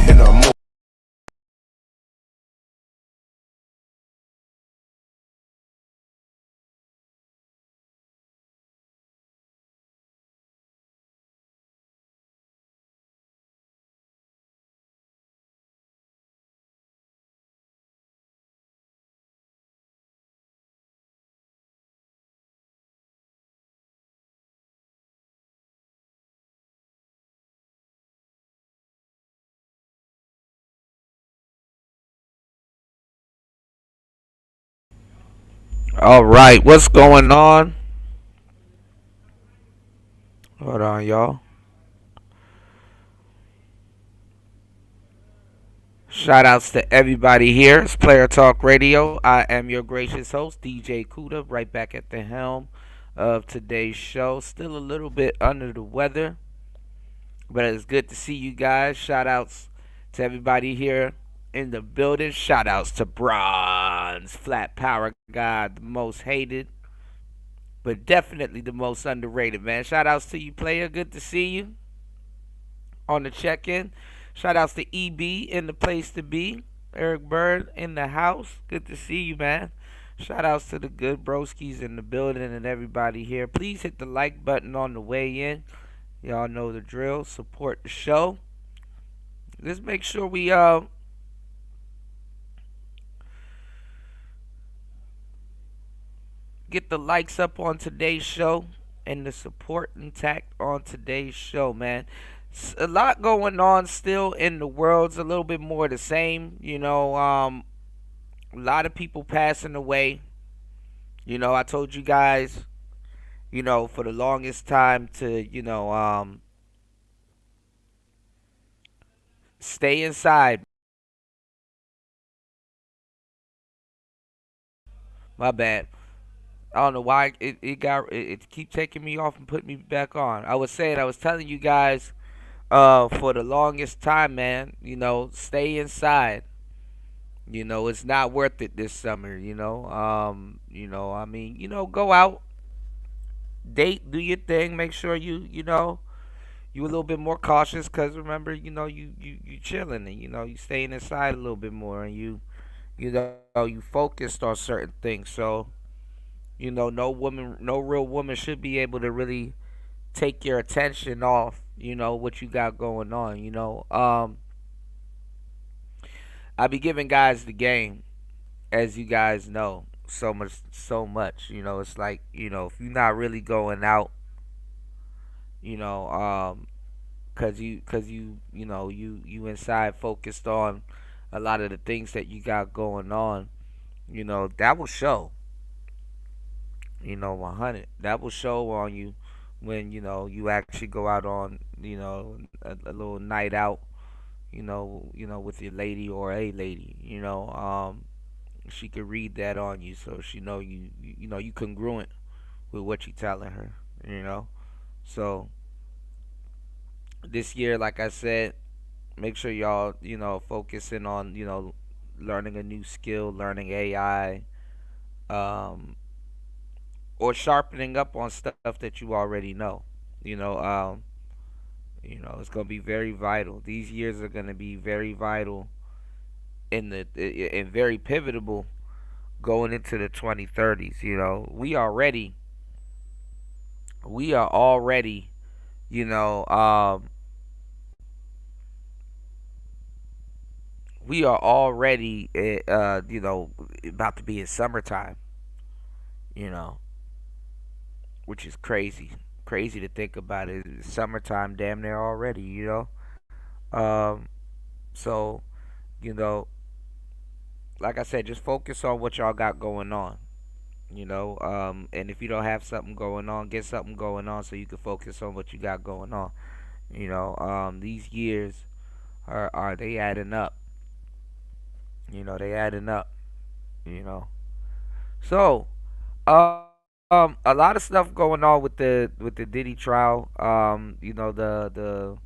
in a mood. All right, what's going on? Hold on, y'all. Shout outs to everybody here. It's Player Talk Radio. I am your gracious host, DJ Kuda, right back at the helm of today's show. Still a little bit under the weather, but it's good to see you guys. Shout outs to everybody here in the building. Shout outs to Bronze, Flat Power God, the most hated, but definitely the most underrated, man. Shout outs to you, player. Good to see you on the check in. Shout outs to EB in the place to be. Eric Bird in the house. Good to see you, man. Shout outs to the good broskies in the building and everybody here. Please hit the like button on the way in. Y'all know the drill. Support the show. Let's make sure we get the likes up on today's show and the support intact on today's show, man. A lot going on still in the world. It's a little bit more the same, a lot of people passing away. I told you guys, for the longest time to, stay inside. My bad. I don't know why it keep taking me off and putting me back on. I was telling you guys, for the longest time, man, stay inside. It's not worth it this summer, I mean, go out, date, do your thing, make sure you a little bit more cautious because remember, you chilling and you staying inside a little bit more and you focused on certain things. So no real woman should be able to really take your attention off what you got going on. I be giving guys the game, as you guys know, so much. It's like if you're not really going out, you know, cause you inside focused on a lot of the things that you got going on. That will show. 100. That will show on you when you actually go out on a little night out. With your lady or a lady. She could read that on you, so she know you congruent with what you telling her. You know. So this year, like I said, make sure y'all focusing on learning a new skill, learning AI, um, or sharpening up on stuff that you already know. You know, um, it's gonna be very vital. These years are gonna be very vital and very pivotal going into the 2030s. We are already, you know, um, we are already, about to be in summertime. You know, which is crazy. Crazy to think about it. It's summertime, damn near already. Um, so you know, like I said, just focus on what y'all got going on. And if you don't have something going on, get something going on so you can focus on what you got going on. These years are they adding up. They adding up. You know, so a lot of stuff going on with the Diddy trial. The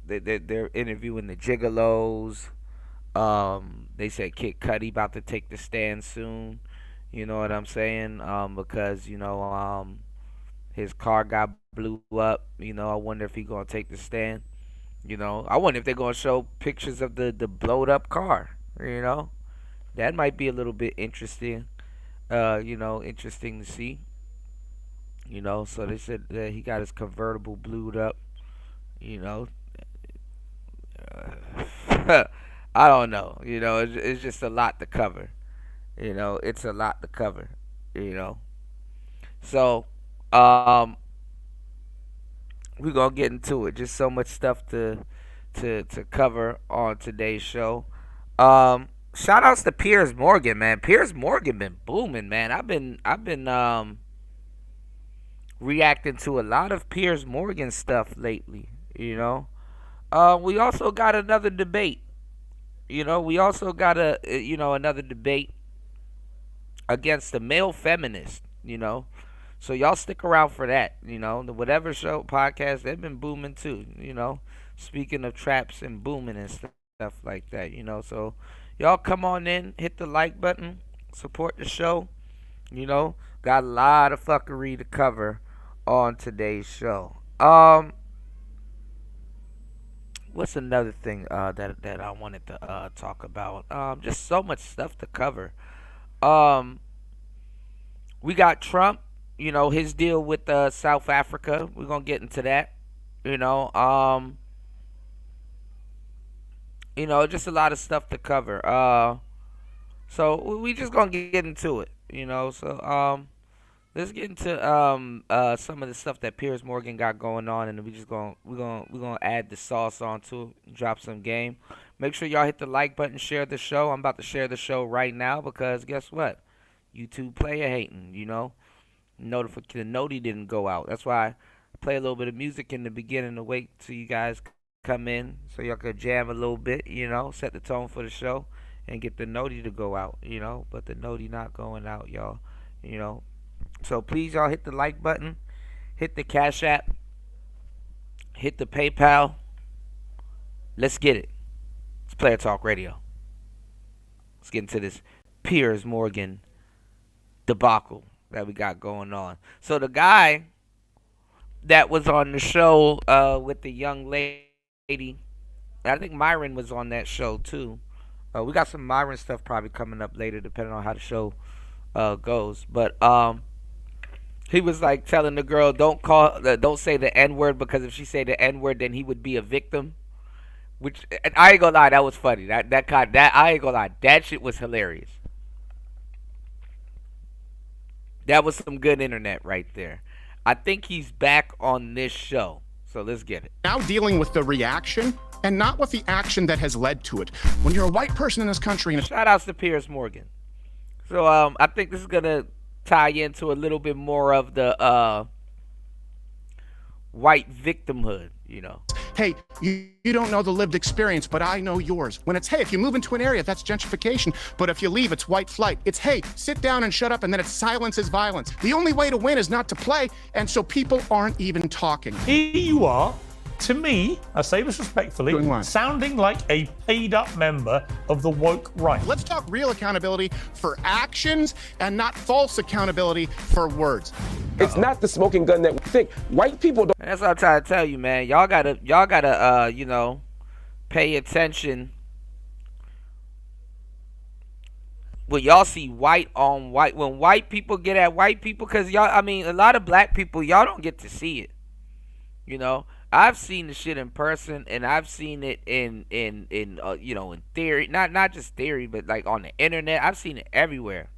they're interviewing the Gigolos. They said Kid Cudi about to take the stand soon. You know what I'm saying? Because his car got blew up. I wonder if he gonna take the stand. You know, I wonder if they're gonna show pictures of the blowed up car. You know, that might be a little bit interesting. Interesting to see. You know, so they said that he got his convertible blued up. You know, I don't know. You know, it's just a lot to cover. You know, it's a lot to cover. You know, so um, we're gonna get into it. Just so much stuff to cover on today's show. Shout outs to Piers Morgan, man. Piers Morgan been booming, man. I've been reacting to a lot of Piers Morgan stuff lately. You know, we also got another debate. You know, we also got another debate against the male feminist. You know, so y'all stick around for that. You know, the whatever show podcast they've been booming too. You know, speaking of traps and booming and stuff like that. You know, so y'all come on in, hit the like button, support the show. You know, got a lot of fuckery to cover on today's show. What's another thing that I wanted to talk about? Just so much stuff to cover. Um, we got Trump. You know his deal with South Africa. We're gonna get into that. You know, um, just a lot of stuff to cover. So we just gonna get into it. Let's get into some of the stuff that Piers Morgan got going on, and we're gonna add the sauce onto it, drop some game. Make sure y'all hit the like button, share the show. I'm about to share the show right now because guess what? YouTube player hating, you know. The noti didn't go out. That's why I play a little bit of music in the beginning to wait till you guys come in so y'all could jam a little bit, you know, set the tone for the show and get the noti to go out, you know. But the noti not going out, y'all, you know. So please, y'all, hit the like button, hit the Cash App, hit the PayPal. Let's get it. It's Player Talk Radio. Let's get into this Piers Morgan debacle that we got going on. So the guy that was on the show with the young lady, I think Myron was on that show too. We got some Myron stuff probably coming up later, depending on how the show goes. But he was like telling the girl, don't say the N word because if she say the N word, then he would be a victim. Which, and I ain't gonna lie, that was funny. That I ain't gonna lie, that shit was hilarious. That was some good internet right there. I think he's back on this show, so let's get it. Now dealing with the reaction and not with the action that has led to it. When you're a white person in this country, and shout outs to Piers Morgan. So I think this is gonna tie into a little bit more of the white victimhood, you know. Hey, you don't know the lived experience, but I know yours. When it's, hey, if you move into an area, that's gentrification. But if you leave, it's white flight. It's, hey, sit down and shut up, and then it's silence is violence. The only way to win is not to play, and so people aren't even talking. Here you are, to me, I say this respectfully, sounding like a paid-up member of the woke right. Let's talk real accountability for actions and not false accountability for words. It's not the smoking gun that we think. White people don't. And that's what I'm trying to tell you, man. Y'all gotta, pay attention when y'all see white on white. When white people get at white people, because a lot of black people, y'all don't get to see it. You know, I've seen the shit in person, and I've seen it in theory, not just theory, but like on the internet. I've seen it everywhere.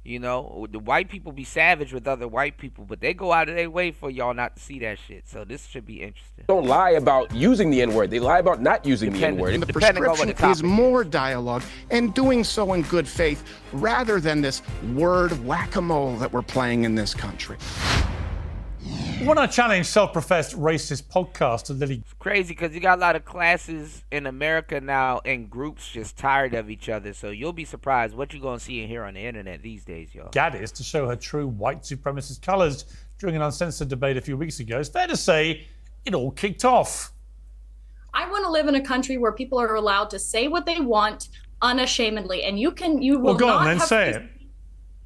You know, the white people be savage with other white people, but they go out of their way for y'all not to see that shit. So this should be interesting. Don't lie about using the N-word. They lie about not using the N-word. And the prescription is more dialogue and doing so in good faith rather than this word whack-a-mole that we're playing in this country. When I challenge self-professed racist podcaster Lily. It's crazy because you got a lot of classes in America now in groups just tired of each other. So you'll be surprised what you're going to see and hear on the internet these days, y'all. Gaddis to show her true white supremacist colours during an uncensored debate a few weeks ago. It's fair to say it all kicked off. I want to live in a country where people are allowed to say what they want unashamedly. And you will well, go not on then, have say to, it.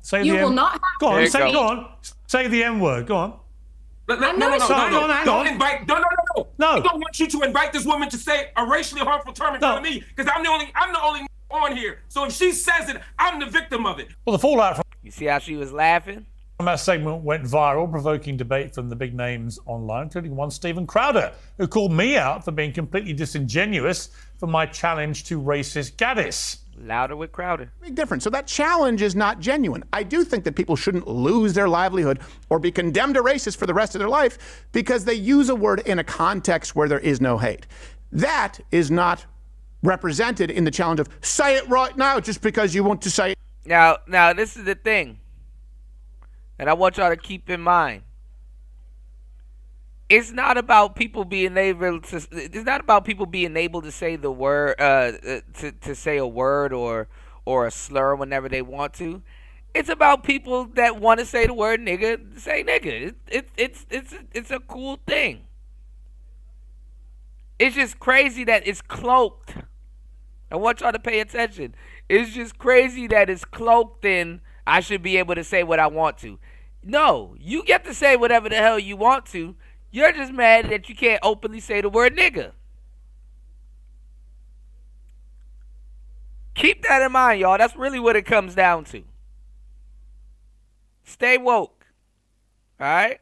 Say you the will M- not have Go on, There you say go. Go on. Say the N-word. Go on. I'm not Hang on. Don't invite. No. No. I don't want you to invite this woman to say a racially harmful term in front of me because I'm the only on here. So if she says it, I'm the victim of it. Well, the fallout from You see how she was laughing? that segment went viral, provoking debate from the big names online, including one Steven Crowder, who called me out for being completely disingenuous for my challenge to racist Gaddis. Louder with Crowder. Big difference. So that challenge is not genuine. I do think that people shouldn't lose their livelihood or be condemned to racist for the rest of their life because they use a word in a context where there is no hate. That is not represented in the challenge of say it right now just because you want to say it. Now this is the thing. And I want y'all to keep in mind. It's not about people being able to. It's not about people being able to say the word, to say a word or a slur whenever they want to. It's about people that want to say the word nigga, say nigga. It's a cool thing. It's just crazy that it's cloaked. I want y'all to pay attention. It's just crazy that it's cloaked in I should be able to say what I want to. No, you get to say whatever the hell you want to. You're just mad that you can't openly say the word nigga. Keep that in mind, y'all. That's really what it comes down to. Stay woke. All right?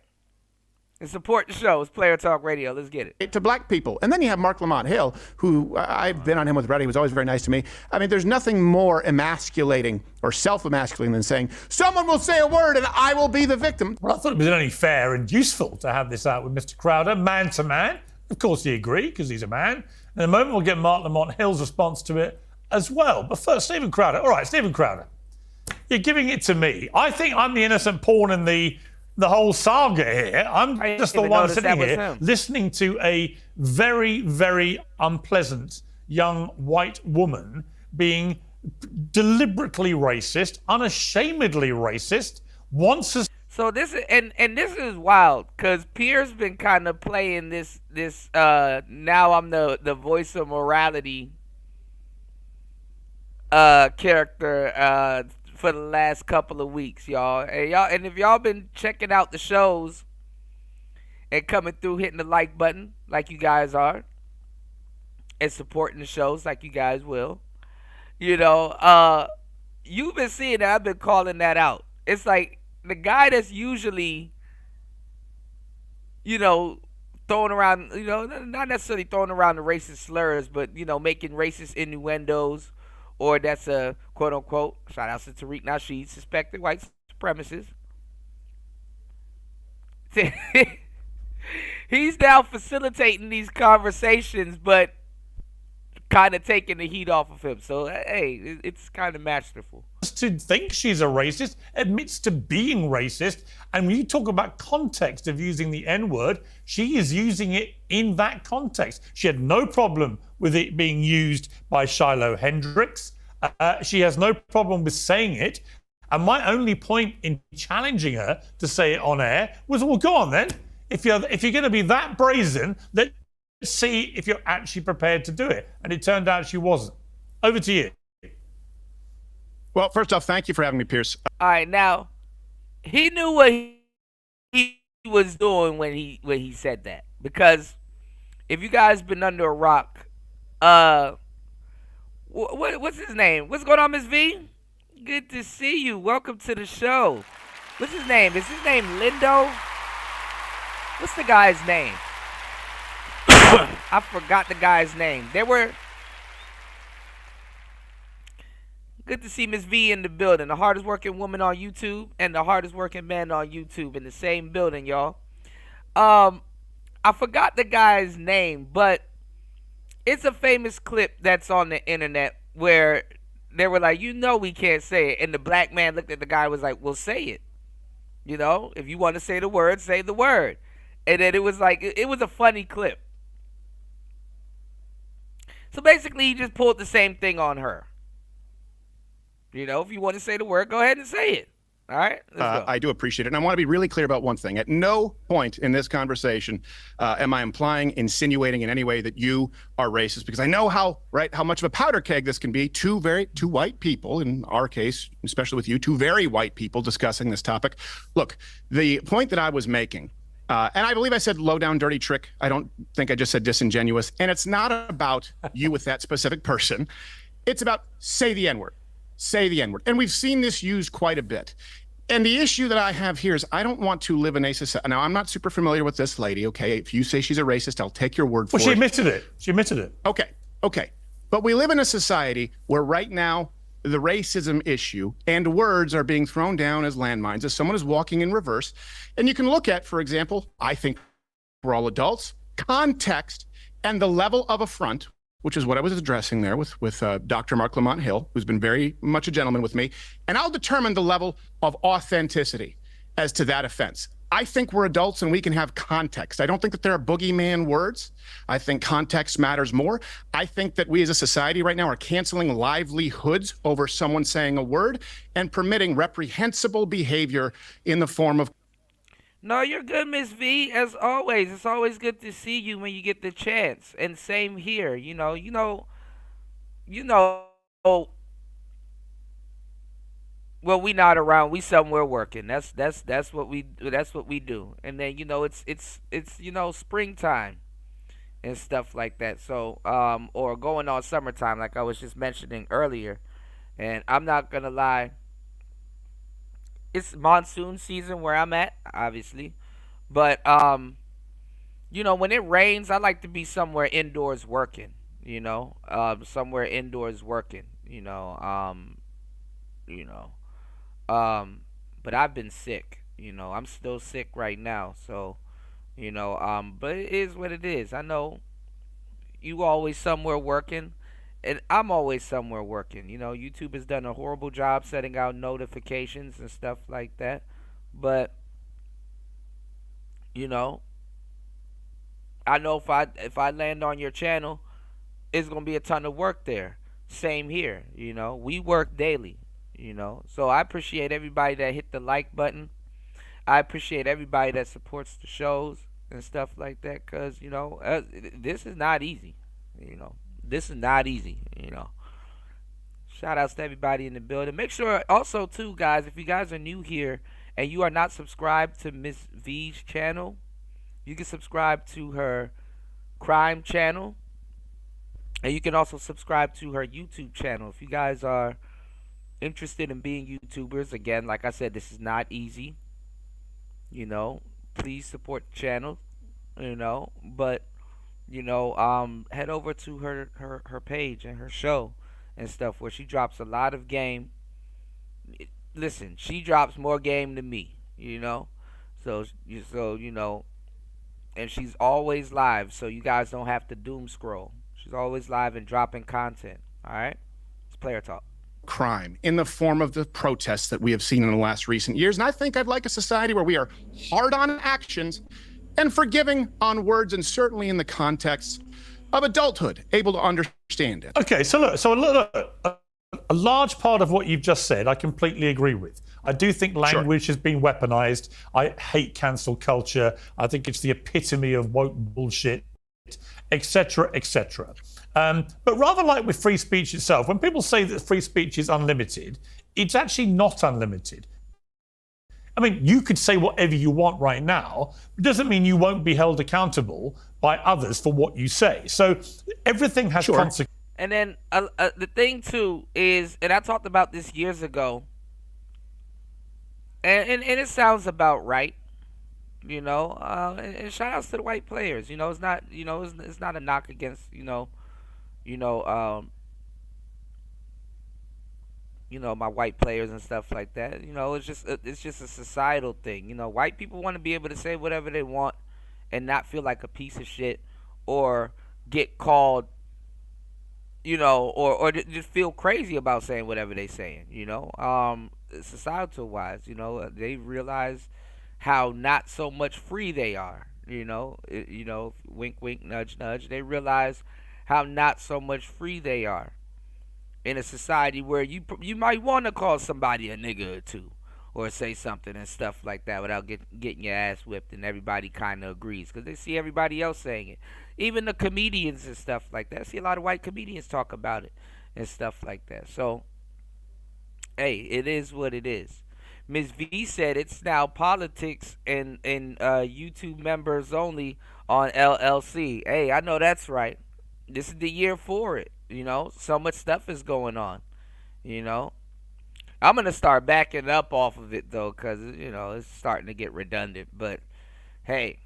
And support the show. It's Player Talk Radio. Let's get it. To black people. And then you have Mark Lamont Hill, who I've been on him with Reddit. He was always very nice to me. I mean, there's nothing more emasculating or self-emasculating than saying, someone will say a word and I will be the victim. Well, I thought it was only fair and useful to have this out with Mr. Crowder, man to man. Of course, he agreed because he's a man. In a moment, we'll get Mark Lamont Hill's response to it as well. But first, Steven Crowder. All right, Steven Crowder, you're giving it to me. I think I'm the innocent pawn in the whole saga here. I'm just the one sitting here listening to a very, very unpleasant young white woman being deliberately racist, unashamedly racist, wants us. So this is and this is wild because Pierre's been kind of playing this now I'm the voice of morality character for the last couple of weeks, y'all. And if y'all been checking out the shows and coming through, hitting the like button like you guys are, and supporting the shows like you guys will, you know, you've been seeing that. I've been calling that out. It's like the guy that's usually, you know, throwing around, you know, not necessarily throwing around the racist slurs, but, you know, making racist innuendos, or that's a quote-unquote, shout out to Tariq Nasheed, suspected white supremacist. He's now facilitating these conversations, but kind of taking the heat off of him. So, hey, it's kind of masterful. To think she's a racist, admits to being racist, and when you talk about context of using the N-word, she is using it in that context. She had no problem with it being used by Shiloh Hendricks. She has no problem with saying it. And my only point in challenging her to say it on air was, well, go on then. If you're going to be that brazen, let's see if you're actually prepared to do it. And it turned out she wasn't. Over to you. Well, first off, thank you for having me, Pierce. All right, now, he knew what he was doing when he said that. Because if you guys been under a rock, what's his name? What's going on, Miss V? Good to see you. Welcome to the show. What's his name? Is his name Lindo? What's the guy's name? I forgot the guy's name. Good to see Miss V in the building. The hardest working woman on YouTube and the hardest working man on YouTube in the same building, y'all. I forgot the guy's name, but it's a famous clip that's on the internet where they were like, you know we can't say it. And the black man looked at the guy and was like, well, say it. You know, if you want to say the word, say the word. And then it was like, it was a funny clip. So basically, he just pulled the same thing on her. You know, if you want to say the word, go ahead and say it. All right? Let's go. I do appreciate it. And I want to be really clear about one thing. At no point in this conversation am I implying, insinuating in any way that you are racist, because I know how much of a powder keg this can be. Two white people, in our case, especially with you, two very white people discussing this topic. Look, the point that I was making And I believe I said low down dirty trick. I don't think I just said disingenuous. And it's not about you with that specific person. It's about say the N-word. Say the N-word. And we've seen this used quite a bit. And the issue that I have here is I don't want to live in a society. Now, I'm not super familiar with this lady, okay? If you say she's a racist, I'll take your word for it. Well, she admitted it. She admitted it. Okay. But we live in a society where right now the racism issue and words are being thrown down as landmines as someone is walking in reverse. And you can look at, for example, I think we're all adults, context and the level of affront, which is what I was addressing there with Dr. Mark Lamont Hill, who's been very much a gentleman with me. And I'll determine the level of authenticity as to that offense. I think we're adults and we can have context. I don't think that there are boogeyman words. I think context matters more. I think that we as a society right now are canceling livelihoods over someone saying a word and permitting reprehensible behavior in the form of. No, you're good, Miss V. As always, it's always good to see you when you get the chance. And same here. You know. Well, we not around. We somewhere working. That's what we do. And then it's springtime and stuff like that. So or going on summertime, like I was just mentioning earlier. And I'm not gonna lie. It's monsoon season where I'm at, obviously, but when it rains, I like to be somewhere indoors working. Somewhere indoors working. But I've been sick. I'm still sick right now. So, but it is what it is. I know you always somewhere working, and I'm always somewhere working. YouTube has done a horrible job setting out notifications and stuff like that. But, I know if I land on your channel, it's gonna be a ton of work there. Same here. We work daily. So I appreciate everybody that hit the like button. I appreciate everybody that supports the shows and stuff like that, because this is not easy. This is not easy. Shout outs to everybody in the building. Make sure also too, guys, if you guys are new here and you are not subscribed to Miss V's channel, you can subscribe to her crime channel, and you can also subscribe to her YouTube channel. If you guys are interested in being YouTubers, again, like I said, this is not easy. Please support the channel. But head over to her page and her show and stuff where she drops a lot of game. Listen, she drops more game than me. So and she's always live, so you guys don't have to doom scroll. She's always live and dropping content. All right, it's player talk. Crime in the form of the protests that we have seen in the last recent years. And I think I'd like a society where we are hard on actions and forgiving on words, and certainly in the context of adulthood, able to understand it. Okay, so look, a large part of what you've just said, I completely agree with. I do think language has been weaponized. I hate cancel culture. I think it's the epitome of woke bullshit, etc., etc. But rather like with free speech itself, when people say that free speech is unlimited, it's actually not unlimited. I mean, you could say whatever you want right now. It doesn't mean you won't be held accountable by others for what you say. So everything has consequences. And then the thing too is, and I talked about this years ago, and it sounds about right, and shout outs to the white players. It's not, it's not a knock against, my white players and stuff like that. It's just a societal thing. White people want to be able to say whatever they want and not feel like a piece of shit or get called, or just feel crazy about saying whatever they saying. Societal wise, they realize how not so much free they are. Wink, wink, nudge, nudge. They realize how not so much free they are in a society where you might want to call somebody a nigga or two or say something and stuff like that without getting your ass whipped, and everybody kind of agrees because they see everybody else saying it. Even the comedians and stuff like that. I see a lot of white comedians talk about it and stuff like that. So, hey, it is what it is. Ms. V said it's now politics and YouTube members only on LLC. Hey, I know that's right. This is the year for it. You know, so much stuff is going on. You know, I'm gonna start backing up off of it though, cause it's starting to get redundant. But hey,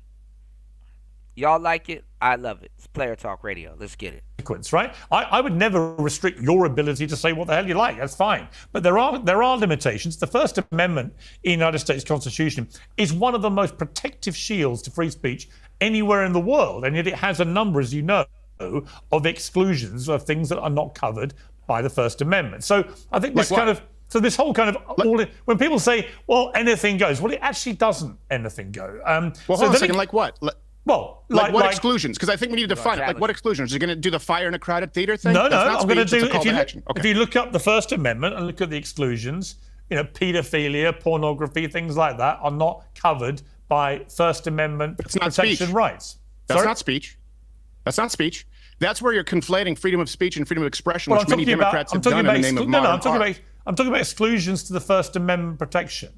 y'all like it? I love it. It's Player Talk Radio. Let's get it. Right? I would never restrict your ability to say what the hell you like. That's fine. But there are limitations. The First Amendment in the United States Constitution is one of the most protective shields to free speech anywhere in the world, and yet it has a number, as you know, of exclusions of things that are not covered by the First Amendment. So I think this this whole kind of when people say, "Well, anything goes," well, it actually doesn't. Anything go. Well, hold on a second. Like what? Well, like what exclusions? Because I think we need to define it. Like what exclusions? Are you going to do the fire in a crowded theater thing? No, I'm going to do. If you look up the First Amendment and look at the exclusions, pedophilia, pornography, things like that are not covered by First Amendment protection rights. That's not speech. That's not speech. That's where you're conflating freedom of speech and freedom of expression, which many Democrats have done in the name of modern art. I'm talking about exclusions to the First Amendment protection.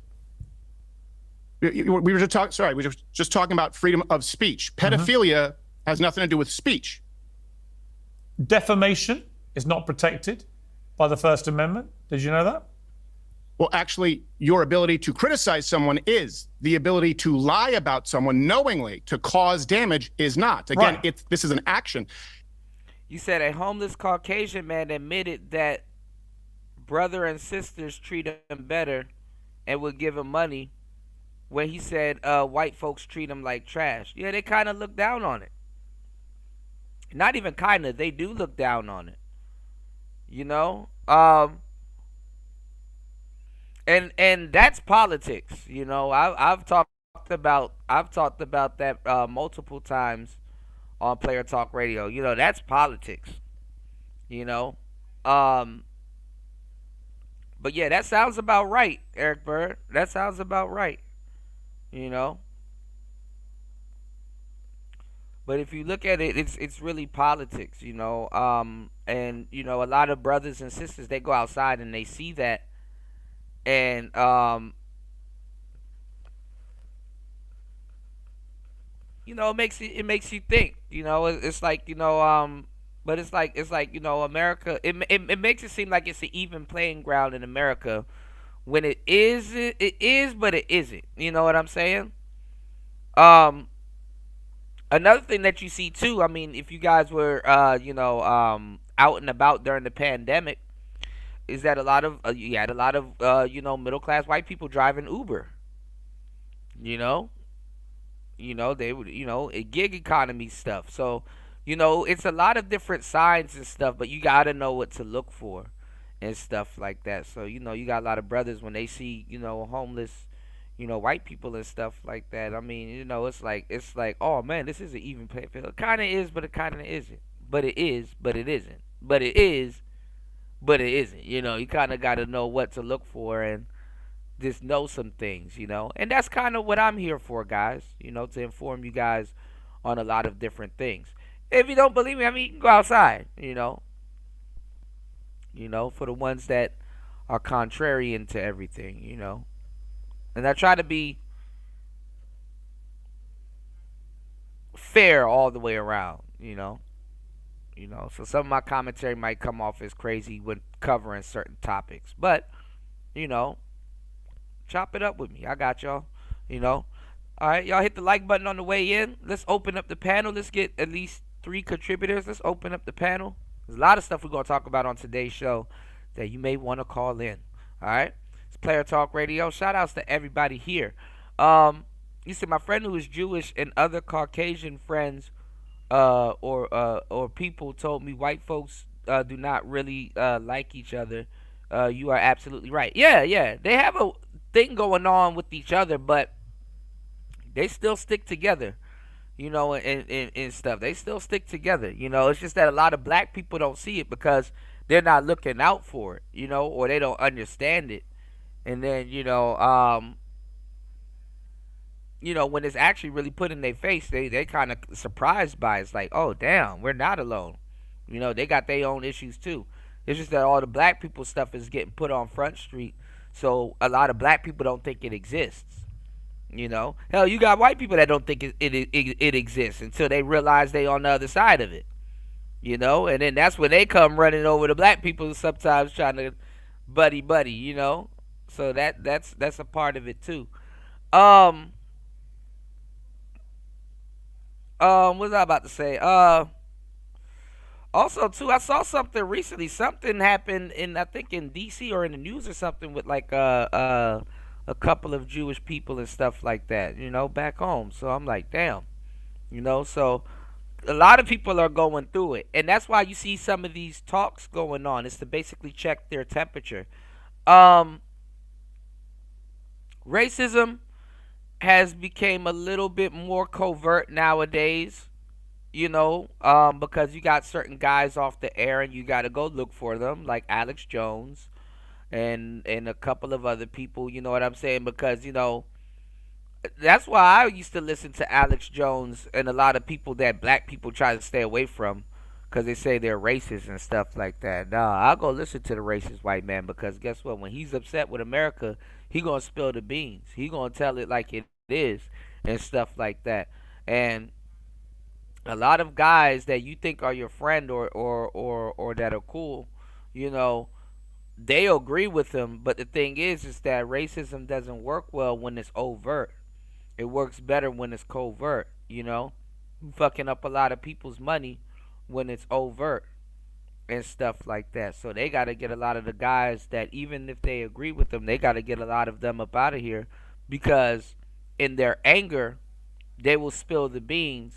We were just talking about freedom of speech. Pedophilia has nothing to do with speech. Defamation is not protected by the First Amendment. Did you know that? Well, actually, your ability to criticize someone is. The ability to lie about someone knowingly to cause damage is not. Again, this is an action. You said a homeless Caucasian man admitted that brother and sisters treat him better and would give him money when he said white folks treat him like trash. Yeah, they kind of look down on it. Not even kind of. They do look down on it. You know? And that's politics. You know, I've talked about that multiple times on Player Talk Radio. You know, that's politics. You know? But yeah, that sounds about right, Eric Bird. That sounds about right. You know? But if you look at it, it's really politics, you know. And you know, a lot of brothers and sisters, they go outside and they see that, and you know, it makes you think. You know, it's like, you know, but it's like you know, America. It makes it seem like it's an even playing ground in America, when it is, but it isn't. You know what I'm saying? Another thing that you see too, I mean, if you guys were, you know, out and about during the pandemic, is that you had a lot of, you know, middle class white people driving Uber. You know, they would, you know, a gig economy stuff. So, you know, it's a lot of different signs and stuff, but you gotta know what to look for and stuff like that. So, you know, you got a lot of brothers when they see, you know, homeless, you know, white people and stuff like that. I mean, you know, it's like, oh man, this is an even playing field. It kind of is, but it kind of isn't. But it is, but it isn't. But it is, but it isn't. You know, you kind of got to know what to look for and just know some things, you know. And that's kind of what I'm here for, guys, you know, to inform you guys on a lot of different things. If you don't believe me, I mean, you can go outside, you know. You know, for the ones that are contrarian to everything, you know. And I try to be fair all the way around, you know. You know, so some of my commentary might come off as crazy when covering certain topics. But, you know, chop it up with me. I got y'all, you know. All right, y'all hit the like button on the way in. Let's open up the panel. Let's get at least 3 contributors. Let's open up the panel. There's a lot of stuff we're going to talk about on today's show that you may want to call in. All right? It's Player Talk Radio. Shout outs to everybody here. You said my friend who is Jewish and other Caucasian friends or people told me white folks do not really like each other. You are absolutely right. Yeah. They have a thing going on with each other, but they still stick together. You know, and stuff. They still stick together. You know, it's just that a lot of black people don't see it because they're not looking out for it, you know, or they don't understand it. And then, you know, when it's actually really put in their face, they kind of surprised by it. It's like, oh, damn, we're not alone. You know, they got their own issues too. It's just that all the black people stuff is getting put on Front Street So a lot of black people don't think it exists. You know, hell, you got white people that don't think it exists until they realize they on the other side of it. You know, and then that's when they come running over to black people sometimes trying to buddy. You know, so that's a part of it too. Um, what was I about to say? Also too, I saw something recently. Something happened in, I think, in D.C. or in the news or something with like a couple of Jewish people and stuff like that. You know, back home. So I'm like, damn. You know, so a lot of people are going through it, and that's why you see some of these talks going on. It's to basically check their temperature. Um, Racism has become a little bit more covert nowadays. You know, because you got certain guys off the air, and you got to go look for them, like Alex Jones and a couple of other people. You know what I'm saying? Because that's why I used to listen to Alex Jones and a lot of people that black people try to stay away from because they say they're racist and stuff like that. Nah, I'll go listen to the racist white man because guess what? When he's upset with America, he gonna spill the beans. He gonna tell it like it is and stuff like that. And a lot of guys that you think are your friend or that are cool, you know, they agree with him. But the thing is that racism doesn't work well when it's overt. It works better when it's covert, you know? Fucking up a lot of people's money when it's overt and stuff like that. So they got to get a lot of the guys that, even if they agree with them, they got to get a lot of them up out of here because in their anger, they will spill the beans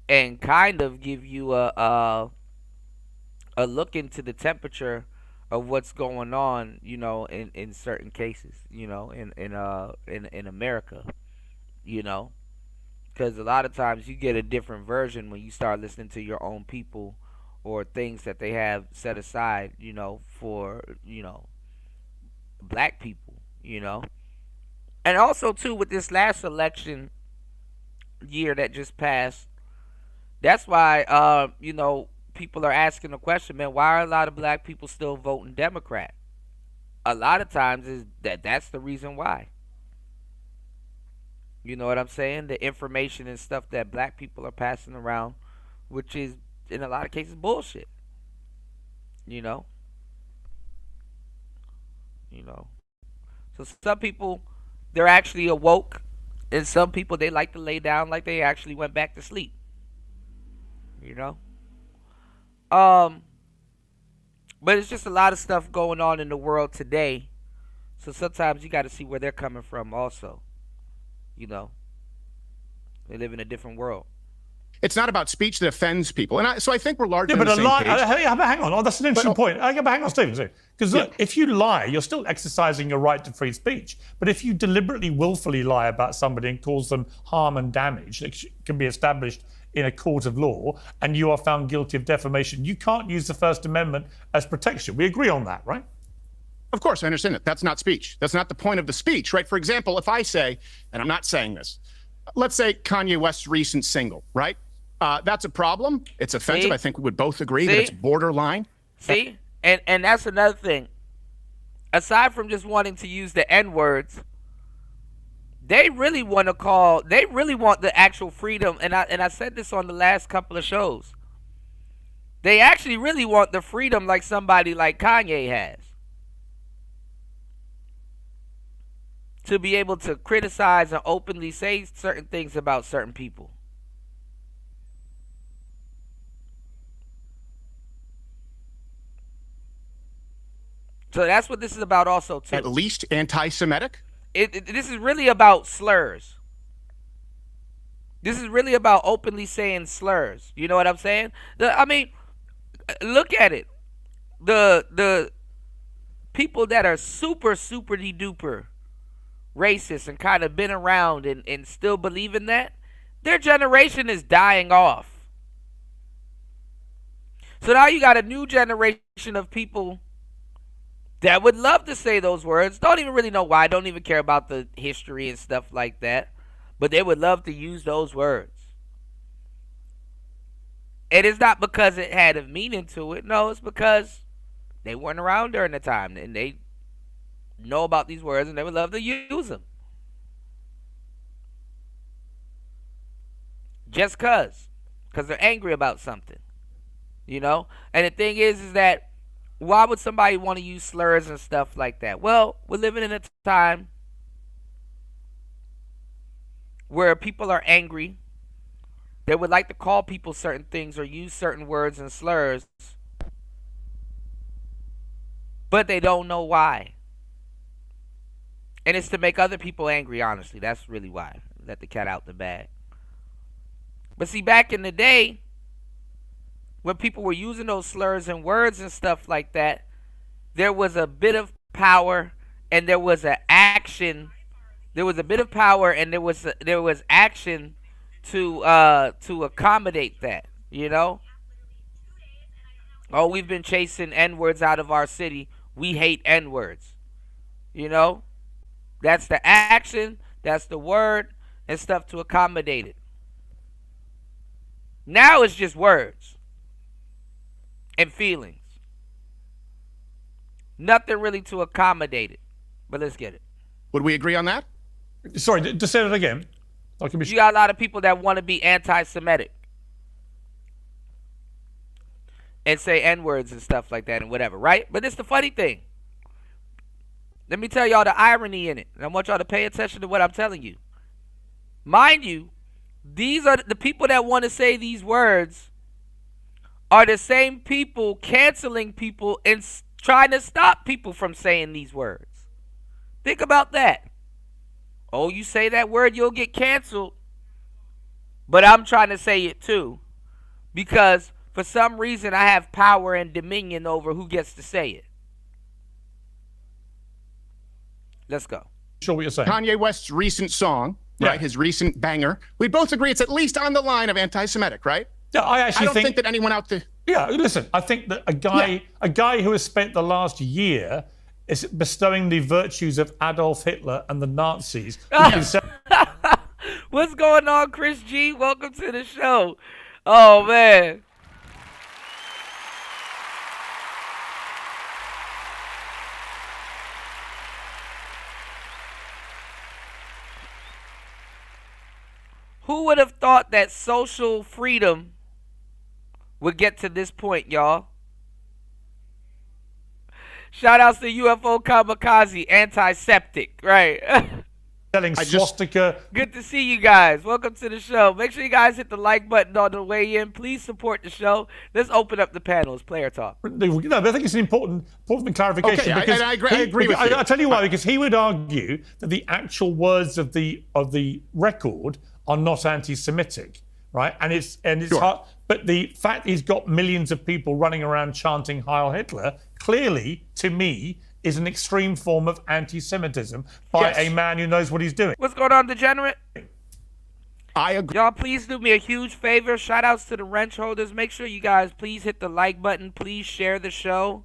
and kind of give you a look into the temperature of what's going on, you know, in certain cases, you know, in America. You know, because a lot of times you get a different version when you start listening to your own people or things that they have set aside, you know, for, you know, black people, you know. And also too, with this last election year that just passed, that's why you know, people are asking the question, man, why are a lot of black people still voting Democrat? A lot of times is that's the reason why. You know what I'm saying? The information and stuff that black people are passing around, which is in a lot of cases bullshit. You know? You know. So some people, they're actually awoke, and some people, they like to lay down like they actually went back to sleep. You know? But it's just a lot of stuff going on in the world today. So sometimes you got to see where they're coming from also. You know, they live in a different world. It's not about speech that offends people. And so I think we're largely Yeah, but on the same page. hang on. Oh, that's an interesting point. But hang on, Stephen. Because Yeah. if you lie, you're still exercising your right to free speech. But if you deliberately, willfully lie about somebody and cause them harm and damage that can be established in a court of law, and you are found guilty of defamation, you can't use the First Amendment as protection. We agree on that, right? Of course, I understand that. That's not speech. That's not the point of the speech, right? For example, if I say, and I'm not saying this, let's say Kanye West's recent single, right? That's a problem. It's offensive. See? I think we would both agree that See? it's borderline. See? And that's another thing. Aside from just wanting to use the N-words, they really want the actual freedom, and I said this on the last couple of shows. They actually really want the freedom like somebody like Kanye has. To be able to criticize and openly say certain things about certain people. So that's what this is about also too. At least anti-Semitic. This is really about slurs. This is really about openly saying slurs. You know what I'm saying? I mean, look at it. The people that are super duper racist and kind of been around and still believe in that, their generation is dying off. So now you got a new generation of people that would love to say those words. Don't even really know why. Don't even care about the history and stuff like that. But they would love to use those words. And it's not because it had a meaning to it. No, it's because they weren't around during the time. And know about these words and they would love to use them. Just because they're angry about something, you know? And the thing is that why would somebody want to use slurs and stuff like that? Well, we're living in a time where people are angry. They would like to call people certain things or use certain words and slurs, but they don't know why. And it's to make other people angry, honestly. That's really why. Let the cat out the bag. But see, back in the day, when people were using those slurs and words and stuff like that, there was a bit of power and there was an action. There was a bit of power and there was action to accommodate that, you know? Oh, we've been chasing N-words out of our city. We hate N-words. You know? That's the action, that's the word, and stuff to accommodate it. Now it's just words and feelings. Nothing really to accommodate it. But let's get it. Would we agree on that? Sorry, just say that again. I can be You got a lot of people that want to be anti-Semitic and say N-words and stuff like that and whatever, right? But it's the funny thing. Let me tell y'all the irony in it. And I want y'all to pay attention to what I'm telling you. Mind you, these are the people that want to say these words are the same people canceling people and trying to stop people from saying these words. Think about that. Oh, you say that word, you'll get canceled. But I'm trying to say it too. Because for some reason I have power and dominion over who gets to say it. Let's go. sure what you're saying. Kanye West's recent song, Yeah. right? His recent banger. We both agree it's at least on the line of anti-Semitic, right? Yeah, I I actually don't think that anyone out there. Yeah, listen, I think that a guy who has spent the last year is bestowing the virtues of Adolf Hitler and the Nazis. What's going on, Chris G? Welcome to the show. Oh, man. Who would have thought that social freedom would get to this point, y'all? Shout outs to UFO Kamikaze, antiseptic, right? selling swastika. Good to see you guys. Welcome to the show. Make sure you guys hit the like button on the way in. Please support the show. Let's open up the panels. Player talk. No, but I think it's an important clarification. Okay, because I agree with you. I'll tell you why. Because he would argue that the actual words of the record are not anti-Semitic, right? And it's Sure. hard. But the fact he's got millions of people running around chanting Heil Hitler clearly, to me, is an extreme form of anti-Semitism by Yes. a man who knows what he's doing. What's going on, Degenerate? I agree. Y'all, please do me a huge favor. Shout outs to the wrench holders. Make sure you guys please hit the like button. Please share the show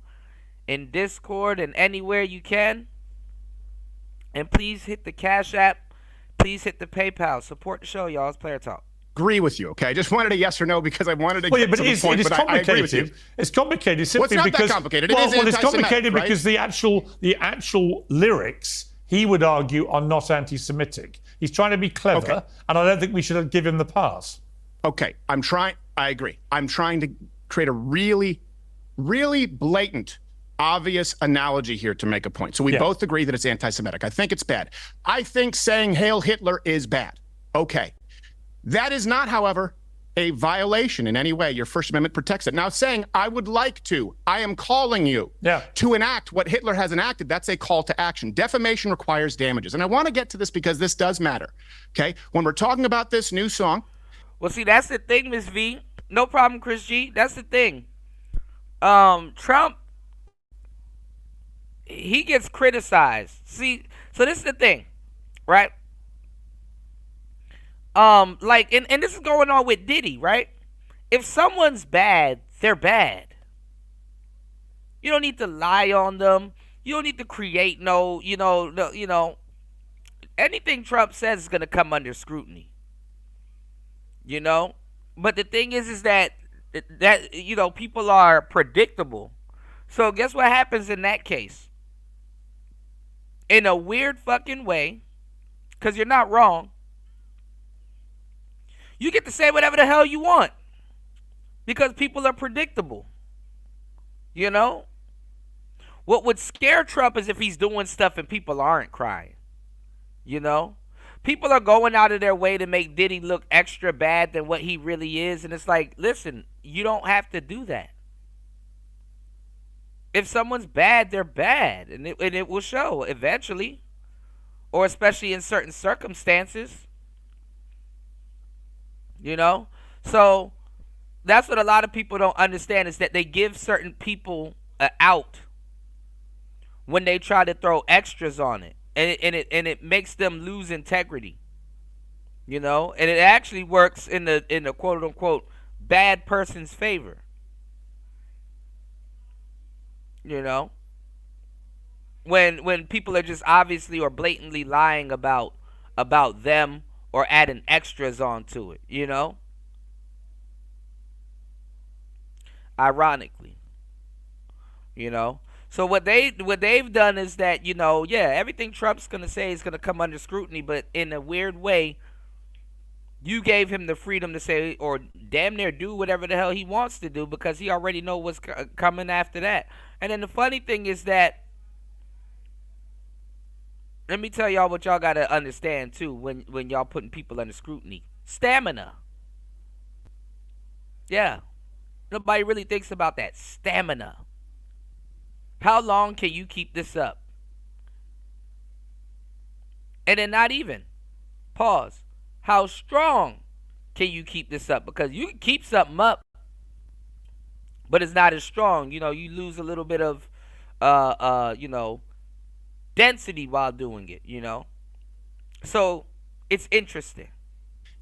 in Discord and anywhere you can. And please hit the Cash App. Please hit the PayPal. Support the show, y'all. It's Player Talk. Agree with you. Okay, I just wanted a yes or no because I wanted to Well, yeah, get but to the it point. is But I agree with you. complicated. It's complicated simply Well, it's not that because complicated. It well, is well, it's anti-Semitic, complicated right? because the actual lyrics he would argue are not anti-Semitic. He's trying to be clever, Okay. and I don't think we should give him the pass. Okay, I agree. I'm trying to create a really, really blatant, obvious analogy here to make a point. So we Yeah. both agree that it's anti-Semitic. I think it's bad. I think saying Hail Hitler is bad. Okay. That is not, however, a violation in any way. Your First Amendment protects it. Now, saying I would like to, I am calling you Yeah. to enact what Hitler has enacted, that's a call to action. Defamation requires damages. And I want to get to this because this does matter. Okay? When we're talking about this new song, Well, see, that's the thing, Miss V. No problem, Chris G. That's the thing. Trump, he gets criticized. See, so this is the thing, right? And this is going on with Diddy, right? If someone's bad, they're bad. You don't need to lie on them. You don't need to create anything Trump says is going to come under scrutiny. You know? But the thing is that people are predictable. So guess what happens in that case? in a weird fucking way, because you're not wrong, you get to say whatever the hell you want because people are predictable. You know? What would scare Trump is if he's doing stuff and people aren't crying. You know? People are going out of their way to make Diddy look extra bad than what he really is. And it's like, listen, you don't have to do that. If someone's bad, they're bad. And it will show eventually. Or especially in certain circumstances. You know? So that's what a lot of people don't understand, is that they give certain people an out when they try to throw extras on it. And it makes them lose integrity. You know? And it actually works in the quote unquote bad person's favor. You know? When people are just obviously or blatantly lying about them or adding extras onto it, you know? Ironically. You know? So what they've done is that, you know, yeah, everything Trump's going to say is going to come under scrutiny, but in a weird way, you gave him the freedom to say or damn near do whatever the hell he wants to do because he already know what's coming after that. And then the funny thing is that, let me tell y'all what y'all got to understand too when y'all putting people under scrutiny. Stamina. Yeah. Nobody really thinks about that. Stamina. How long can you keep this up? And then not even. Pause. How strong can you keep this up? Because you can keep something up, but it's not as strong. You know, you lose a little bit of, you know, density while doing it, you know? So it's interesting.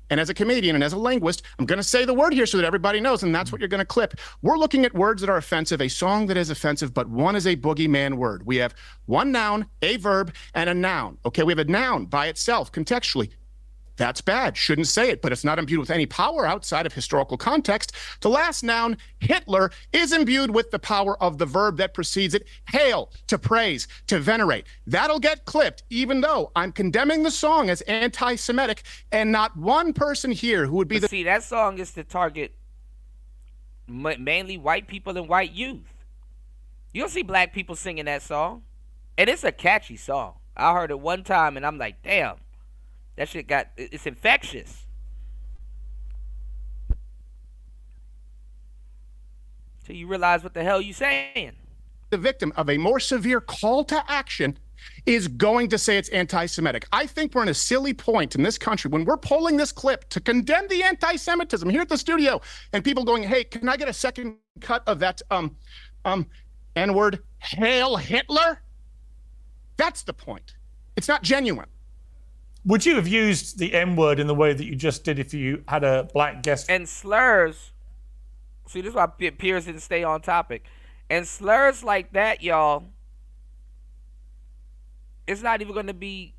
And as a comedian and as a linguist, I'm going to say the word here so that everybody knows, and that's what you're going to clip. We're looking at words that are offensive, a song that is offensive, but one is a boogeyman word. We have one noun, a verb, and a noun. Okay, we have a noun by itself, contextually. That's bad. Shouldn't say it, but it's not imbued with any power outside of historical context. The last noun, Hitler, is imbued with the power of the verb that precedes it. Hail, to praise, to venerate. That'll get clipped, even though I'm condemning the song as anti-Semitic, and not one person here who would be But see, that song is to target mainly white people and white youth. You don't see black people singing that song. And it's a catchy song. I heard it one time, and I'm like, damn. That shit it's infectious. Till you realize what the hell you saying. the victim of a more severe call to action is going to say it's anti-Semitic. I think we're in a silly point in this country when we're polling this clip to condemn the anti-Semitism here at the studio, and people going, hey, can I get a second cut of that N-word, Hail Hitler? That's the point. It's not genuine. Would you have used the N-word in the way that you just did if you had a black guest? And slurs, see, this is why Piers didn't stay on topic. And slurs like that, y'all, it's not even going to be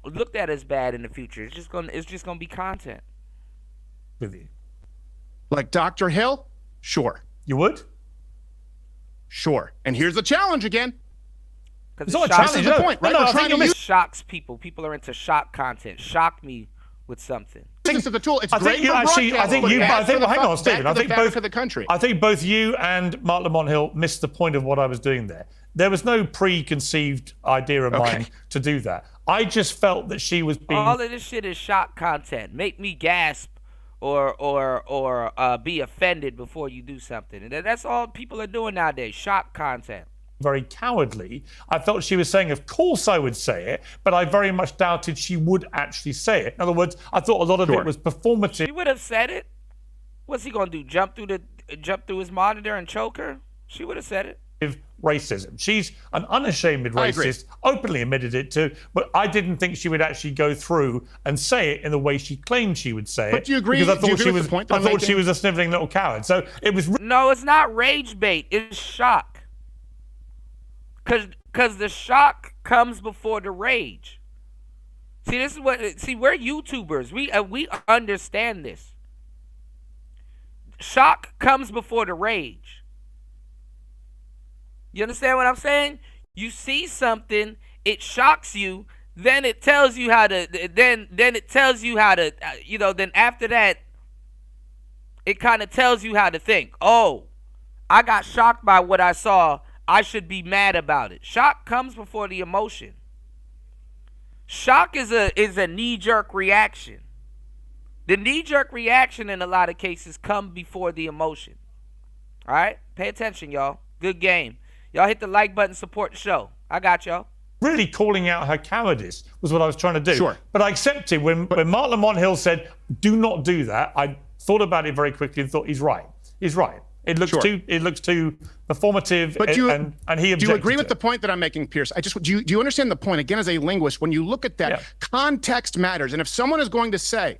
looked at as bad in the future. It's just going to be content. With you. Like Dr. Hill? Sure. You would? Sure. And here's the challenge again. It's not a challenge. This is the point, right? No, We're I trying think to you use shocks people. People are into shock content. Shock me with something. this as a tool. It's I great think you for actually. I broadcast, think but you. bad I think. for the Hang on, bad Stephen. for I the think fabric both of the country. I think both you and Mark Lamont Hill missed the point of what I was doing there. There was no preconceived idea of mine to do that. I just felt that she was being. All of this shit is shock content. Make me gasp or be offended before you do something. And that's all people are doing nowadays. Shock content. Very cowardly. I felt she was saying, of course I would say it, but I very much doubted she would actually say it. In other words, I thought a lot of it was performative. She would have said it. What's he gonna do? Jump through his monitor and choke her? She would have said it. Racism. She's an unashamed racist, openly admitted it to, but I didn't think she would actually go through and say it in the way she claimed she would say it. But do you agree? Because I thought she with was. the point that I I'm thought making? she was a sniveling little coward. So it was. No, it's not rage bait. It's shock. Cause the shock comes before the rage. See, this is what. See, we're YouTubers. We understand this. Shock comes before the rage. You understand what I'm saying? You see something, it shocks you, then it tells you how to then it tells you how to then after that it kind of tells you how to think. Oh, I got shocked by what I saw. I should be mad about it. Shock comes before the emotion. Shock is a knee-jerk reaction. The knee-jerk reaction in a lot of cases come before the emotion. All right? Pay attention, y'all. Good game. Y'all hit the like button, support the show. I got y'all. Really calling out her cowardice was what I was trying to do. Sure. But I accepted when Mark Lamont Hill said, do not do that, I thought about it very quickly and thought he's right. He's right. It looks too performative, But and he objected. Do you agree with to the it. point that I'm making, Pierce? Do you understand the point? Again, as a linguist, when you look at that, context matters. And if someone is going to say,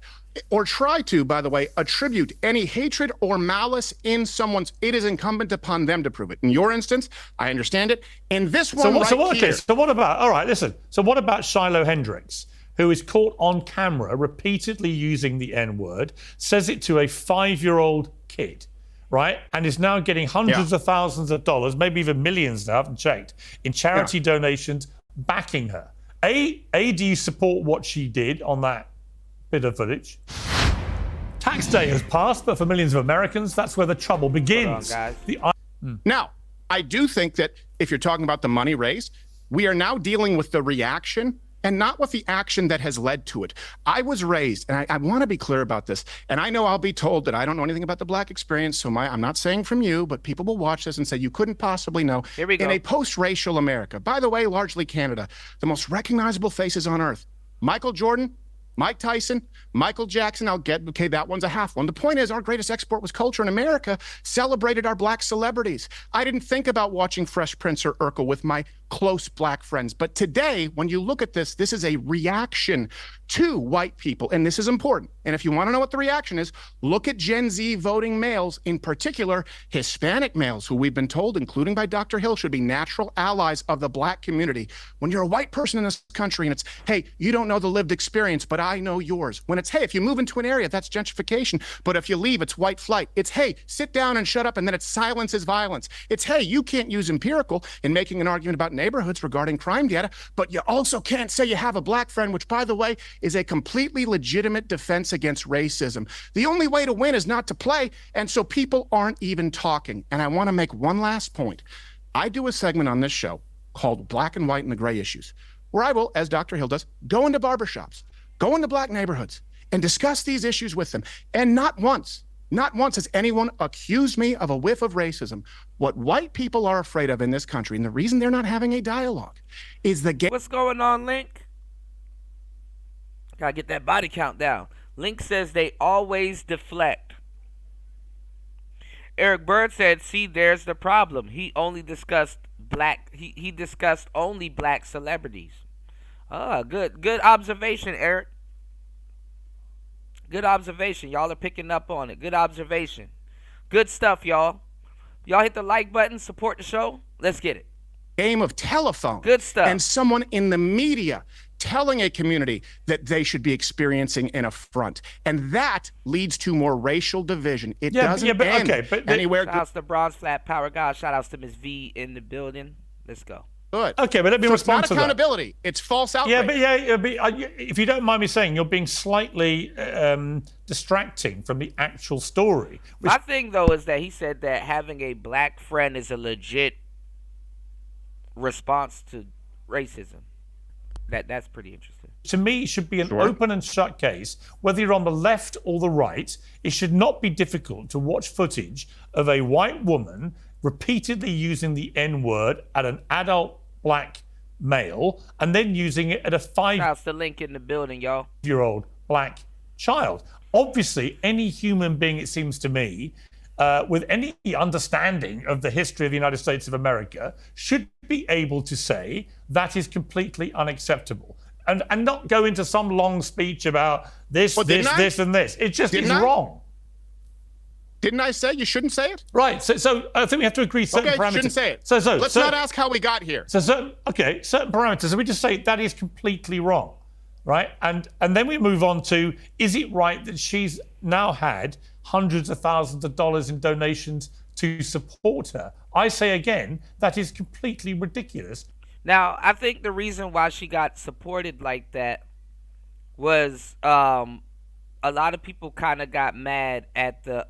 or try to, by the way, attribute any hatred or malice in someone's, it is incumbent upon them to prove it. In your instance, I understand it. In this one here. So what about, all right, listen. So what about Shiloh Hendricks, who is caught on camera repeatedly using the N-word, says it to a 5-year-old kid, right? And is now getting hundreds of thousands of dollars, maybe even millions now, I haven't checked, in charity donations backing her. A, do you support what she did on that bit of footage? Tax day has passed, but for millions of Americans, that's where the trouble begins. Hold on, guys. Now, I do think that if you're talking about the money raised, we are now dealing with the reaction and not with the action that has led to it. I was raised, and I want to be clear about this, and I know I'll be told that I don't know anything about the Black experience, so I'm not saying from you, but people will watch this and say, you couldn't possibly know. Here we go. In a post-racial America, by the way, largely Canada, the most recognizable faces on earth, Michael Jordan, Mike Tyson, Michael Jackson, okay, that one's a half one. The point is, our greatest export was culture, and America celebrated our Black celebrities. I didn't think about watching Fresh Prince or Urkel with my close Black friends. But today, when you look at this, this is a reaction to white people, and this is important. And if you want to know what the reaction is, look at Gen Z voting males, in particular Hispanic males, who we've been told, including by Dr. Hill, should be natural allies of the Black community. When you're a white person in this country and it's, hey, you don't know the lived experience, but I know yours. When it's, hey, if you move into an area, that's gentrification. But if you leave, it's white flight. It's, hey, sit down and shut up, and then it's silence is violence. It's, hey, you can't use empirical in making an argument about neighborhoods regarding crime data, but you also can't say you have a Black friend, which, by the way, is a completely legitimate defense against racism. The only way to win is not to play, and so people aren't even talking. And I want to make one last point. I do a segment on this show called Black and White and the Gray Issues, where I will, as Dr. Hill does, go into barbershops, go into Black neighborhoods, and discuss these issues with them. And not once has anyone accused me of a whiff of racism. What white people are afraid of in this country, and the reason they're not having a dialogue, is the What's going on, Link? Gotta get that body count down. Link says they always deflect. Eric Bird said, see, there's the problem. He only discussed he discussed only Black celebrities. Ah, good observation, Eric. Good observation. Y'all are picking up on it. Good observation. Good stuff, y'all. Y'all hit the like button, support the show. Let's get it. game of telephone. Good stuff. And someone in the media telling a community that they should be experiencing an affront. And that leads to more racial division. It doesn't end anywhere. Shout outs to Bronze Flat Power God. Shout outs to Miss V in the building. Let's go. Good. Okay, but let me So it's respond not to that. accountability. It's false outrage. If you don't mind me saying, you're being slightly distracting from the actual story. My thing, though, is that he said that having a black friend is a legit response to racism. That's pretty interesting. To me, it should be an open and shut case. Whether you're on the left or the right, it should not be difficult to watch footage of a white woman repeatedly using the N-word at an adult black male and then using it at a 5-year-old Shouts to Link in the building, y'all. black child. Obviously, any human being, it seems to me, with any understanding of the history of the United States of America, should be able to say that is completely unacceptable. And not go into some long speech about this, this, and this. It just is wrong. Didn't I say you shouldn't say it? Right. So I think we have to agree certain parameters. Shouldn't say it. So let's not ask how we got here. So certain parameters. So we just say that is completely wrong, right? And then we move on to, is it right that she's now had hundreds of thousands of dollars in donations to support her? I say again, that is completely ridiculous. Now, I think the reason why she got supported like that was a lot of people kind of got mad at the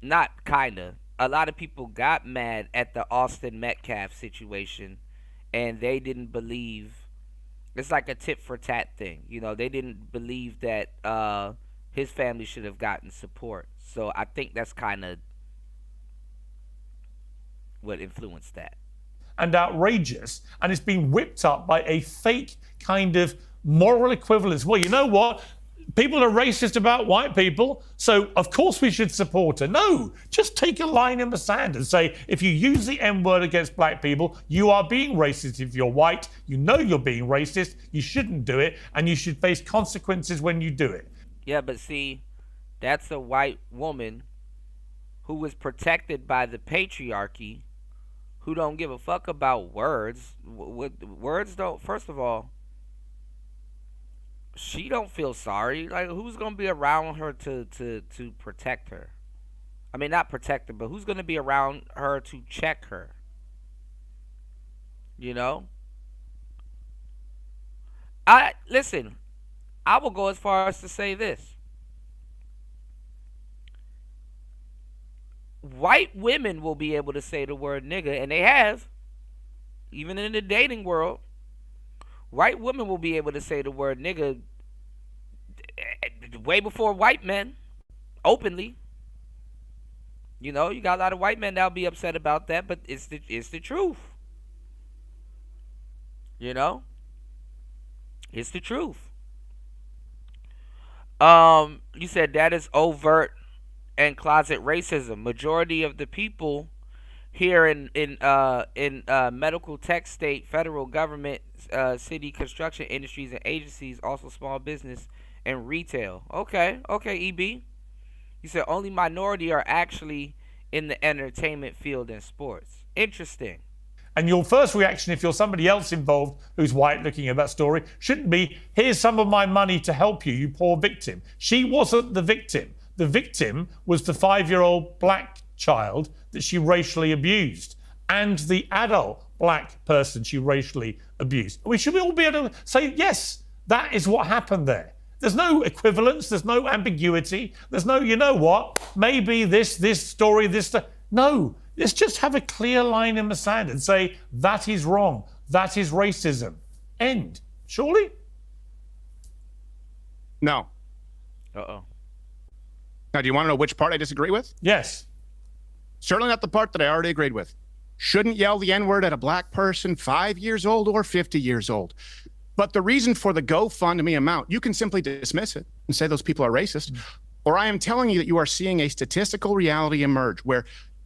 not kind of. A lot of people got mad at the Austin Metcalf situation, and they didn't believe. It's like a tit for tat thing, you know. They didn't believe that his family should have gotten support. So I think that's kind of what influenced that. And outrageous, and it's been whipped up by a fake kind of moral equivalence. Well, you know what? People are racist about white people, so of course we should support her. No, just take a line in the sand and say, if you use the N-word against black people, you are being racist. If you're white, you know you're being racist, you shouldn't do it, and you should face consequences when you do it. Yeah, but see, that's a white woman who was protected by the patriarchy, who don't give a fuck about words. Words don't, first of all, she don't feel sorry. Like, who's gonna be around her to protect her? I mean, not protect her, but who's gonna be around her to check her? You know? Listen, I will go as far as to say this. White women will be able to say the word nigga, and they have, even in the dating world. White women will be able to say the word nigga way before white men, openly. You know, you got a lot of white men that'll be upset about that, but it's the truth. You know? It's the truth. You said that is overt and closet racism. Majority of the people here in medical, tech, state, federal government, city, construction industries and agencies, also small business and retail. Okay, EB. You said only minority are actually in the entertainment field and sports. Interesting. And your first reaction, if you're somebody else involved who's white looking at that story, shouldn't be, here's some of my money to help you, you poor victim. She wasn't the victim. The victim was the 5-year-old black child that she racially abused, and the adult black person she racially abused. We should all be able to say, yes, that is what happened there. There's no equivalence, there's no ambiguity, there's no, you know what, maybe this story, this. No, let's just have a clear line in the sand and say, that is wrong, that is racism. End. Surely? No. Uh-oh. Now, do you want to know which part I disagree with? Yes. Certainly not the part that I already agreed with. Shouldn't yell the N-word at a black person 5 years old or 50 years old. But the reason for the GoFundMe amount, you can simply dismiss it and say those people are racist. Or I am telling you that you are seeing a statistical reality emerge where,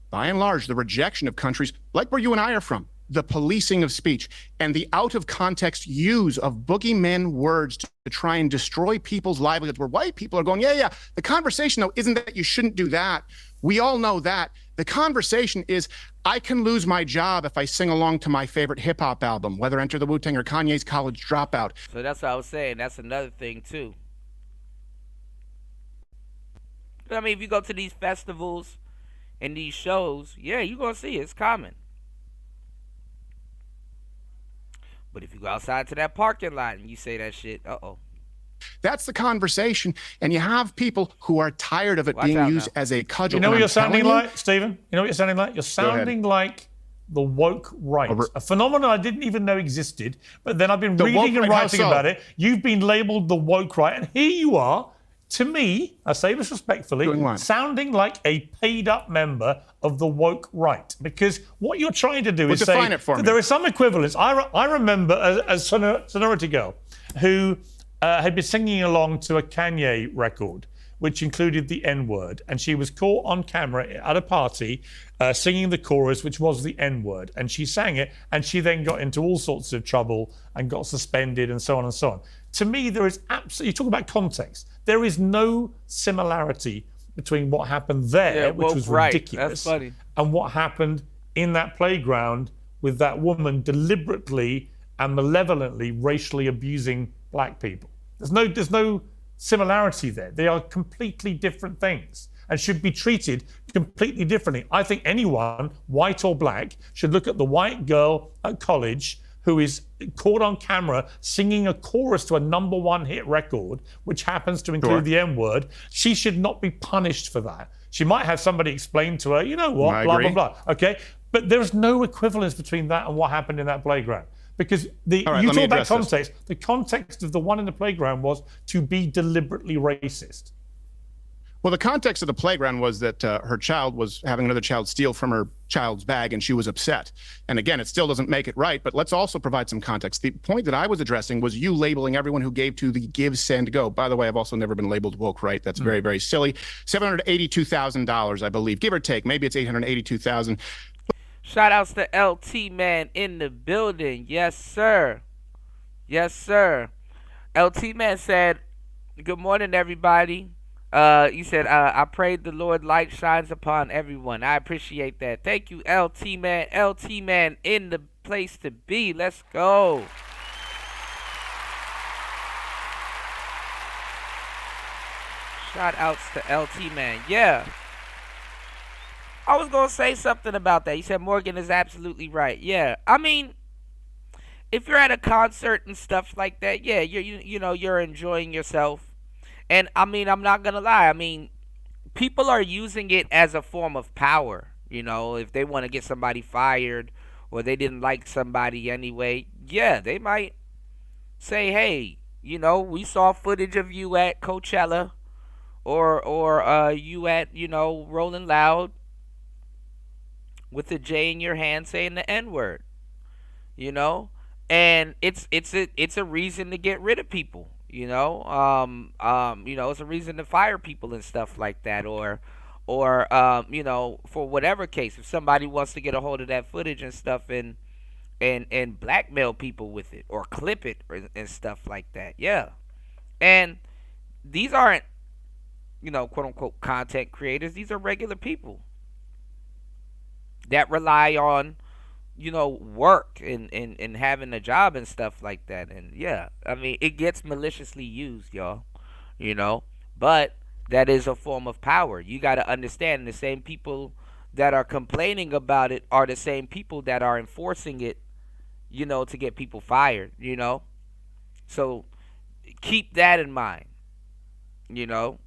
by and large, the rejection of countries like where you and I are from, the policing of speech, and the out-of-context use of boogeymen words to try and destroy people's livelihoods, where white people are going, yeah. The conversation, though, isn't that you shouldn't do that. We all know that. The conversation is, I can lose my job if I sing along to my favorite hip-hop album, whether Enter the Wu-Tang or Kanye's College Dropout. So that's what I was saying. That's another thing, too. I mean, if you go to these festivals and these shows, yeah, you're going to see it. It's common. But if you go outside to that parking lot and you say that shit, uh-oh. That's the conversation, and you have people who are tired of it being used as a cudgel. You know what you're sounding like, Stephen? You know what you're sounding like? You're sounding like the woke right, a phenomenon I didn't even know existed, but then I've been reading and writing about it. You've been labeled the woke right, and here you are, to me, I say this respectfully, sounding like a paid-up member of the woke right. Because what you're trying to do is say there is some equivalence. I remember a Sonority girl who had been singing along to a Kanye record, which included the N-word, and she was caught on camera at a party singing the chorus, which was the N-word, and she sang it, and she then got into all sorts of trouble and got suspended and so on and so on. To me, there is absolutely, you talk about context, there is no similarity between what happened there, which was ridiculous, and what happened in that playground with that woman deliberately and malevolently racially abusing black people. There's no similarity there. They are completely different things. and should be treated completely differently. I think anyone, white or black, should look at the white girl at college who is caught on camera singing a chorus to a #1 hit record, which happens to include the N-word. She should not be punished for that. She might have somebody explain to her, you know what, I blah, agree. blah, blah. Okay? But there's no equivalence between that and what happened in that playground. Because you talk about context, the context of the one in the playground was to be deliberately racist. Well, the context of the playground was that her child was having another child steal from her child's bag, and she was upset. And again, it still doesn't make it right, but let's also provide some context. The point that I was addressing was you labeling everyone who gave to the Give, Send, Go. By the way, I've also never been labeled woke, right? That's very, very silly. $782,000, I believe, give or take. Maybe it's $882,000. Shout outs to LT Man in the building. Yes, sir. Yes, sir. LT Man said, good morning, everybody. You said, I prayed the Lord light shines upon everyone. I appreciate that. Thank you, LT Man. LT Man in the place to be. Let's go. Shout outs to LT Man. Yeah. I was going to say something about that. You said Morgan is absolutely right. Yeah. I mean, if you're at a concert and stuff like that, yeah, you're enjoying yourself. And I mean, I'm not going to lie. I mean, people are using it as a form of power. You know, if they want to get somebody fired or they didn't like somebody anyway, yeah, they might say, hey, you know, we saw footage of you at Coachella or you at, you know, Rolling Loud with the J in your hand saying the N-word, you know? And it's a reason to get rid of people. You know, it's a reason to fire people and stuff like that, or you know, for whatever case, if somebody wants to get a hold of that footage and stuff and blackmail people with it or clip it and stuff like that, yeah. And these aren't, you know, quote unquote content creators. These are regular people that rely on, you know, work and having a job and stuff like that. And yeah, I mean, it gets maliciously used, y'all, you know, but that is a form of power. You got to understand the same people that are complaining about it are the same people that are enforcing it, you know, to get people fired, you know. So keep that in mind, you know,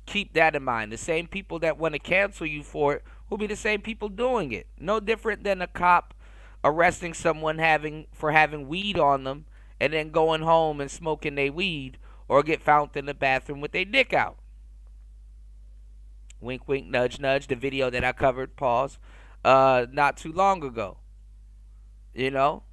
keep that in mind. The same people that want to cancel you for it will be the same people doing it. No different than a cop arresting someone for having weed on them and then going home and smoking their weed, or get found in the bathroom with their dick out. Wink, wink, nudge, nudge. The video that I covered, pause, not too long ago. You know?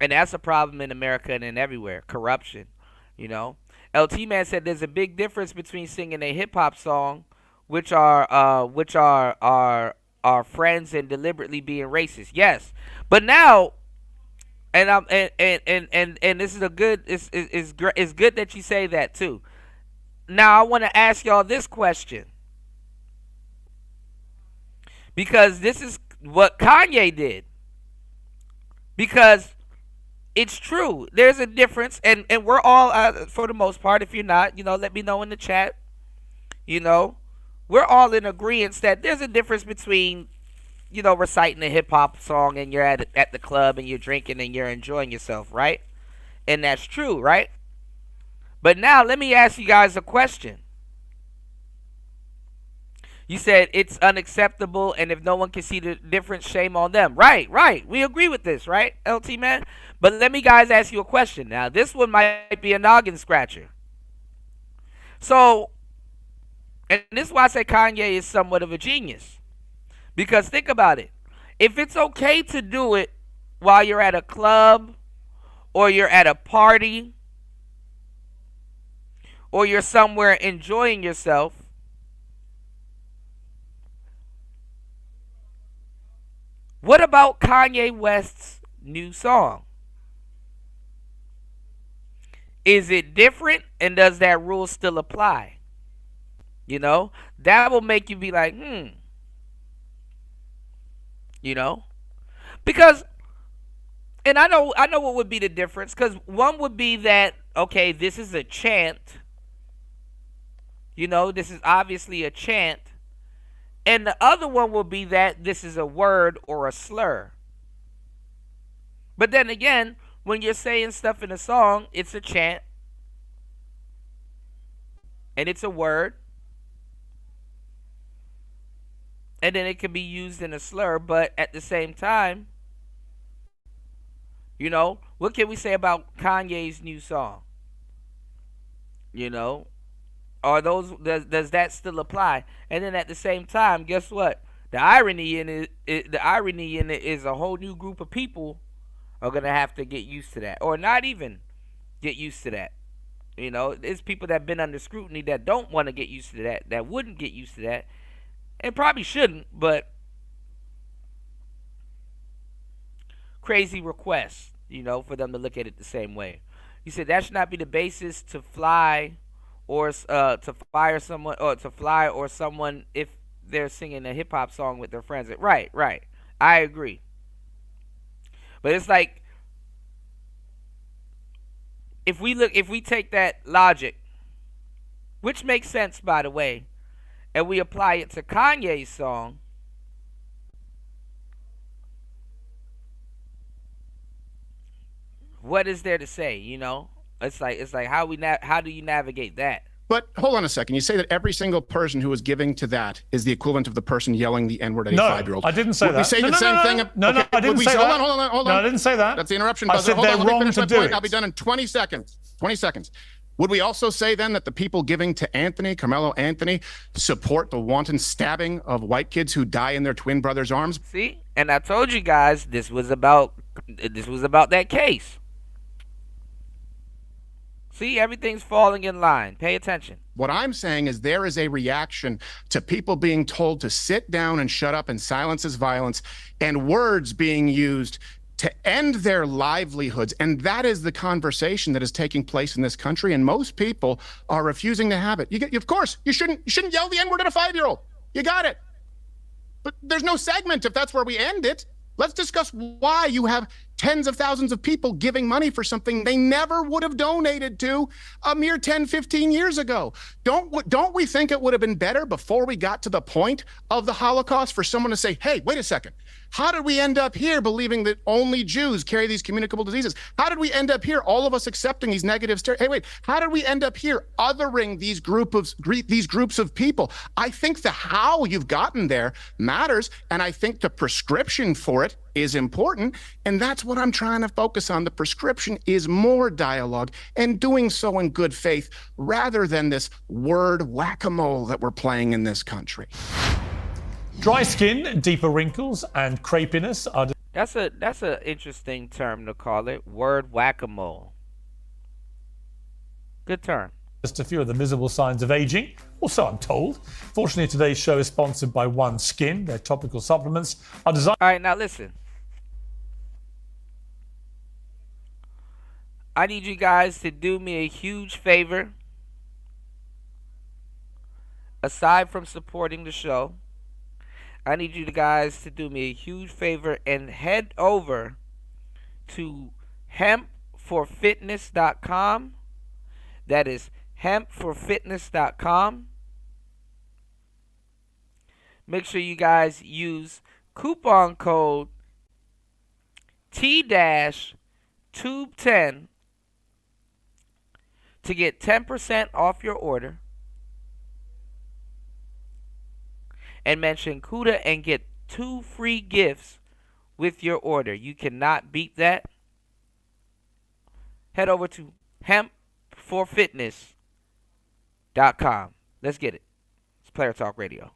And that's a problem in America and in everywhere. Corruption. You know? LT Man said there's a big difference between singing a hip-hop song, which are friends, and deliberately being racist. Yes, but now, and this is a good. It's good that you say that too. Now I want to ask y'all this question, because this is what Kanye did. Because it's true. There's a difference, and we're all, for the most part. If you're not, you know, let me know in the chat. You know. We're all in agreement that there's a difference between, you know, reciting a hip-hop song and you're at the club and you're drinking and you're enjoying yourself, right? And that's true, right? But now let me ask you guys a question. You said it's unacceptable, and if no one can see the difference, shame on them. Right. We agree with this, right, LT Man? But let me guys ask you a question. Now, this one might be a noggin scratcher. So, and this is why I say Kanye is somewhat of a genius. Because think about it. If it's okay to do it while you're at a club, or you're at a party, or you're somewhere enjoying yourself, what about Kanye West's new song? Is it different, and does that rule still apply? You know, that will make you be like, you know, because, and I know what would be the difference, because one would be that, okay, this is a chant, This is obviously a chant. And the other one will be that this is a word or a slur. But then again, when you're saying stuff in a song, it's a chant. And it's a word. And then it can be used in a slur. But at the same time, what can we say about Kanye's new song? Are does that still apply? And then at the same time, guess what? The irony in it is a whole new group of people are gonna have to get used to that, or not even get used to that. There's people that have been under scrutiny that don't want to get used to that, that wouldn't get used to that, and probably shouldn't, but crazy request, for them to look at it the same way. You said that should not be the basis to fly or to fire someone, or to fly or someone if they're singing a hip hop song with their friends. Right. I agree. But it's like, if we take that logic, which makes sense, by the way, and we apply it to Kanye's song, what is there to say? It's like how do you navigate that? But hold on a second. You say that every single person who is giving to that is the equivalent of the person yelling the N-word at a 5-year-old. No, I didn't say Would that. we say the same thing? No, I didn't say that. Hold on. No, I didn't say that. That's the interruption I buzzer. said Hold they're on, let me wrong finish to my do point. it. I'll be done in 20 seconds. 20 seconds. Would we also say then that the people giving to Carmelo Anthony, support the wanton stabbing of white kids who die in their twin brother's arms? See? And I told you guys this was about that case. See, everything's falling in line. Pay attention. What I'm saying is there is a reaction to people being told to sit down and shut up and silence is violence, and words being used to end their livelihoods. And that is the conversation that is taking place in this country. And most people are refusing to have it. Of course, you shouldn't yell the N-word at a 5-year-old. You got it. But there's no segment if that's where we end it. Let's discuss why you have tens of thousands of people giving money for something they never would have donated to a mere 10, 15 years ago. Don't we think it would have been better before we got to the point of the Holocaust for someone to say, hey, wait a second. How did we end up here believing that only Jews carry these communicable diseases? How did we end up here, all of us accepting these negative stereotypes? Hey, wait, how did we end up here othering these groups of people? I think the how you've gotten there matters, and I think the prescription for it is important, and that's what I'm trying to focus on. The prescription is more dialogue and doing so in good faith rather than this word whack-a-mole that we're playing in this country. Dry skin, deeper wrinkles, and crepiness are... That's an interesting term to call it. Word whack-a-mole. Good term. Just a few of the visible signs of aging, or so I'm told. Fortunately, today's show is sponsored by OneSkin. Their topical supplements are designed... All right, now listen. I need you guys to do me a huge favor. Aside from supporting the show, I need you guys to do me a huge favor and head over to hempforfitness.com. That is hempforfitness.com. Make sure you guys use coupon code T-Tube10 to get 10% off your order. And mention Kuda and get 2 free gifts with your order. You cannot beat that. Head over to hempforfitness.com. Let's get it. It's Player Talk Radio.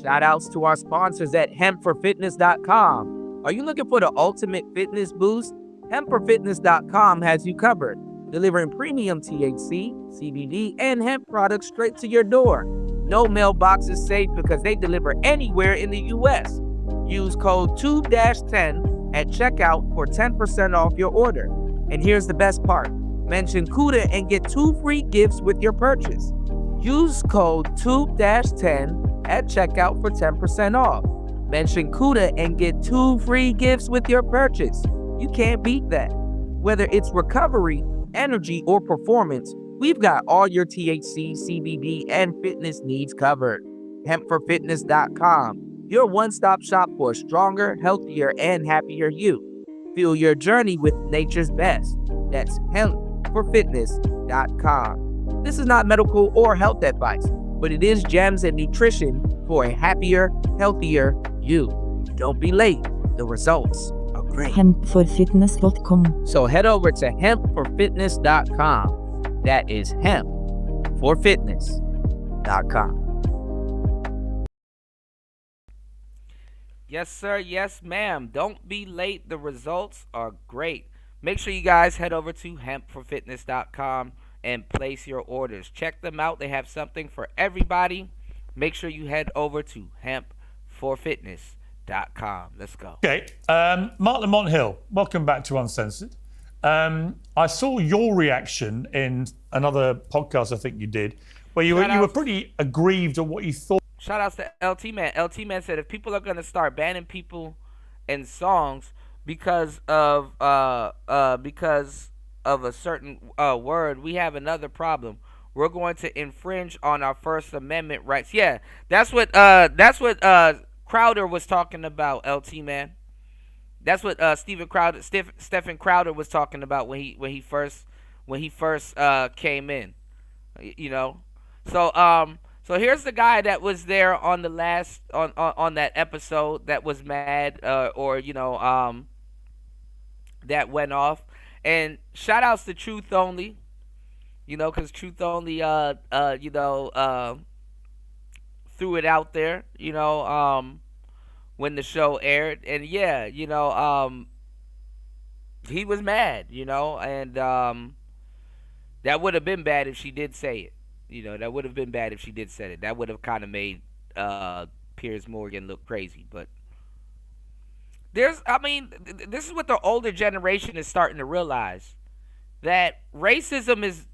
Shout outs to our sponsors at hempforfitness.com. Are you looking for the ultimate fitness boost? Hempforfitness.com has you covered, delivering premium THC, CBD, and hemp products straight to your door. No mailbox is safe because they deliver anywhere in the U.S. Use code TUBE-10 at checkout for 10% off your order. And here's the best part. Mention Kuda and get 2 free gifts with your purchase. Use code TUBE-10 at checkout for 10% off. Mention Kuda and get 2 free gifts with your purchase. You can't beat that. Whether it's recovery, energy, or performance, We've got all your THC, CBD, and fitness needs covered. Hempforfitness.com, your one-stop shop for a stronger, healthier, and happier you. Feel your journey with nature's best. That's hempforfitness.com. This is not medical or health advice, but it is gems and nutrition for a happier, healthier you. Don't be late. The results are great. Hempforfitness.com. So head over to hempforfitness.com. That is hempforfitness.com. Yes, sir. Yes, ma'am. Don't be late. The results are great. Make sure you guys head over to hempforfitness.com and place your orders. Check them out. They have something for everybody. Make sure you head over to hempforfitness.com. Let's go. Okay, Mark Lamont Hill, welcome back to Uncensored. I saw your reaction in another podcast I think you did, where you were pretty aggrieved at what you thought. Shout outs to LT Man. LT Man said if people are gonna start banning people and songs because of a certain word, we have another problem. We're going to infringe on our First Amendment rights. Yeah, that's what Crowder was talking about. LT Man. That's what Stephen Crowder was talking about when he first came in, you know. So here's the guy that was there on the last on that episode that was mad or you know that went off. And shout outs to Truth Only, you know, because Truth Only threw it out there, you know, when the show aired. And yeah, you know, he was mad, you know, and that would have been bad if she did say it. You know, that would have been bad if she did say it. That would have kind of made Piers Morgan look crazy. But this is what the older generation is starting to realize, that racism is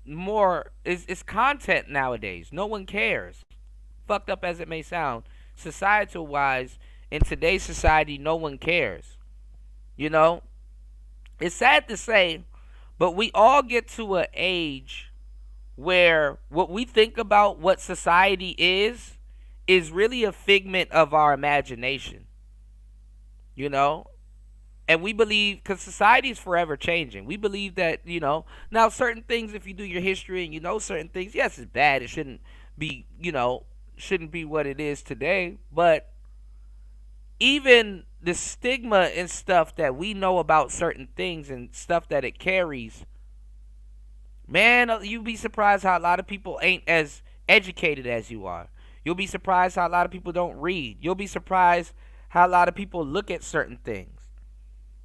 content nowadays. No one cares. Fucked up as it may sound, societal wise, in today's society, no one cares. You know, it's sad to say, but we all get to an age where what we think about what society is really a figment of our imagination. You know? And we believe, because society is forever changing, we believe that, you know, now certain things, if you do your history and you know certain things, yes, it's bad. It shouldn't be, you know, shouldn't be what it is today. But even the stigma and stuff that we know about certain things and stuff that it carries, man, you'd be surprised how a lot of people ain't as educated as you are. You'll be surprised how a lot of people don't read. You'll be surprised how a lot of people look at certain things.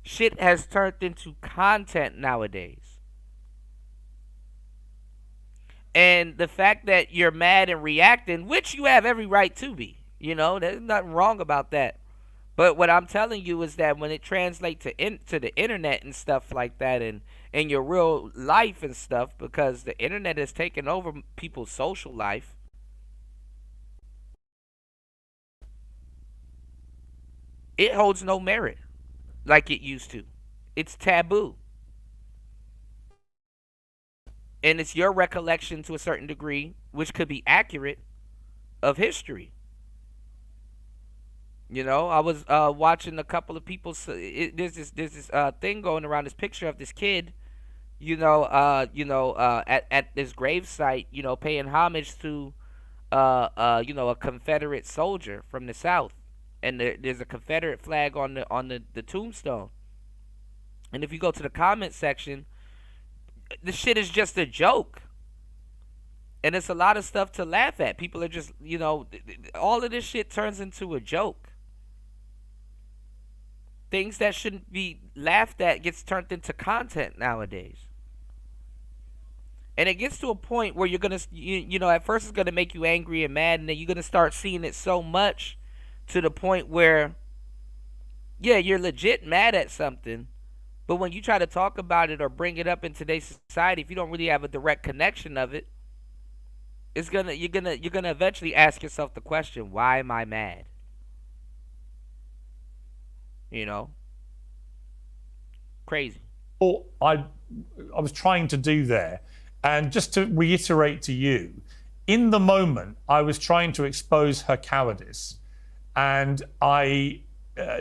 Shit has turned into content nowadays. And the fact that you're mad and reacting, which you have every right to be, you know, there's nothing wrong about that. But what I'm telling you is that when it translates to the internet and stuff like that, and in your real life and stuff, because the internet has taken over people's social life, it holds no merit like it used to. It's taboo. And it's your recollection to a certain degree, which could be accurate, of history. You know, I was watching a couple of people. There's this thing going around, this picture of this kid, at this grave site, you know, paying homage to, a Confederate soldier from the South, and there's a Confederate flag on the tombstone. And if you go to the comment section, the shit is just a joke. And it's a lot of stuff to laugh at. People are just, you know, all of this shit turns into a joke. Things that shouldn't be laughed at gets turned into content nowadays. And it gets to a point where you're going to, you know, at first it's going to make you angry and mad, and then you're going to start seeing it so much to the point where, yeah, you're legit mad at something, but when you try to talk about it or bring it up in today's society, if you don't really have a direct connection of it, you're gonna eventually ask yourself the question, why am I mad? You know? Crazy. What I was trying to do there And just to reiterate to you, in the moment, I was trying to expose her cowardice. And I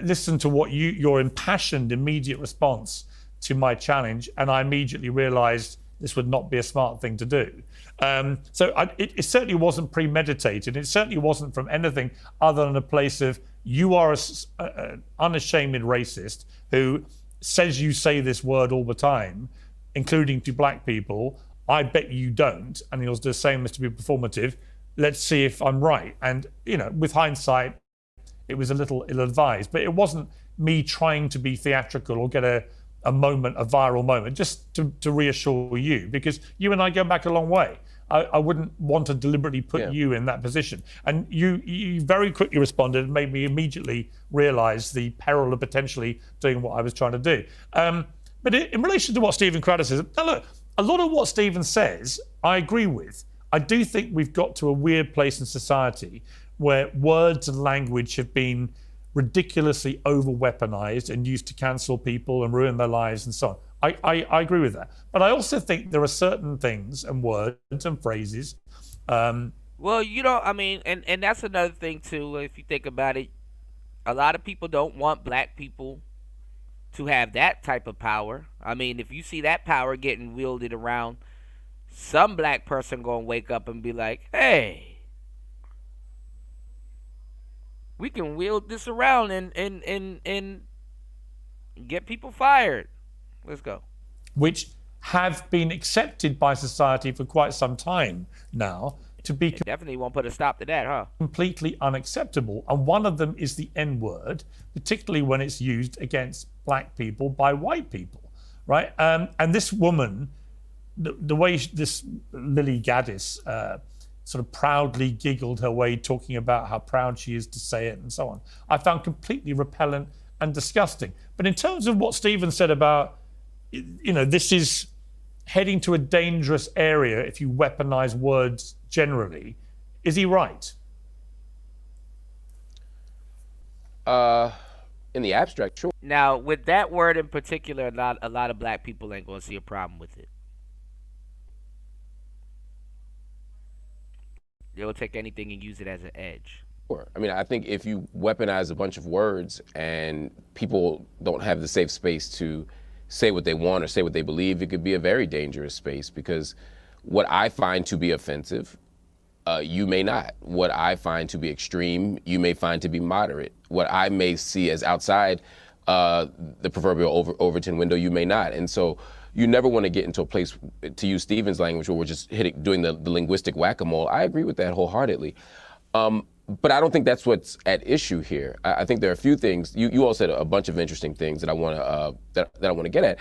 listened to what your impassioned, immediate response to my challenge, and I immediately realized this would not be a smart thing to do. It certainly wasn't premeditated. It certainly wasn't from anything other than a place of, you are an unashamed racist who says you say this word all the time, including to black people. I bet you don't. And he was just saying this to be performative. Let's see if I'm right. And, with hindsight, it was a little ill-advised, but it wasn't me trying to be theatrical or get a viral moment, just to reassure you, because you and I go back a long way. I wouldn't want to deliberately put you in that position. And you very quickly responded and made me immediately realize the peril of potentially doing what I was trying to do. But in relation to what Stephen Crowder says, now look, a lot of what Stephen says, I agree with. I do think we've got to a weird place in society where words and language have been ridiculously over-weaponized and used to cancel people and ruin their lives and so on. I agree with that. But I also think there are certain things and words and phrases. Well, and that's another thing too, if you think about it. A lot of people don't want black people to have that type of power. I mean, if you see that power getting wielded around, some black person gonna wake up and be like, hey, we can wield this around and get people fired. Let's go. Which have been accepted by society for quite some time now to be definitely won't put a stop to that, huh? Completely unacceptable. And one of them is the N-word, particularly when it's used against black people by white people, right? And this woman, the way this Lily Gaddis sort of proudly giggled her way talking about how proud she is to say it and so on, I found completely repellent and disgusting. But in terms of what Stephen said about, this is heading to a dangerous area if you weaponize words generally, is he right? In the abstract, sure. Now, with that word in particular, a lot of black people ain't going to see a problem with it. They'll take anything and use it as an edge. Sure. I mean, I think if you weaponize a bunch of words and people don't have the safe space to say what they want or say what they believe, it could be a very dangerous space, because what I find to be offensive, you may not. What I find to be extreme, you may find to be moderate. What I may see as outside the proverbial Overton window, you may not. And so you never want to get into a place, to use Stephen's language, where we're just doing the linguistic whack-a-mole. I agree with that wholeheartedly. But I don't think that's what's at issue here. I think there are a few things. You all said a bunch of interesting things that I want to get at.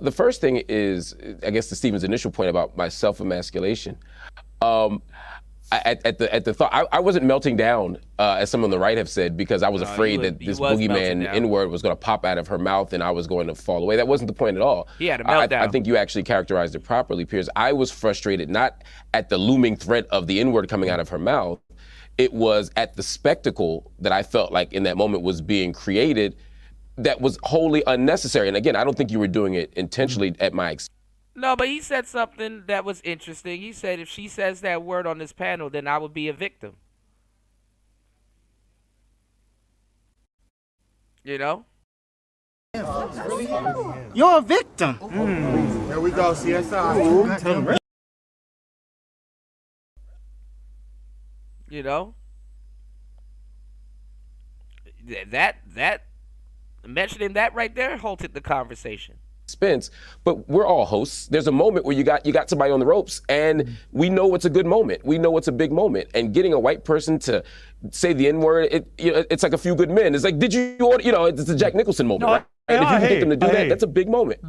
The first thing is, I guess, to Stephen's initial point about my self-emasculation. At the thought, I wasn't melting down, as some on the right have said, because I was afraid that this boogeyman N-word was going to pop out of her mouth and I was going to fall away. That wasn't the point at all. He had a meltdown. I think you actually characterized it properly, Piers. I was frustrated not at the looming threat of the N-word coming out of her mouth. It was at the spectacle that I felt like in that moment was being created that was wholly unnecessary. And again, I don't think you were doing it intentionally at my expense. No, but he said something that was interesting. He said if she says that word on this panel, then I would be a victim. You know? You're a victim. Here we go, CSI. You know? That mentioning that right there halted the conversation. Expense, but we're all hosts. There's a moment where you got somebody on the ropes, and we know it's a good moment. We know it's a big moment. And getting a white person to say the N-word, it's like A Few Good Men. It's like, did you order? It's a Jack Nicholson moment, right? And if you can get them to do that, that's a big moment.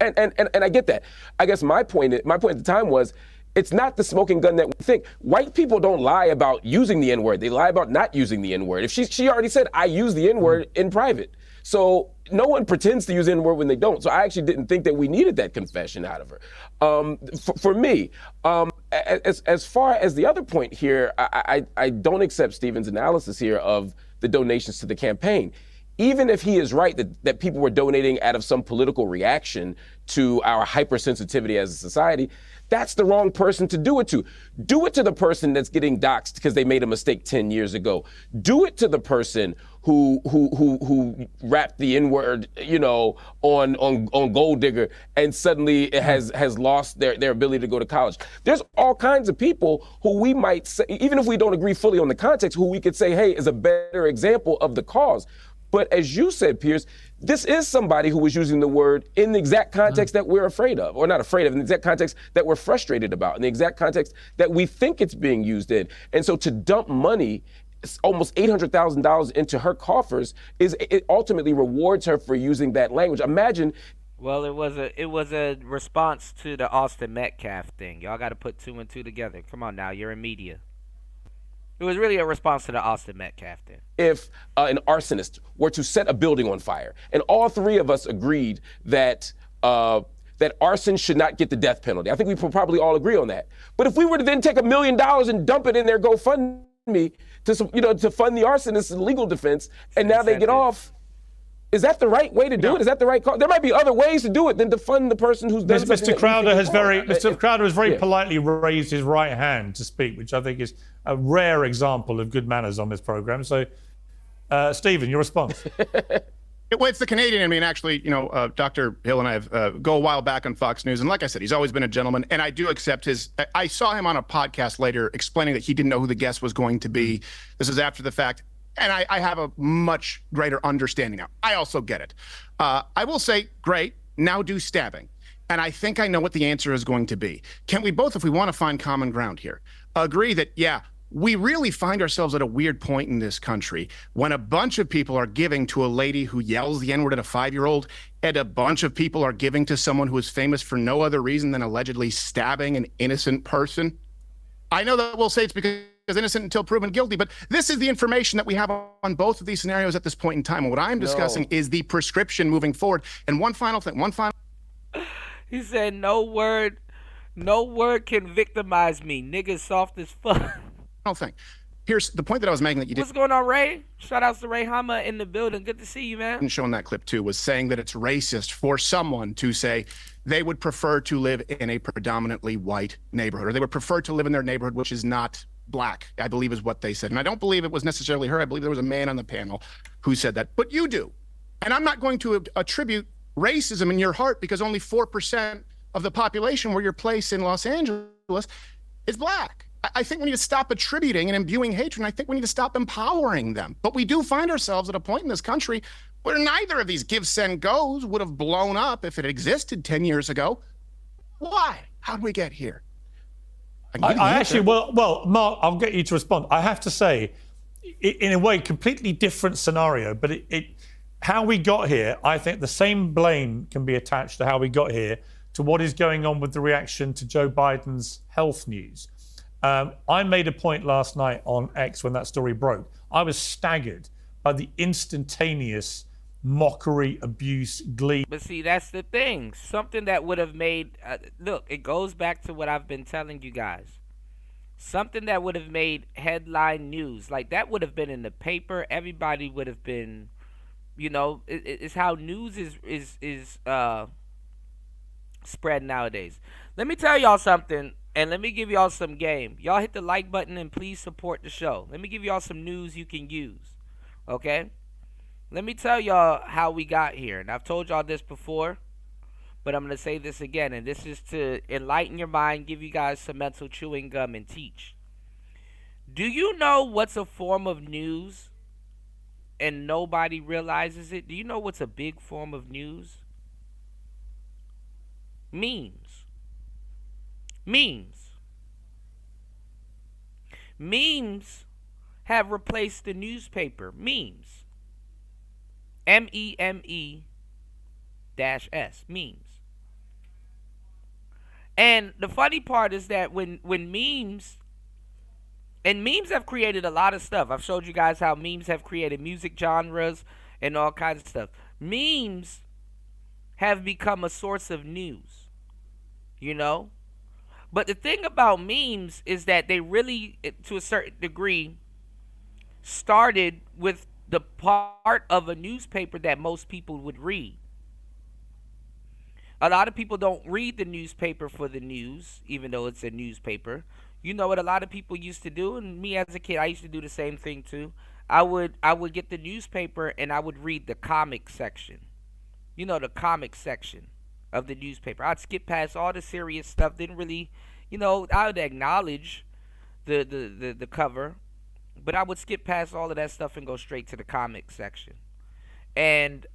And I get that. I guess my point at the time was, it's not the smoking gun that we think. White people don't lie about using the N-word. They lie about not using the N-word. If she already said, I use the N-word in private. So no one pretends to use the N-word when they don't. So I actually didn't think that we needed that confession out of her. For me, as far as the other point here, I don't accept Stephen's analysis here of the donations to the campaign. Even if he is right that people were donating out of some political reaction to our hypersensitivity as a society, That's the wrong person to do it to. Do it to the person that's getting doxxed because they made a mistake 10 years ago. Do it to the person who rapped the N-word, on Gold Digger, and suddenly it has lost their ability to go to college. There's all kinds of people who we might say, even if we don't agree fully on the context, who we could say, hey, is a better example of the cause. But as you said, Piers, this is somebody who was using the word in the exact context that we're afraid of, or not afraid of, in the exact context that we're frustrated about, in the exact context that we think it's being used in. And so to dump money, almost $800,000 into her coffers, it ultimately rewards her for using that language. Imagine. Well, it was a response to the Austin Metcalf thing. Y'all got to put two and two together. Come on now, you're in media. It was really a response to the Austin Metcalf thing. If an arsonist were to set a building on fire, and all three of us agreed that that arson should not get the death penalty. I think we probably all agree on that. But if we were to then take $1 million and dump it in their GoFundMe to fund the arsonist's legal defense, and now they get off, is that the right way to do it? Is that the right call? There might be other ways to do it than to fund the person who's done Mr. Crowder has very politely raised his right hand to speak, which I think is a rare example of good manners on this program. So, Stephen, your response. Well, it's the Canadian in me, and actually, Dr. Hill and I have go a while back on Fox News, and like I said, he's always been a gentleman, and I do accept his. I saw him on a podcast later explaining that he didn't know who the guest was going to be. This is after the fact, and I have a much greater understanding now. I also get it. I will say, great, now do stabbing, and I think I know what the answer is going to be. Can we both, if we want to find common ground here, agree that, yeah, we really find ourselves at a weird point in this country when a bunch of people are giving to a lady who yells the N-word at a 5-year-old, and a bunch of people are giving to someone who is famous for no other reason than allegedly stabbing an innocent person? I know that we'll say it's because innocent until proven guilty, but this is the information that we have on both of these scenarios at this point in time. And what I'm discussing is the prescription moving forward. And one final thing, He said, no word can victimize me. Niggas soft as fuck. thing. Here's the point that I was making that you didn't. What's going on, Ray? Shout outs to Ray Hama in the building. Good to see you, man. And showing that clip too was saying that it's racist for someone to say they would prefer to live in a predominantly white neighborhood, or they would prefer to live in their neighborhood which is not black, I believe is what they said. And I don't believe it was necessarily her. I believe there was a man on the panel who said that, but you do. And I'm not going to attribute racism in your heart because only 4% of the population where you're placed in Los Angeles is black. I think we need to stop attributing and imbuing hatred, and I think we need to stop empowering them. But we do find ourselves at a point in this country where neither of these give, send, goes would have blown up if it existed 10 years ago. Why? How did we get here? Well, Mark, I'll get you to respond. I have to say, in a way, completely different scenario, but how we got here, I think the same blame can be attached to how we got here to what is going on with the reaction to Joe Biden's health news. I made a point last night on X when that story broke. I was staggered by the instantaneous mockery, abuse, glee. But see, that's the thing. Something that would have made, look, it goes back to what I've been telling you guys. Something that would have made headline news, like that would have been in the paper. Everybody would have been, it's how news is spread nowadays. Let me tell y'all something. And let me give y'all some game. Y'all hit the like button and please support the show. Let me give y'all some news you can use. Okay? Let me tell y'all how we got here. And I've told y'all this before, but I'm going to say this again. And this is to enlighten your mind, give you guys some mental chewing gum, and teach. Do you know what's a form of news and nobody realizes it? Do you know what's a big form of news? Memes. Memes have replaced the newspaper. Memes. MEME-S. Memes. And the funny part is that when memes, and memes have created a lot of stuff. I've showed you guys how memes have created music genres and all kinds of stuff. Memes have become a source of news. But the thing about memes is that they really, to a certain degree, started with the part of a newspaper that most people would read. A lot of people don't read the newspaper for the news, even though it's a newspaper. You know what a lot of people used to do, and me as a kid, I used to do the same thing too. I would get the newspaper and I would read the comic section. You know, the comic section of the newspaper. I'd skip past all the serious stuff. Didn't really, I would acknowledge the cover, but I would skip past all of that stuff and go straight to the comic section. And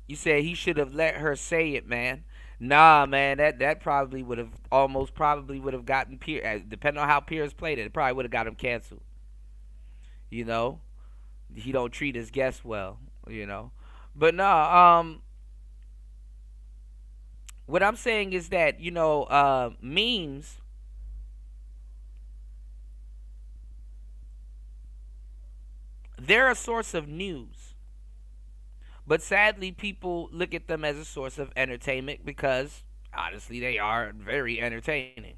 you said he should have let her say it, man. Nah, man, that probably would have gotten Piers, depending on how Piers played it probably would have got him canceled. He don't treat his guests well, But nah, what I'm saying is that, memes, they're a source of news. But sadly, people look at them as a source of entertainment because, honestly, they are very entertaining.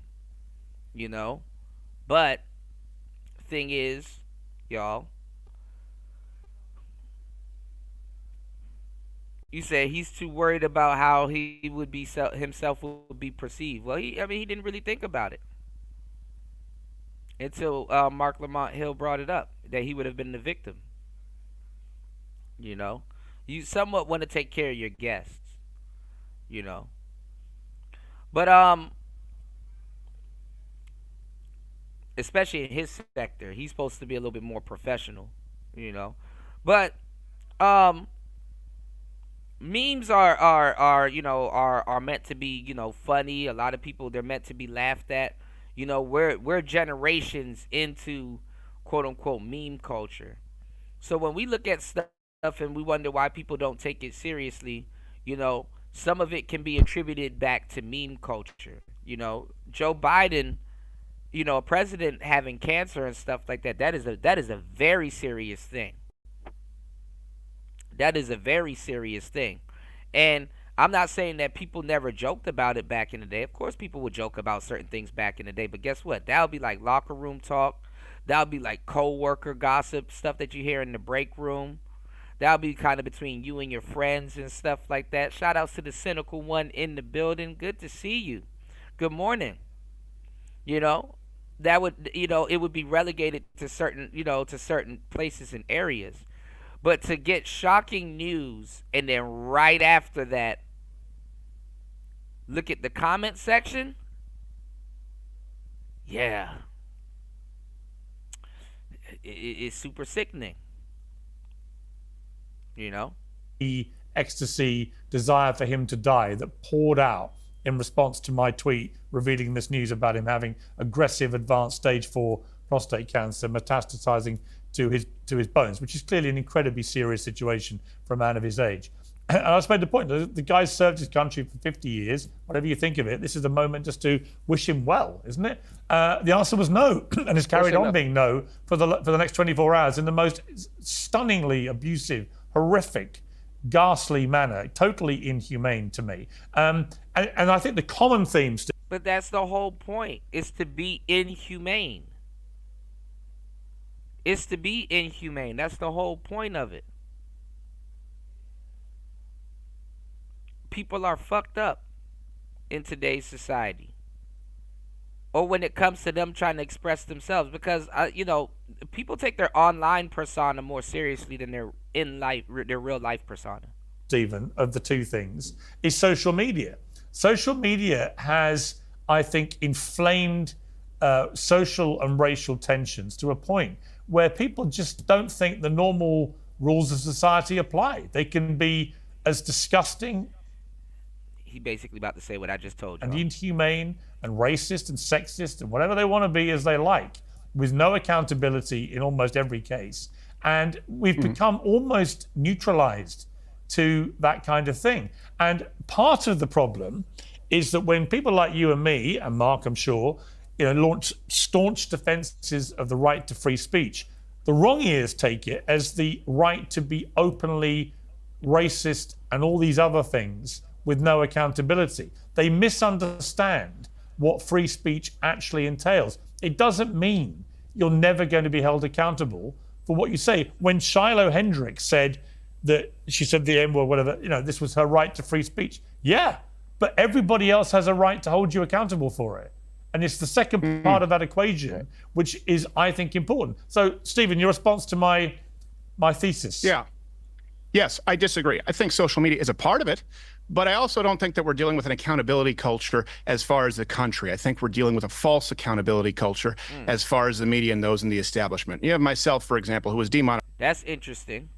But, thing is, y'all, you say he's too worried about how he would be himself would be perceived. Well, he didn't really think about it until Mark Lamont Hill brought it up that he would have been the victim. You somewhat want to take care of your guests, But especially in his sector, he's supposed to be a little bit more professional, But memes are meant to be, funny. A lot of people, they're meant to be laughed at. We're generations into quote unquote meme culture. So when we look at stuff and we wonder why people don't take it seriously, some of it can be attributed back to meme culture. Joe Biden, a president having cancer and stuff like that, that is a very serious thing. That is a very serious thing. And I'm not saying that people never joked about it back in the day. Of course people would joke about certain things back in the day, but guess what? That would be like locker room talk. That would be like co-worker gossip, stuff that you hear in the break room. That'll be kind of between you and your friends and stuff like that. Shout outs to the cynical one in the building. Good to see you. Good morning. That would, it would be relegated to certain places and areas. But to get shocking news and then right after that, look at the comment section. Yeah. It's super sickening. The ecstasy desire for him to die that poured out in response to my tweet revealing this news about him having aggressive advanced stage 4 prostate cancer metastasizing to his bones, which is clearly an incredibly serious situation for a man of his age. And I just made the point, the guy's served his country for 50 years, whatever you think of it, this is the moment just to wish him well, isn't it? The answer was no, and has carried on being no for the next 24 hours in the most stunningly abusive, horrific, ghastly manner, totally inhumane to me. And I think the common themes... But that's the whole point, is to be inhumane. It's to be inhumane. That's the whole point of it. People are fucked up in today's society. Or when it comes to them trying to express themselves. Because, people take their online persona more seriously than their real life persona. Stephen, of the two things, is social media. Social media has, I think, inflamed social and racial tensions to a point where people just don't think the normal rules of society apply. They can be as disgusting. He basically about to say what I just told you. And inhumane and racist and sexist and whatever they want to be as they like, with no accountability in almost every case. And we've become almost neutralized to that kind of thing. And part of the problem is that when people like you and me, and Mark, I'm sure, launch staunch defenses of the right to free speech, the wrong ears take it as the right to be openly racist and all these other things with no accountability. They misunderstand what free speech actually entails. It doesn't mean you're never going to be held accountable for what you say. When Shiloh Hendricks said that she said the N-word, whatever, this was her right to free speech. Yeah, but everybody else has a right to hold you accountable for it. And it's the second part of that equation, which is, I think, important. So, Stephen, your response to my thesis. Yeah. Yes, I disagree. I think social media is a part of it, but I also don't think that we're dealing with an accountability culture as far as the country. I think we're dealing with a false accountability culture as far as the media and those in the establishment. You have myself, for example, who was demonetized. That's interesting.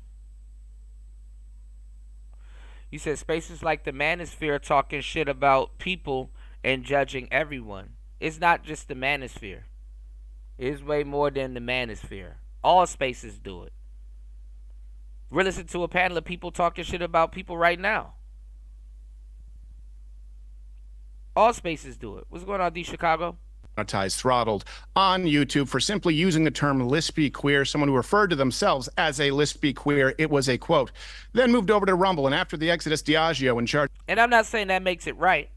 You said spaces like the manosphere talking shit about people and judging everyone. It's not just the manosphere. It's way more than the manosphere. All spaces do it. We're listening to a panel of people talking shit about people right now. All spaces do it. What's going on, D Chicago? Throttled on YouTube for simply using the term lesbian queer, someone who referred to themselves as a lesbian queer. It was a quote. Then moved over to Rumble, and after the Exodus, Diageo in charge And I'm not saying that makes it right,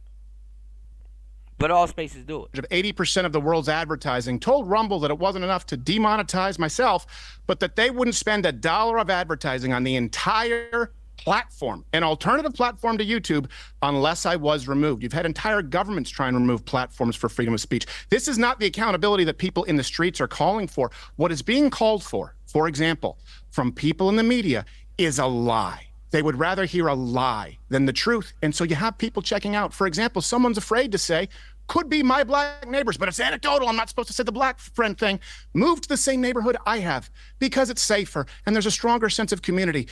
but all spaces do it. of 80% of the world's advertising, told Rumble that it wasn't enough to demonetize myself, but that they wouldn't spend $1 of advertising on the entire platform, an alternative platform to YouTube, unless I was removed. You've had entire governments try and remove platforms for freedom of speech. This is not the accountability that people in the streets are calling for. What is being called for example, from people in the media, is a lie. They would rather hear a lie than the truth. And so you have people checking out. For example, someone's afraid to say, could be my black neighbors, but it's anecdotal. I'm not supposed to say the black friend thing. Move to the same neighborhood I have because it's safer and there's a stronger sense of community.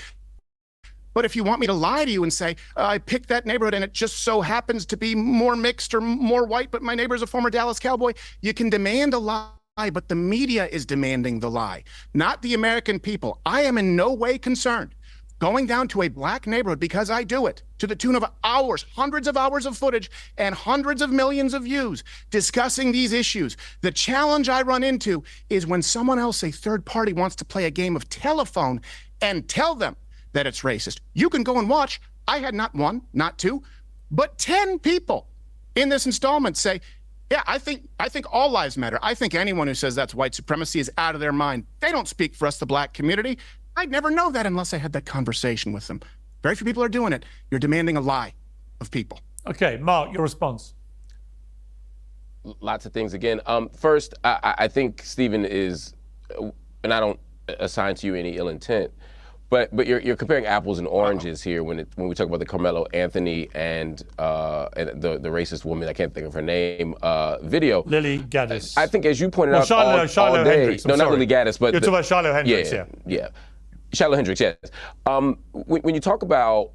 But if you want me to lie to you and say, I picked that neighborhood and it just so happens to be more mixed or more white, but my neighbor's a former Dallas Cowboy, you can demand a lie, but the media is demanding the lie, not the American people. I am in no way concerned going down to a black neighborhood because I do it to the tune of hours, hundreds of hours of footage and hundreds of millions of views discussing these issues. The challenge I run into is when someone else, a third party, wants to play a game of telephone and tell them that it's racist. You can go and watch. I had not one, not two, but 10 people in this installment say, yeah, I think all lives matter. I think anyone who says that's white supremacy is out of their mind. They don't speak for us, the black community. I'd never know that unless I had that conversation with them. Very few people are doing it. You're demanding a lie of people. Okay, Mark, your response. Lots of things. Again, first, I think Stephen is, and I don't assign to you any ill intent, but you're comparing apples and oranges here when we talk about the Carmelo Anthony and the racist woman, I can't think of her name, video. Lily Gaddis. I think, as you pointed out, Shiloh all day. Hendricks, no, not Lily Gaddis, but you're talking about Shiloh Hendricks. Yeah. Shiloh Hendricks, yes. When you talk about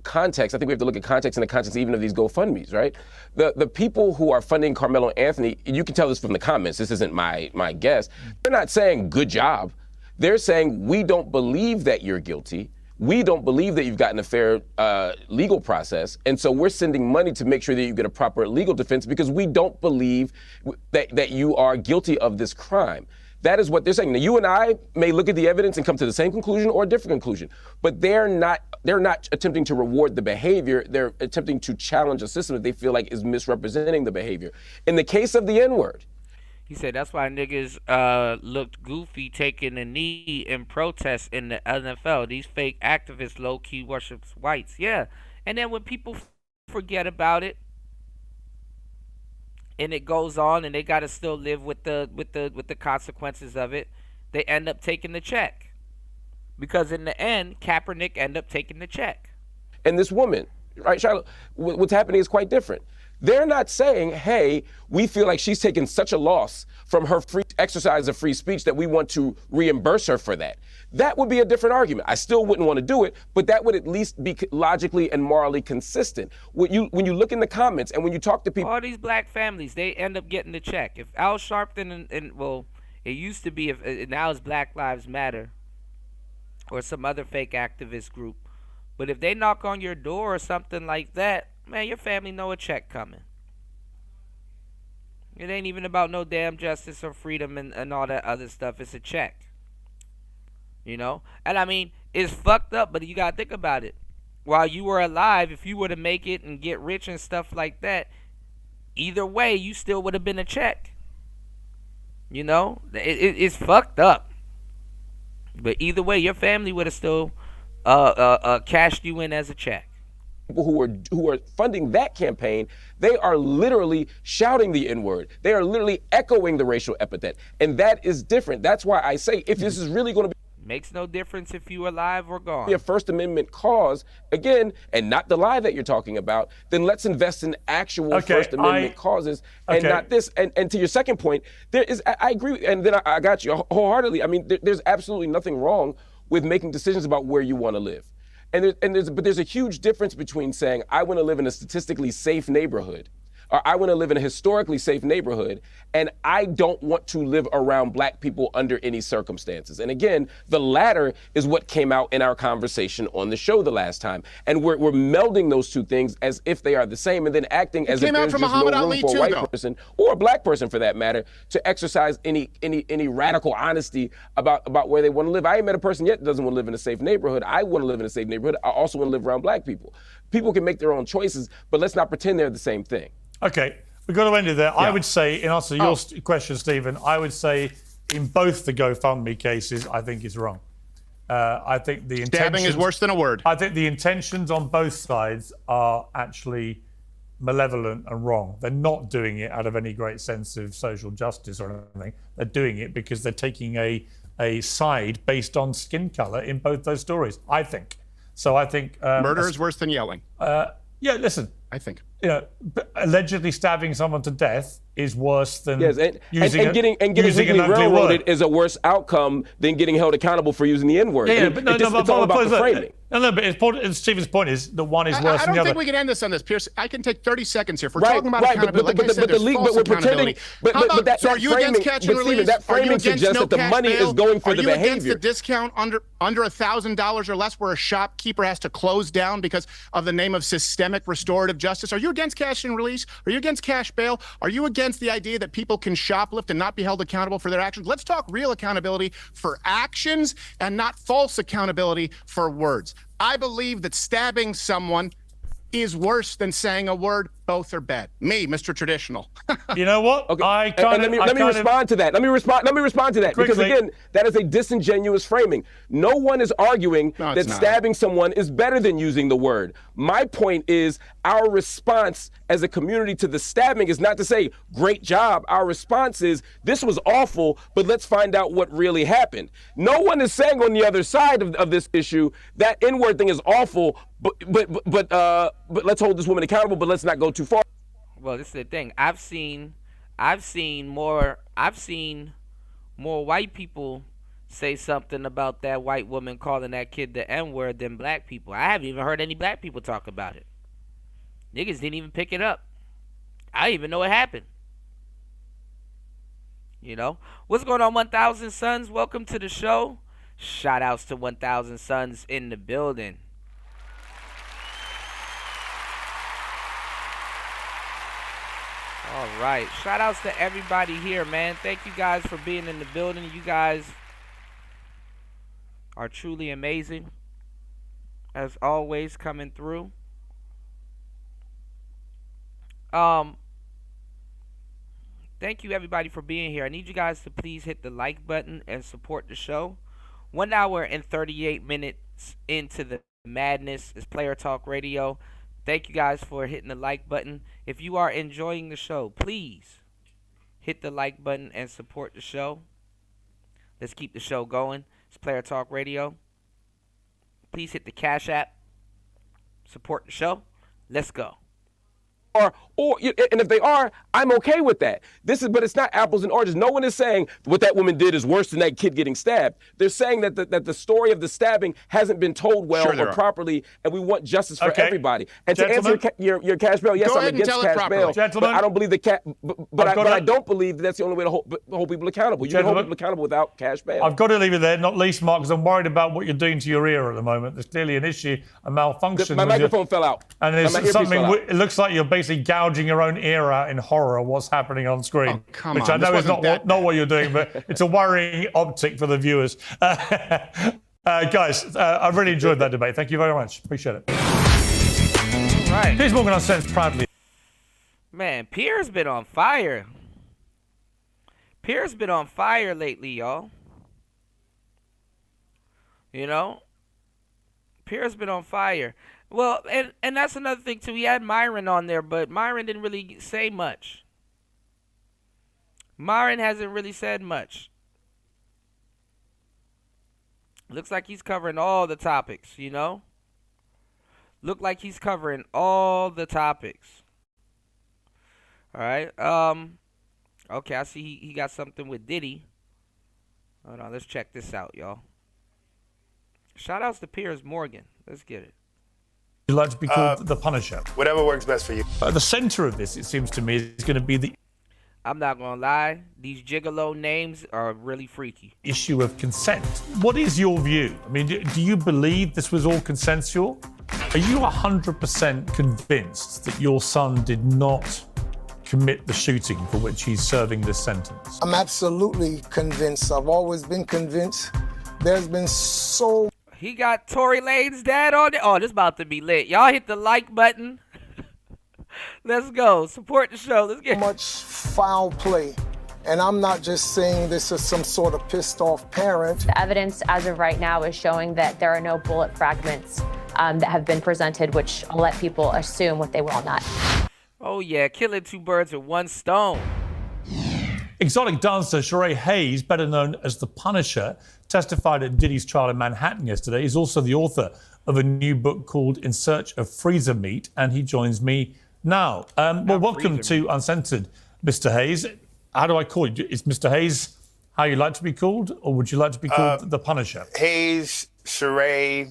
context, I think we have to look at context in the context even of these GoFundMes, right? The people who are funding Carmelo Anthony, you can tell this from the comments, this isn't my guess, they're not saying good job. They're saying, we don't believe that you're guilty. We don't believe that you've gotten a fair legal process. And so we're sending money to make sure that you get a proper legal defense because we don't believe that you are guilty of this crime. That is what they're saying. Now, you and I may look at the evidence and come to the same conclusion or a different conclusion, but they're not attempting to reward the behavior. They're attempting to challenge a system that they feel like is misrepresenting the behavior. In the case of the N-word, He said that's why niggas looked goofy taking a knee in protest in the NFL. These fake activists low-key worships whites. Yeah. And then when people forget about it and it goes on and they got to still live with the consequences of it, they end up taking the check. Because in the end, Kaepernick end up taking the check. And this woman, right, Charlotte, what's happening is quite different. They're not saying, hey, we feel like she's taken such a loss from her free exercise of free speech that we want to reimburse her for that. That would be a different argument. I still wouldn't want to do it, but that would at least be logically and morally consistent. When you look in the comments and when you talk to people, all these black families, they end up getting the check. If Al Sharpton and well, it used to be, if now it's Black Lives Matter or some other fake activist group, but if they knock on your door or something like that, man, your family know a check coming. It ain't even about no damn justice or freedom and all that other stuff. It's a check. You know? And I mean, it's fucked up, but you gotta think about it. While you were alive, if you were to make it and get rich and stuff like that, either way, you still would have been a check. You know? It's fucked up. But either way, your family would have still cashed you in as a check. People who are funding that campaign, they are literally shouting the N-word. They are literally echoing the racial epithet. And that is different. That's why I say if this is really going to be Makes no difference if you alive or gone. a First Amendment cause, again, and not the lie that you're talking about, then let's invest in actual First Amendment causes and not this. And to your second point, I agree, and then I got you wholeheartedly. I mean, there's absolutely nothing wrong with making decisions about where you want to live. But there's a huge difference between saying, I want to live in a statistically safe neighborhood, or I want to live in a historically safe neighborhood, and I don't want to live around black people under any circumstances. And again, the latter is what came out in our conversation on the show the last time. And we're melding those two things as if they are the same, and then acting as if there's just no room for a white person, or a black person for that matter, to exercise any radical honesty about where they want to live. I ain't met a person yet that doesn't want to live in a safe neighborhood. I want to live in a safe neighborhood. I also want to live around black people. People can make their own choices, but let's not pretend they're the same thing. Okay, we've got to end it there. Yeah. I would say, in answer to your question, Stephen, I would say in both the GoFundMe cases, I think it's wrong. I think the stabbing is worse than a word. I think the intentions on both sides are actually malevolent and wrong. They're not doing it out of any great sense of social justice or anything. They're doing it because they're taking a side based on skin color in both those stories, I think. So I think... murder is worse than yelling. Yeah, listen. I think. Allegedly stabbing someone to death is worse than getting legally railroaded is a worse outcome than getting held accountable for using the N-word. It's all about the framing. No, but Stephen's point is that one is worse than the other. I don't think we can end this on this, Pierce. I can take 30 seconds here. If we're talking about accountability, but we're pretending. But are you against catch and release? That framing suggests that the money is going for the behavior. Are you against the discount under $1,000 or less, where a shopkeeper has to close down because of the name of systemic restorative justice? Are you against cash and release? Are you against cash bail? Are you against the idea that people can shoplift and not be held accountable for their actions? Let's talk real accountability for actions and not false accountability for words. I believe that stabbing someone is worse than saying a word. Both are bad. Me, Mr. Traditional. You know what? Okay. Let me respond to that. Let me respond to that. Quickly. Because again, that is a disingenuous framing. No one is arguing that stabbing someone is better than using the word. My point is our response as a community to the stabbing is not to say, great job. Our response is, this was awful, but let's find out what really happened. No one is saying on the other side of this issue that N-word thing is awful, but let's hold this woman accountable, but let's not go too far. Well, this is the thing. I've seen more white people say something about that white woman calling that kid the N-word than black people. I haven't even heard any black people talk about it. Niggas didn't even pick it up. I didn't even know it happened. You know? What's going on, 1000 Sons? Welcome to the show. Shout outs to 1000 Sons in the building. All right. Shout outs to everybody here, man. Thank you guys for being in the building. You guys are truly amazing. As always, coming through. Thank you everybody for being here. I need you guys to please hit the like button and support the show. 1 hour and 38 minutes into the madness is Player Talk Radio. Thank you guys for hitting the like button. If you are enjoying the show, please hit the like button and support the show. Let's keep the show going. It's Player Talk Radio. Please hit the Cash App. Support the show. Let's go. And if they are, I'm okay with that. But it's not apples and oranges. No one is saying what that woman did is worse than that kid getting stabbed. They're saying that the story of the stabbing hasn't been told well or properly, and we want justice for everybody. And to answer your cash bail, yes, I'm against cash bail. But I don't believe I don't believe that that's the only way to hold people accountable. You can hold people accountable without cash bail. I've got to leave it there, not least, Mark, because I'm worried about what you're doing to your ear at the moment. There's clearly an issue, a malfunction. My microphone fell out. And there's something. It looks like you're basically gouging your own ear out in horror of what's happening on screen, which I know is not what you're doing, but it's a worrying optic for the viewers. Guys, I've really enjoyed that debate. Thank you very much. Appreciate it. All right. Piers Morgan Uncensored proudly. Man, Piers been on fire. Piers been on fire lately, y'all. You know? Pierre's been on fire. Well, and that's another thing too. He had Myron on there, but Myron didn't really say much. Myron hasn't really said much. Looks like he's covering all the topics, you know? Look like he's covering all the topics. All right. Okay, I see he got something with Diddy. Hold on, let's check this out, y'all. Shout outs to Piers Morgan. Let's get it. You'd like to be called the Punisher. Whatever works best for you. At the center of this, it seems to me, is going to be the I'm not going to lie. These gigolo names are really freaky. issue of consent. What is your view? I mean, do you believe this was all consensual? Are you 100% convinced that your son did not commit the shooting for which he's serving this sentence? I'm absolutely convinced. I've always been convinced. There's been so He got Tory Lane's dad on it. Oh, this about to be lit. Y'all hit the like button. Let's go. Support the show. Let's get much foul play. And I'm not just saying this as some sort of pissed off parent. The evidence as of right now is showing that there are no bullet fragments that have been presented, which I'll let people assume what they will not. Oh, yeah. Killing two birds with one stone. Exotic dancer Sheree Hayes, better known as The Punisher, testified at Diddy's trial in Manhattan yesterday. He's also the author of a new book called In Search of Freezer Meat, and he joins me now. Well, welcome to Uncensored, Mr. Hayes. How do I call you? Is Mr. Hayes how you like to be called, or would you like to be called The Punisher? Hayes, Sheree,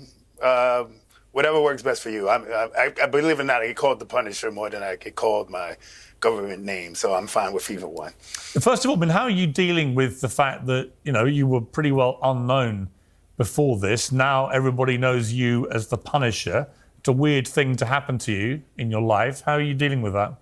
whatever works best for you. I believe it or not, I get called the Punisher more than I get called my government name, so I'm fine with either one. First of all, how are you dealing with the fact that, you were pretty well unknown before this? Now everybody knows you as The Punisher. It's a weird thing to happen to you in your life. How are you dealing with that?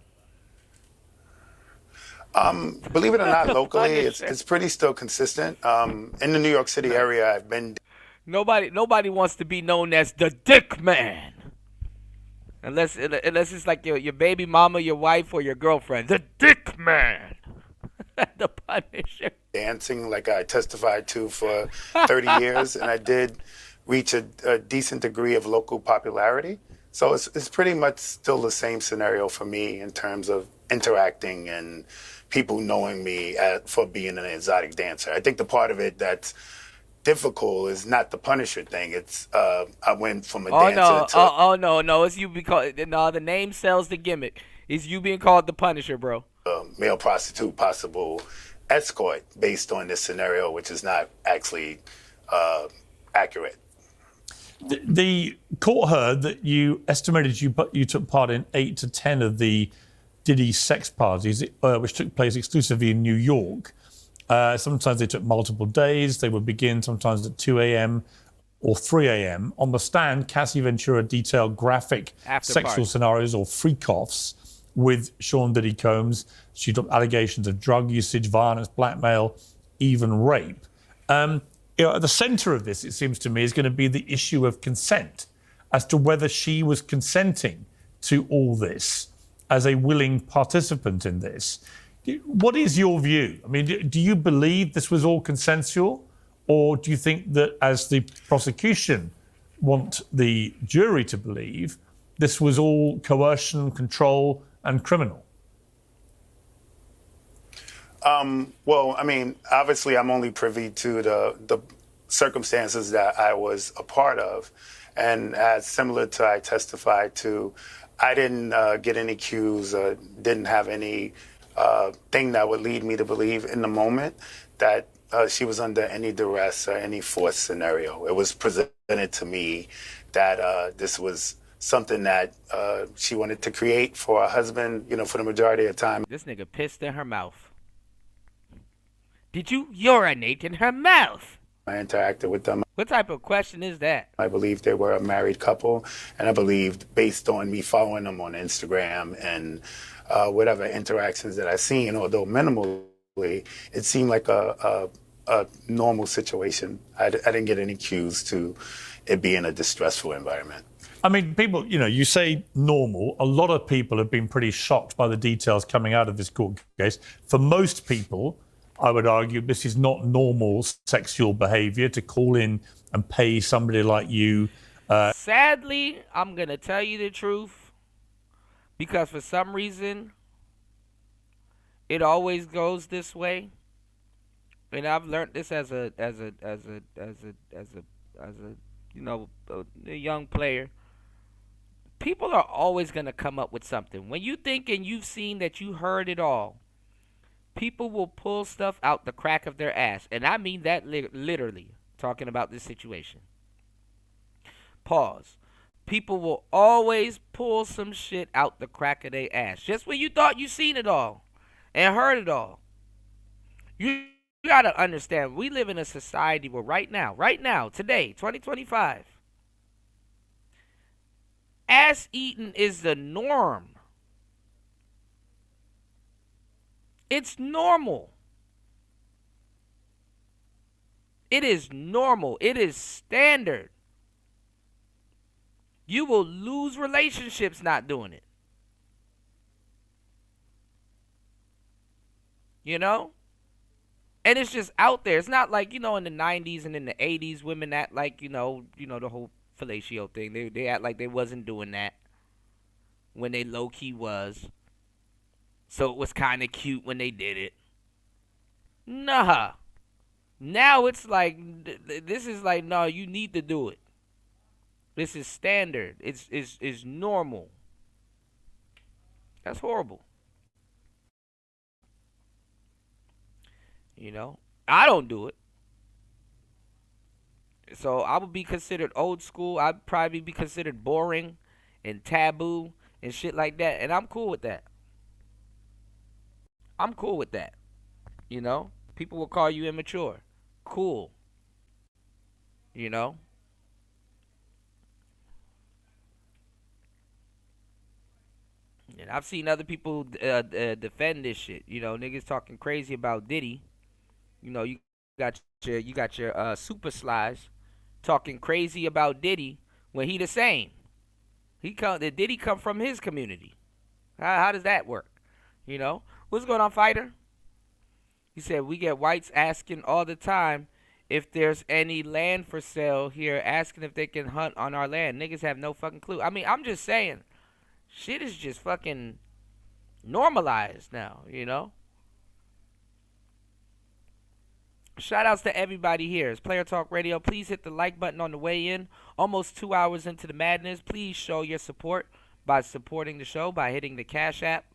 Believe it or not, locally, it's pretty still consistent. In the New York City area, I've been... Nobody wants to be known as the Dick Man. Unless it's like your baby mama, your wife, or your girlfriend. The Dick Man. The Punisher. Dancing like I testified to for 30 years, and I did reach a decent degree of local popularity. So it's pretty much still the same scenario for me in terms of interacting and people knowing me for being an exotic dancer. I think the part of it that's difficult is not the Punisher thing. It's I went from a dancer to... No, it's you because the name sells the gimmick. It's you being called the Punisher, bro. Male prostitute, possible escort based on this scenario, which is not actually accurate. The court heard that you estimated you took part in 8 to 10 of the Diddy sex parties, which took place exclusively in New York. Sometimes they took multiple days. They would begin sometimes at 2 a.m. or 3 a.m. On the stand, Cassie Ventura detailed graphic sexual scenarios or freak-offs with Sean Diddy Combs. She dropped allegations of drug usage, violence, blackmail, even rape. At the center of this, it seems to me, is going to be the issue of consent, as to whether she was consenting to all this as a willing participant in this. What is your view? I mean, do you believe this was all consensual? Or do you think that, as the prosecution want the jury to believe, this was all coercion, control, and criminal? Well, I mean, obviously, I'm only privy to the circumstances that I was a part of. And as similar to I testified to, I didn't get any cues, didn't have any thing that would lead me to believe in the moment that she was under any duress or any forced scenario. It was presented to me that this was something that she wanted to create for her husband, for the majority of the time. This nigga pissed in her mouth. Did you urinate in her mouth? I interacted with them. What type of question is that? I believe they were a married couple, and I believed, based on me following them on Instagram and whatever interactions that I seen, although minimally, it seemed like a normal situation. I didn't get any cues to it being a distressful environment. I mean, people, you say normal. A lot of people have been pretty shocked by the details coming out of this court case. For most people, I would argue this is not normal sexual behaviour to call in and pay somebody like you Sadly, I'm going to tell you the truth, because for some reason it always goes this way. And I've learned this as a young player. People are always going to come up with something. When you think and you've seen that you heard it all, people will pull stuff out the crack of their ass. And I mean that literally, talking about this situation. Pause. People will always pull some shit out the crack of their ass. Just when you thought you seen it all and heard it all. You gotta understand, we live in a society where right now, today, 2025, ass eating is the norm. It's normal. It is normal. It is standard. You will lose relationships not doing it. You know? And it's just out there. It's not like, in the 90s and in the 80s, women act like, the whole fellatio thing. They act like they wasn't doing that when they low-key was. So it was kind of cute when they did it. Nah. Now it's like, this is like, no, you need to do it. This is standard. It's normal. That's horrible. I don't do it. So I would be considered old school. I'd probably be considered boring and taboo and shit like that. And I'm cool with that. I'm cool with that. People will call you immature. Cool. And I've seen other people defend this shit. Niggas talking crazy about Diddy. You got your super slides talking crazy about Diddy when he the same. Diddy come from his community. How does that work? What's going on, fighter? He said we get whites asking all the time if there's any land for sale here, asking if they can hunt on our land. Niggas have no fucking clue. I mean, I'm just saying, shit is just fucking normalized now. Shout outs to everybody here. It's Player Talk Radio. Please hit the like button on the way in. Almost 2 hours into the madness. Please show your support by supporting the show by hitting the Cash App,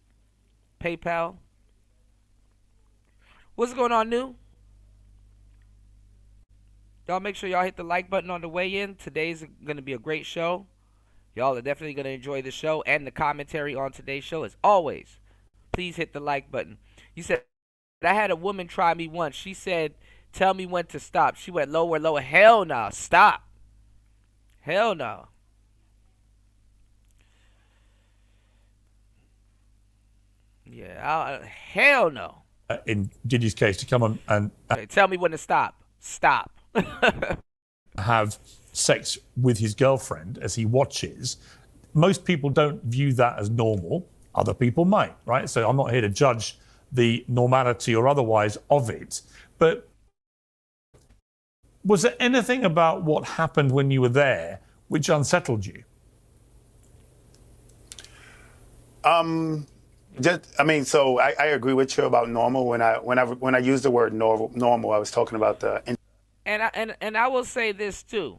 PayPal. What's going on, New? Y'all make sure y'all hit the like button on the way in. Today's going to be a great show. Y'all are definitely going to enjoy the show and the commentary on today's show. As always, please hit the like button. You said, I had a woman try me once. She said, tell me when to stop. She went lower, lower. Hell no. Stop. Hell no. Yeah, hell no. In Diddy's case, to come on and tell me when to stop. Stop. have sex with his girlfriend as he watches. Most people don't view that as normal. Other people might, right? So I'm not here to judge the normality or otherwise of it. But was there anything about what happened when you were there which unsettled you? So I agree with you about normal. When I use the word normal, I was talking about the. And I will say this too.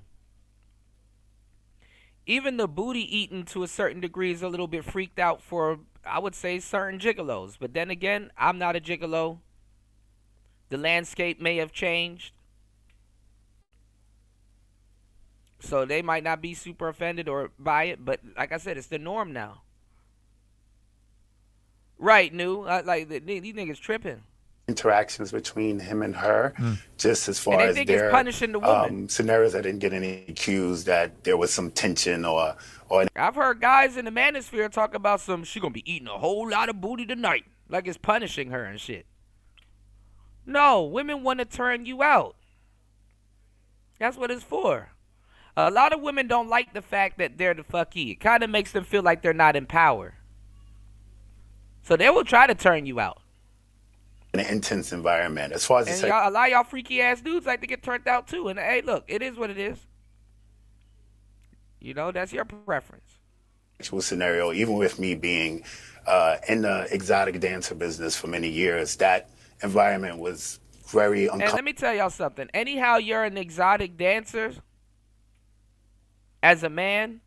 Even the booty eating to a certain degree is a little bit freaked out for, I would say, certain gigolos. But then again, I'm not a gigolo. The landscape may have changed. So they might not be super offended or by it. But like I said, it's the norm now. Right, New. Like these niggas tripping. Interactions between him and her, just as far as their punishing the woman. scenarios. I didn't get any cues that there was some tension or. I've heard guys in the manosphere talk about she gonna be eating a whole lot of booty tonight, like it's punishing her and shit. No, women want to turn you out. That's what it's for. A lot of women don't like the fact that they're the fuckee. It kind of makes them feel like they're not in power. So they will try to turn you out. In an intense environment. As far as a lot of y'all freaky ass dudes like to get turned out too. And hey, look, it is what it is. You know, that's your preference. Actual scenario, even with me being in the exotic dancer business for many years, that environment was very And let me tell y'all something. Anyhow, you're an exotic dancer. As a man,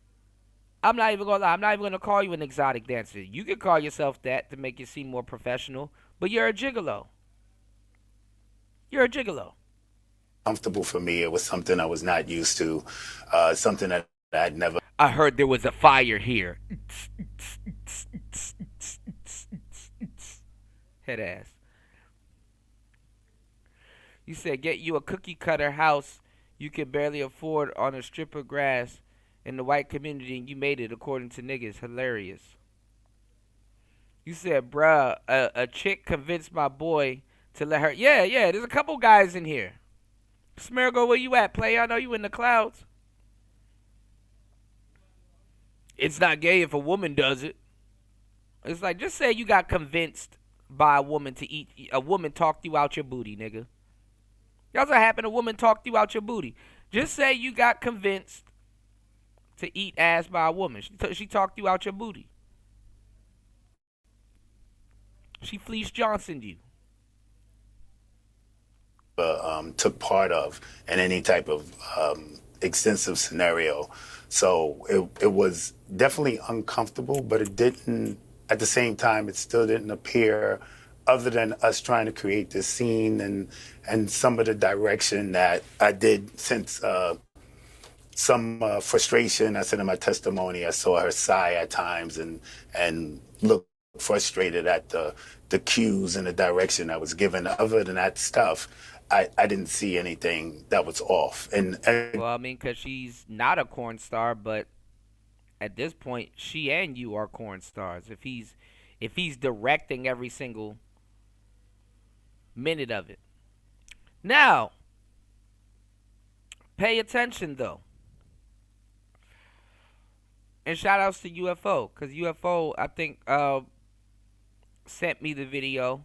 I'm not even gonna lie. I'm not even gonna call you an exotic dancer. You could call yourself that to make you seem more professional, but you're a gigolo. You're a gigolo. Comfortable for me. It was something I was not used to, something that I'd never. I heard there was a fire here. Head ass. You said get you a cookie cutter house you can barely afford on a strip of grass in the white community, and you made it according to niggas. Hilarious. You said, bruh, a chick convinced my boy to let her. Yeah, there's a couple guys in here. Smergo, where you at, play? I know you in the clouds. It's not gay if a woman does it. It's like, just say you got convinced by a woman to eat. A woman talked you out your booty, nigga. That's what happened. A woman talked you out your booty. Just say you got convinced to eat ass by a woman. She talked you out your booty. She fleeced Johnson'd you. Took part of in any type of extensive scenario. So it was definitely uncomfortable, but it didn't, at the same time, it still didn't appear, other than us trying to create this scene and some of the direction that I did sense some frustration. I said in my testimony, I saw her sigh at times and look frustrated at the cues and the direction I was given. Other than that stuff, I didn't see anything that was off. And well, I mean, because she's not a corn star, but at this point, she and you are corn stars. If he's directing every single minute of it. Now, pay attention though. And shout outs to UFO, because UFO, I think, sent me the video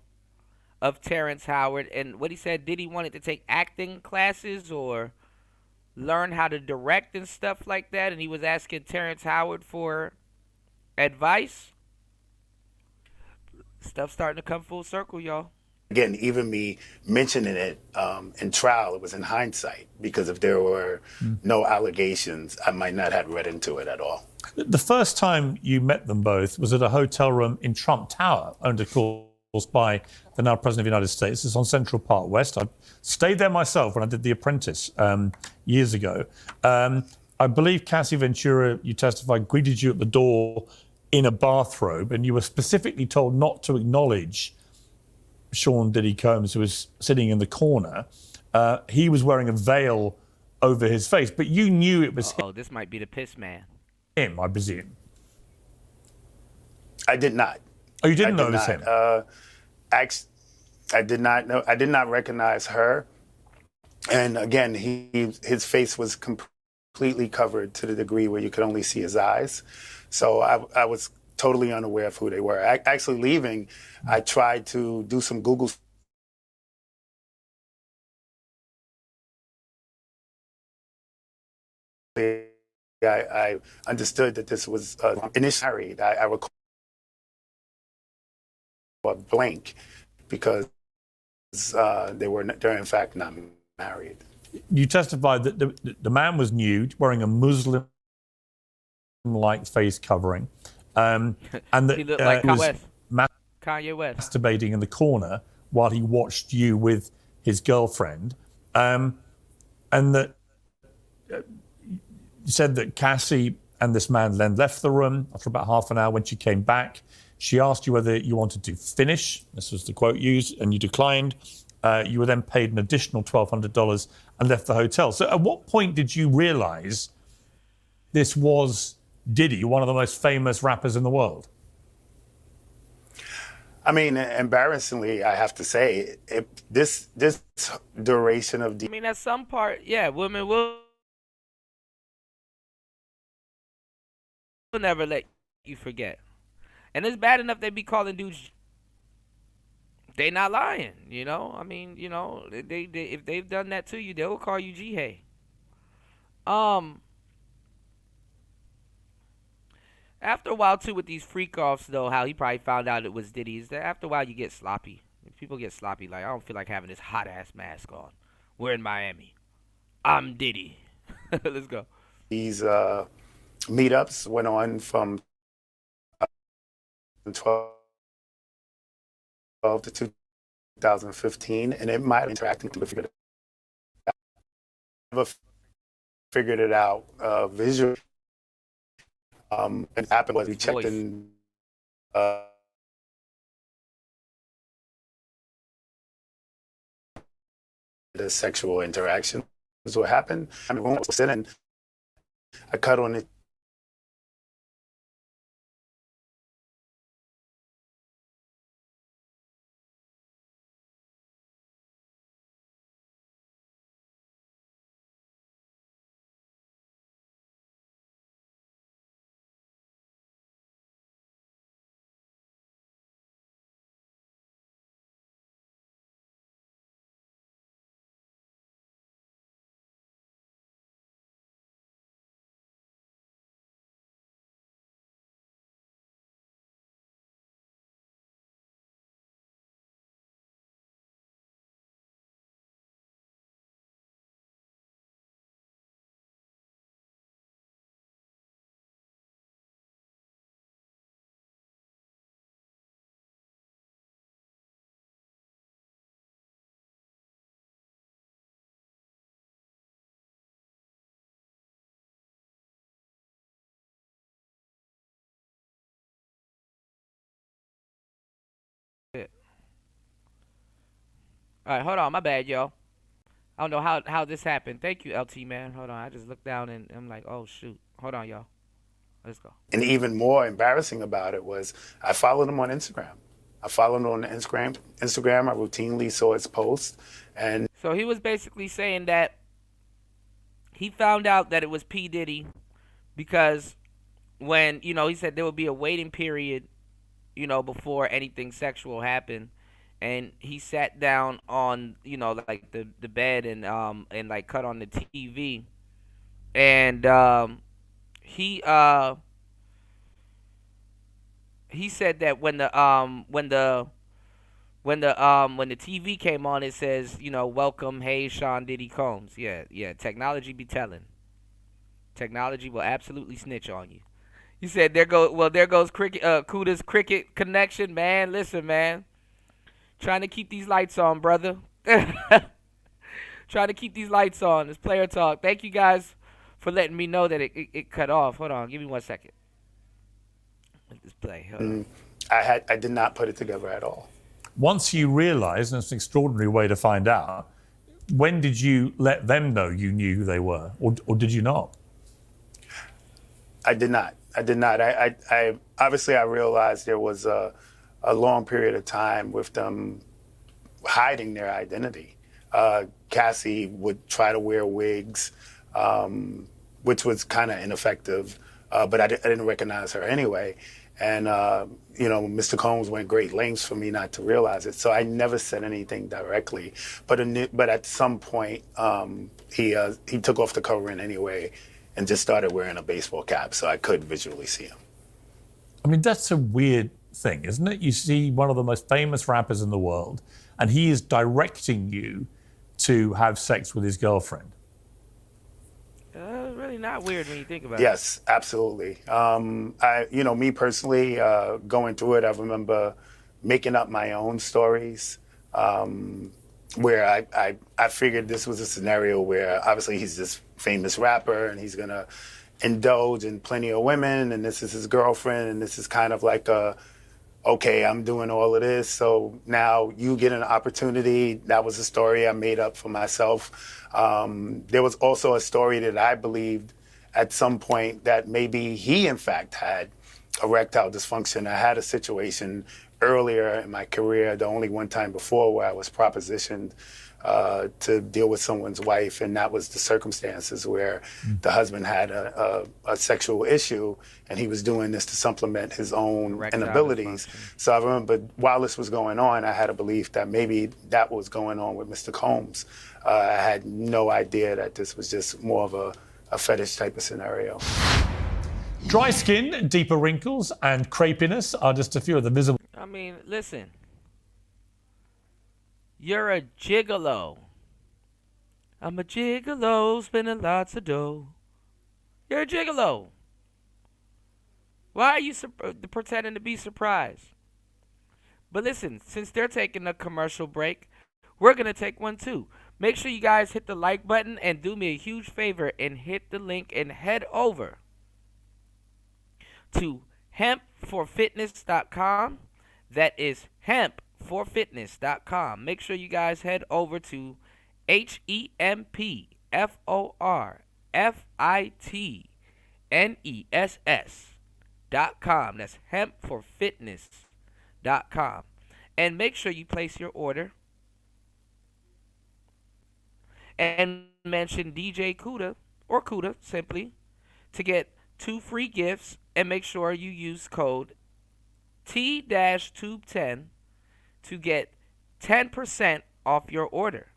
of Terrence Howard, and what he said, did he wanted to take acting classes or learn how to direct and stuff like that, and he was asking Terrence Howard for advice. Stuff starting to come full circle, y'all. Again, even me mentioning it in trial, it was in hindsight, because if there were no allegations, I might not have read into it at all. The first time you met them both was at a hotel room in Trump Tower, owned, of course, by the now President of the United States. It's on Central Park West. I stayed there myself when I did The Apprentice years ago. I believe Cassie Ventura, you testified, greeted you at the door in a bathrobe, and you were specifically told not to acknowledge Sean Diddy Combs, who was sitting in the corner. He was wearing a veil over his face, but you knew it was this might be the piss man. him, I presume. I did not. Oh, you didn't know it was him? I did not know. I did not recognize her. And again, his face was completely covered to the degree where you could only see his eyes. So I was totally unaware of who they were. Actually leaving, I tried to do some Google. I understood that this was initially. I recall a blank because they're in fact not married. You testified that the man was nude, wearing a Muslim-like face covering, and that he looked like he was Kanye West masturbating in the corner while he watched you with his girlfriend, and that you said that Cassie and this man then left the room after about half an hour. When she came back, she asked you whether you wanted to finish. This was the quote used, and you declined. You were then paid an additional $1,200 and left the hotel. So at what point did you realize this was Diddy, one of the most famous rappers in the world? I mean, embarrassingly, I have to say, this duration of... I mean, at some part, yeah, women will never let you forget. And it's bad enough they be calling dudes... They not lying, you know? I mean, you know, they if they've done that to you, they will call you G-Hay. After a while, too, with these freak-offs, though, how he probably found out it was Diddy, is that after a while you get sloppy. People get sloppy, like, I don't feel like having this hot-ass mask on. We're in Miami. I'm Diddy. Let's go. These meetups went on from 2012 to 2015, and it might have interacting to figure it out. Never figured it out visually. It happened was we checked in. The sexual interaction is what happened. I mean, when I was sitting, I cut on it. All right, hold on. My bad, y'all. I don't know how this happened. Thank you, LT, man. Hold on. I just looked down and I'm like, oh, shoot. Hold on, y'all. Let's go. And even more embarrassing about it was I followed him on Instagram. I followed him on Instagram. I routinely saw his posts. And so he was basically saying that he found out that it was P. Diddy because when, he said there would be a waiting period, before anything sexual happened. And he sat down on, like the bed and like cut on the TV. And he said that when the TV came on, it says, welcome, hey, Sean Diddy Combs. Yeah, technology be telling. Technology will absolutely snitch on you. He said, there goes cricket, Kuda's cricket connection, man. Listen, man. Trying to keep these lights on, brother. Trying to keep these lights on. It's player talk. Thank you guys for letting me know that it cut off. Hold on. Give me 1 second. Let this play. I did not put it together at all. Once you realised, and it's an extraordinary way to find out, when did you let them know you knew who they were? Or did you not? I did not. I obviously I realized there was a long period of time with them hiding their identity. Cassie would try to wear wigs, which was kind of ineffective, but I didn't recognize her anyway. And, Mr. Combs went great lengths for me not to realize it. So I never said anything directly. But at some point, he took off the covering anyway and just started wearing a baseball cap so I could visually see him. I mean, that's a weird thing, isn't it? You see one of the most famous rappers in the world, and he is directing you to have sex with his girlfriend. Really not weird when you think about it. Yes, absolutely. Me personally, going through it, I remember making up my own stories where I figured this was a scenario where obviously he's this famous rapper and he's gonna indulge in plenty of women, and this is his girlfriend, and this is kind of like okay, I'm doing all of this, so now you get an opportunity. That was a story I made up for myself. There was also a story that I believed at some point that maybe he, in fact, had erectile dysfunction. I had a situation earlier in my career, the only one time before, where I was propositioned to deal with someone's wife, and that was the circumstances where the husband had a sexual issue, and he was doing this to supplement his own inabilities. So I remember while this was going on, I had a belief that maybe that was going on with Mr. Combs. I had no idea that this was just more of a fetish type of scenario. Dry skin, deeper wrinkles, and crepiness are just a few of the visible. I mean, listen. You're a gigolo. I'm a gigolo, spending lots of dough. You're a gigolo. Why are you pretending to be surprised? But listen, since they're taking a commercial break, we're going to take one too. Make sure you guys hit the like button and do me a huge favor and hit the link and head over to hempforfitness.com. That is hempforfitness.com. Make sure you guys head over to hempforfitness.com. That's hempforfitness.com. And make sure you place your order and mention DJ Kuda or Kuda simply to get 2 free gifts, and make sure you use code T-Tube10 to get 10% off your order.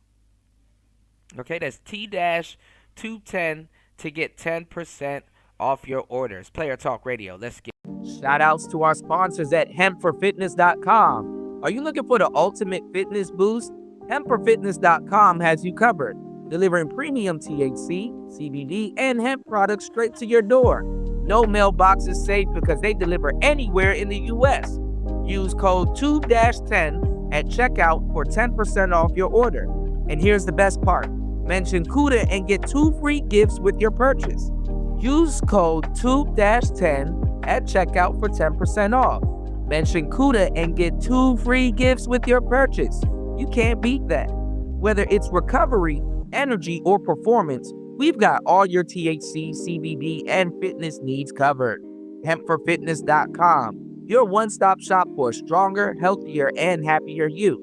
Okay, that's T-Tube10 to get 10% off your orders. Player Talk Radio. Let's get. Shout outs to our sponsors at hempforfitness.com. Are you looking for the ultimate fitness boost? Hempforfitness.com has you covered, delivering premium THC, CBD, and hemp products straight to your door. No mailbox is safe because they deliver anywhere in the U.S. Use code TUBE-10 at checkout for 10% off your order. And here's the best part. Mention Kuda and get 2 free gifts with your purchase. Use code TUBE-10 at checkout for 10% off. Mention Kuda and get 2 free gifts with your purchase. You can't beat that. Whether it's recovery, energy, or performance, we've got all your THC, CBD, and fitness needs covered. Hempforfitness.com, your one-stop shop for a stronger, healthier, and happier you.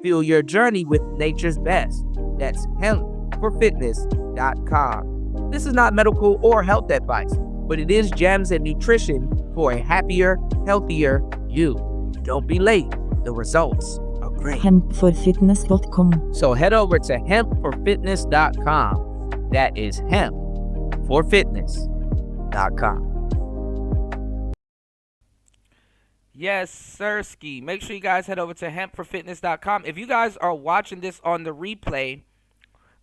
Feel your journey with nature's best. That's hempforfitness.com. This is not medical or health advice, but it is gems and nutrition for a happier, healthier you. Don't be late. The results are great. Hempforfitness.com. So head over to hempforfitness.com. That is hempforfitness.com. Yes, Sirski. Make sure you guys head over to hempforfitness.com. If you guys are watching this on the replay,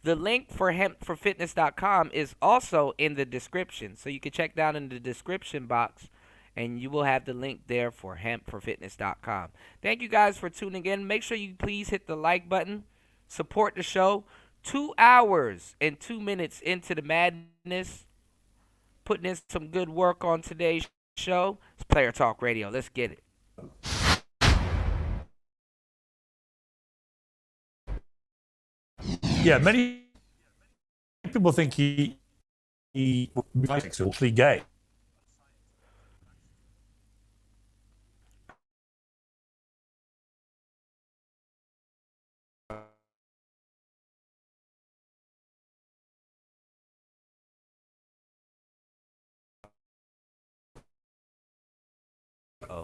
the link for hempforfitness.com is also in the description. So you can check down in the description box and you will have the link there for hempforfitness.com. Thank you guys for tuning in. Make sure you please hit the like button. Support the show. 2 hours and 2 minutes into the madness. Putting in some good work on today's show. It's Player Talk Radio. Let's get it. Yeah, many people think he bisexual, gay.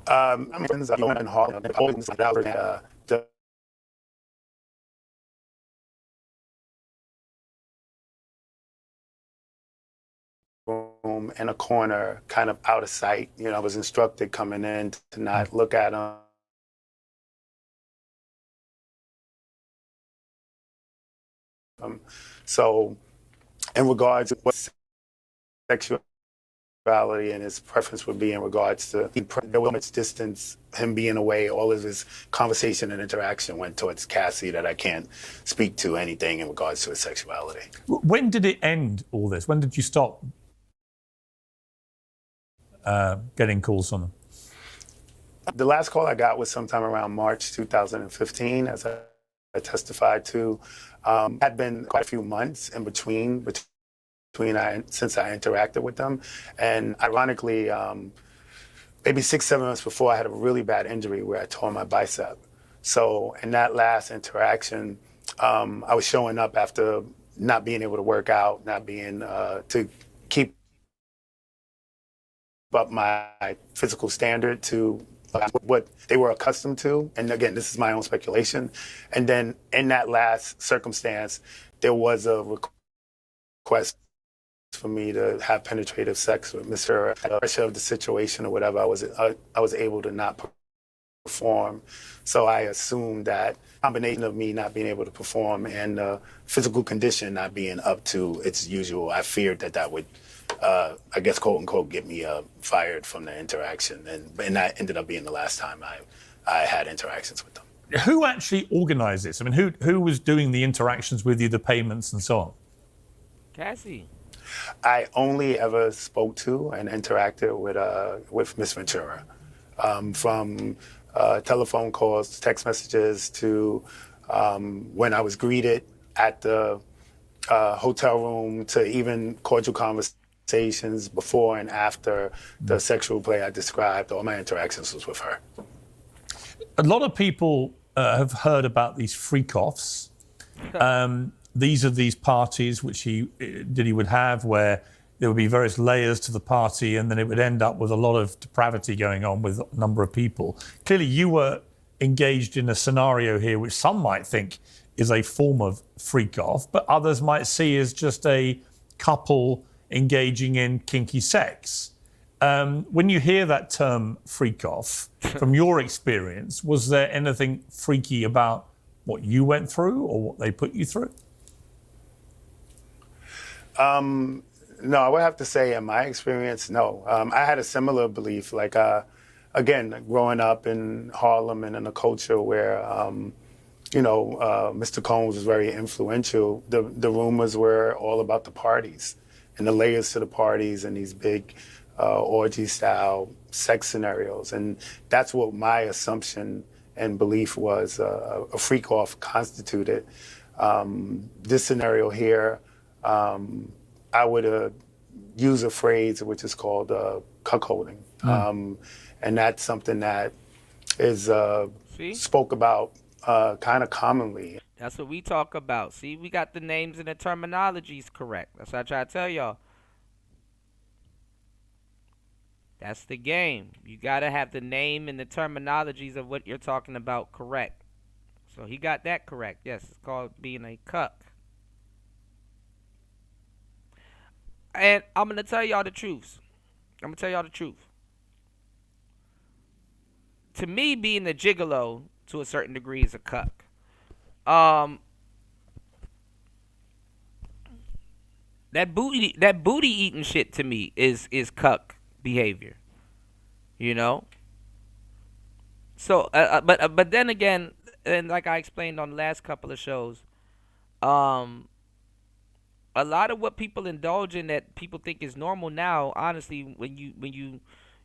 I'm friends of Owen Hall and Owens room in a corner, kind of out of sight. You know, I was instructed coming in to not look at him. So, in regards to what sexuality and his preference would be in regards to there was much distance, him being away, all of his conversation and interaction went towards Cassie that I can't speak to anything in regards to his sexuality. When did it end, all this? When did you stop getting calls from them? The last call I got was sometime around March 2015, as I testified to. Had been quite a few months in between since I interacted with them. And ironically, maybe 6-7 months before, I had a really bad injury where I tore my bicep. So in that last interaction, I was showing up after not being able to work out, not being to keep up my physical standard to what they were accustomed to. And again, this is my own speculation. And then in that last circumstance, there was a request for me to have penetrative sex with Mr. Pressure of the situation or whatever, I was able to not perform. So I assumed that combination of me not being able to perform and physical condition not being up to its usual, I feared that would, I guess, quote unquote, get me fired from the interaction. And that ended up being the last time I had interactions with them. Who actually organized this? I mean, who was doing the interactions with you, the payments and so on? Cassie. I only ever spoke to and interacted with Miss Ventura, from telephone calls, text messages, to when I was greeted at the hotel room, to even cordial conversations before and after the sexual play I described. All my interactions was with her. A lot of people have heard about these freak-offs. These are these parties which he would have, where there would be various layers to the party, and then it would end up with a lot of depravity going on with a number of people. Clearly, you were engaged in a scenario here which some might think is a form of freak-off, but others might see as just a couple engaging in kinky sex. When you hear that term freak-off, from your experience, was there anything freaky about what you went through or what they put you through? No, I would have to say in my experience, no. I had a similar belief, like, again, growing up in Harlem and in a culture where, Mr. Combs was very influential. The rumors were all about the parties and the layers to the parties and these big orgy-style sex scenarios. And that's what my assumption and belief was a freak-off constituted. This scenario here, I would use a phrase which is called cuckolding. And that's something that is spoke about kind of commonly. That's what we talk about. See, we got the names and the terminologies correct. That's what I try to tell y'all. That's the game. You got to have the name and the terminologies of what you're talking about correct. So he got that correct. Yes, it's called being a cuck. And I'm going to tell y'all the truth. To me, being a gigolo to a certain degree is a cuck. That booty eating shit to me is cuck behavior. You know? So, but then again, and like I explained on the last couple of shows, a lot of what people indulge in that people think is normal now, honestly, when you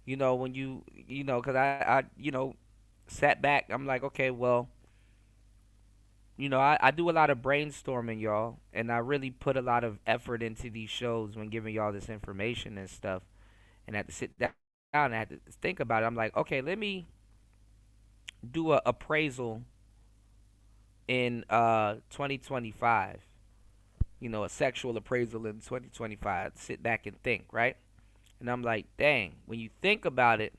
because I sat back, I'm like, okay, well, I do a lot of brainstorming, y'all, and I really put a lot of effort into these shows when giving y'all this information and stuff, and I had to sit down and I had to think about it. I'm like, okay, let me do a appraisal in 2025. A sexual appraisal in 2025. Sit back and think, right? And I'm like, dang, when you think about it,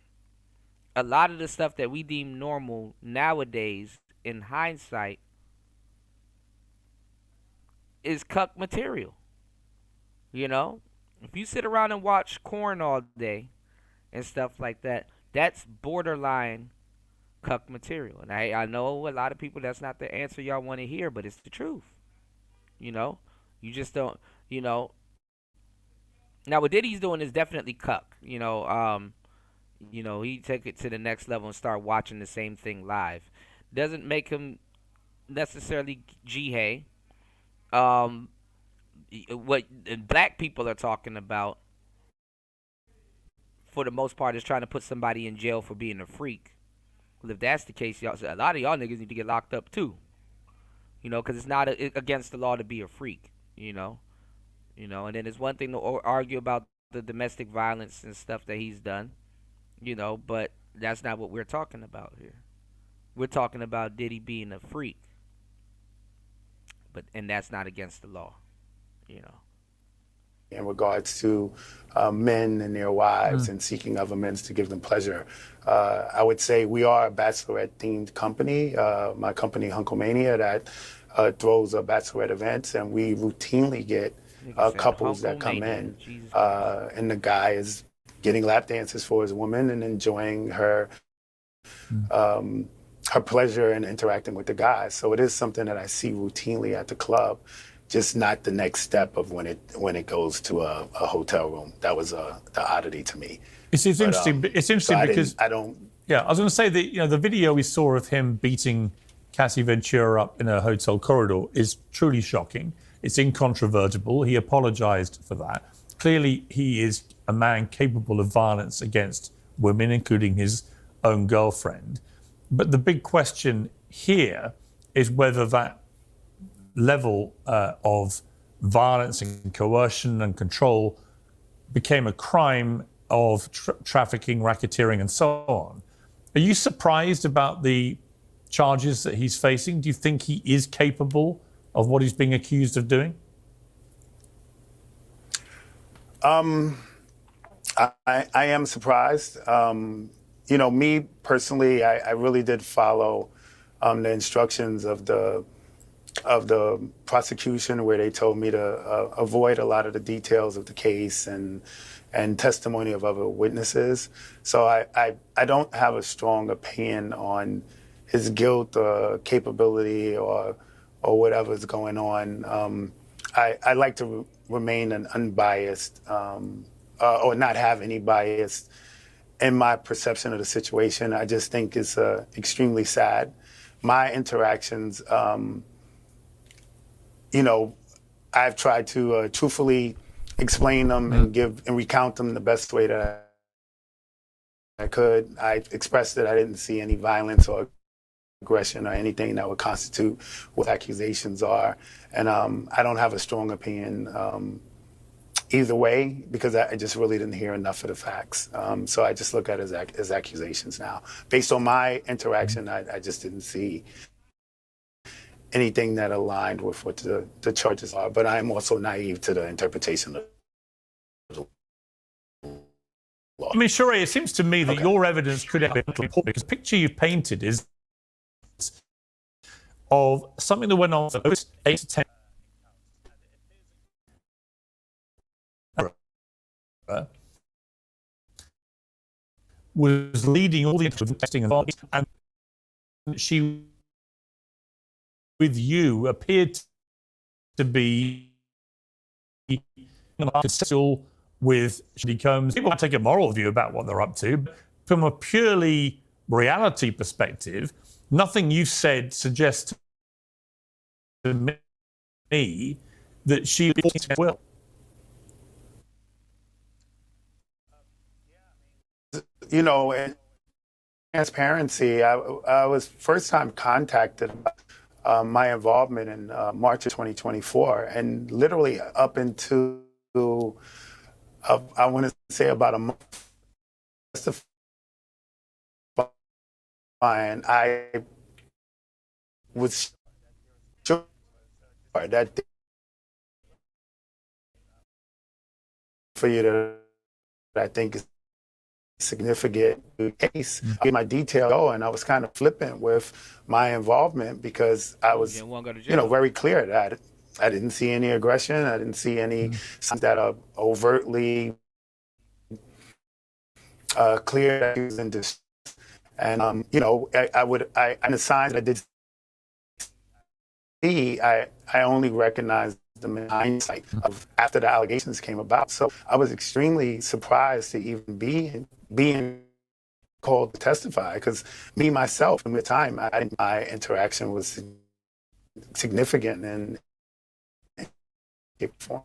a lot of the stuff that we deem normal nowadays, in hindsight, is cuck material. If you sit around and watch Korn all day and stuff like that, that's borderline cuck material. And I know a lot of people, that's not the answer y'all want to hear, but it's the truth. You just don't, Now, what Diddy's doing is definitely cuck. He take it to the next level and start watching the same thing live. Doesn't make him necessarily G-hay. What black people are talking about, for the most part, is trying to put somebody in jail for being a freak. Well, if that's the case, a lot of y'all niggas need to get locked up too. Because it's not against the law to be a freak. And then it's one thing to argue about the domestic violence and stuff that he's done, but that's not what we're talking about here. We're talking about Diddy being a freak, and that's not against the law, In regards to men and their wives and seeking other men to give them pleasure, I would say we are a bachelorette-themed company. My company, Hunkomania, that throws bachelorette events, and we routinely get couples that come in, and the guy is getting lap dances for his woman and enjoying her her pleasure in interacting with the guys. So it is something that I see routinely at the club, just not the next step of when it goes to a hotel room. That was the oddity to me. It's interesting. It's interesting so because I don't. Yeah, I was going to say that the video we saw of him beating Cassie Ventura up in a hotel corridor is truly shocking. It's incontrovertible. He apologized for that. Clearly, he is a man capable of violence against women, including his own girlfriend. But the big question here is whether that level of violence and coercion and control became a crime of trafficking, racketeering, and so on. Are you surprised about the charges that he's facing? Do you think he is capable of what he's being accused of doing? I am surprised. Me personally, I really did follow the instructions of the prosecution, where they told me to avoid a lot of the details of the case and testimony of other witnesses. So I don't have a strong opinion on his guilt or capability or whatever's going on. I like to remain an unbiased or not have any bias in my perception of the situation. I just think it's extremely sad. My interactions, I've tried to truthfully explain them and recount them the best way that I could. I expressed that I didn't see any violence or aggression or anything that would constitute what accusations are. And I don't have a strong opinion either way, because I just really didn't hear enough of the facts. So I just look at it as accusations now. Based on my interaction, I just didn't see anything that aligned with what the charges are. But I am also naive to the interpretation of the law. I mean, Sheree, it seems to me that your evidence could have been important, because the picture you've painted is of something that went on for 8 to 10 was leading all the testing and she with you appeared to be still with Shetty Combs. People take a moral view about what they're up to, but from a purely reality perspective, nothing you've said suggests to me that she will. In transparency, I was first time contacted about my involvement in March of 2024, and literally up into, I want to say about a month, I was sure that for you to, I think is significant case. I gave my detail, and I was kind of flippant with my involvement because I was, very clear that I didn't see any aggression. I didn't see any signs that are overtly clear that he was in distress. And and the signs that I did see, I only recognized them in hindsight of after the allegations came about. So I was extremely surprised to even being called to testify, because me myself, at the time, my interaction was significant and form.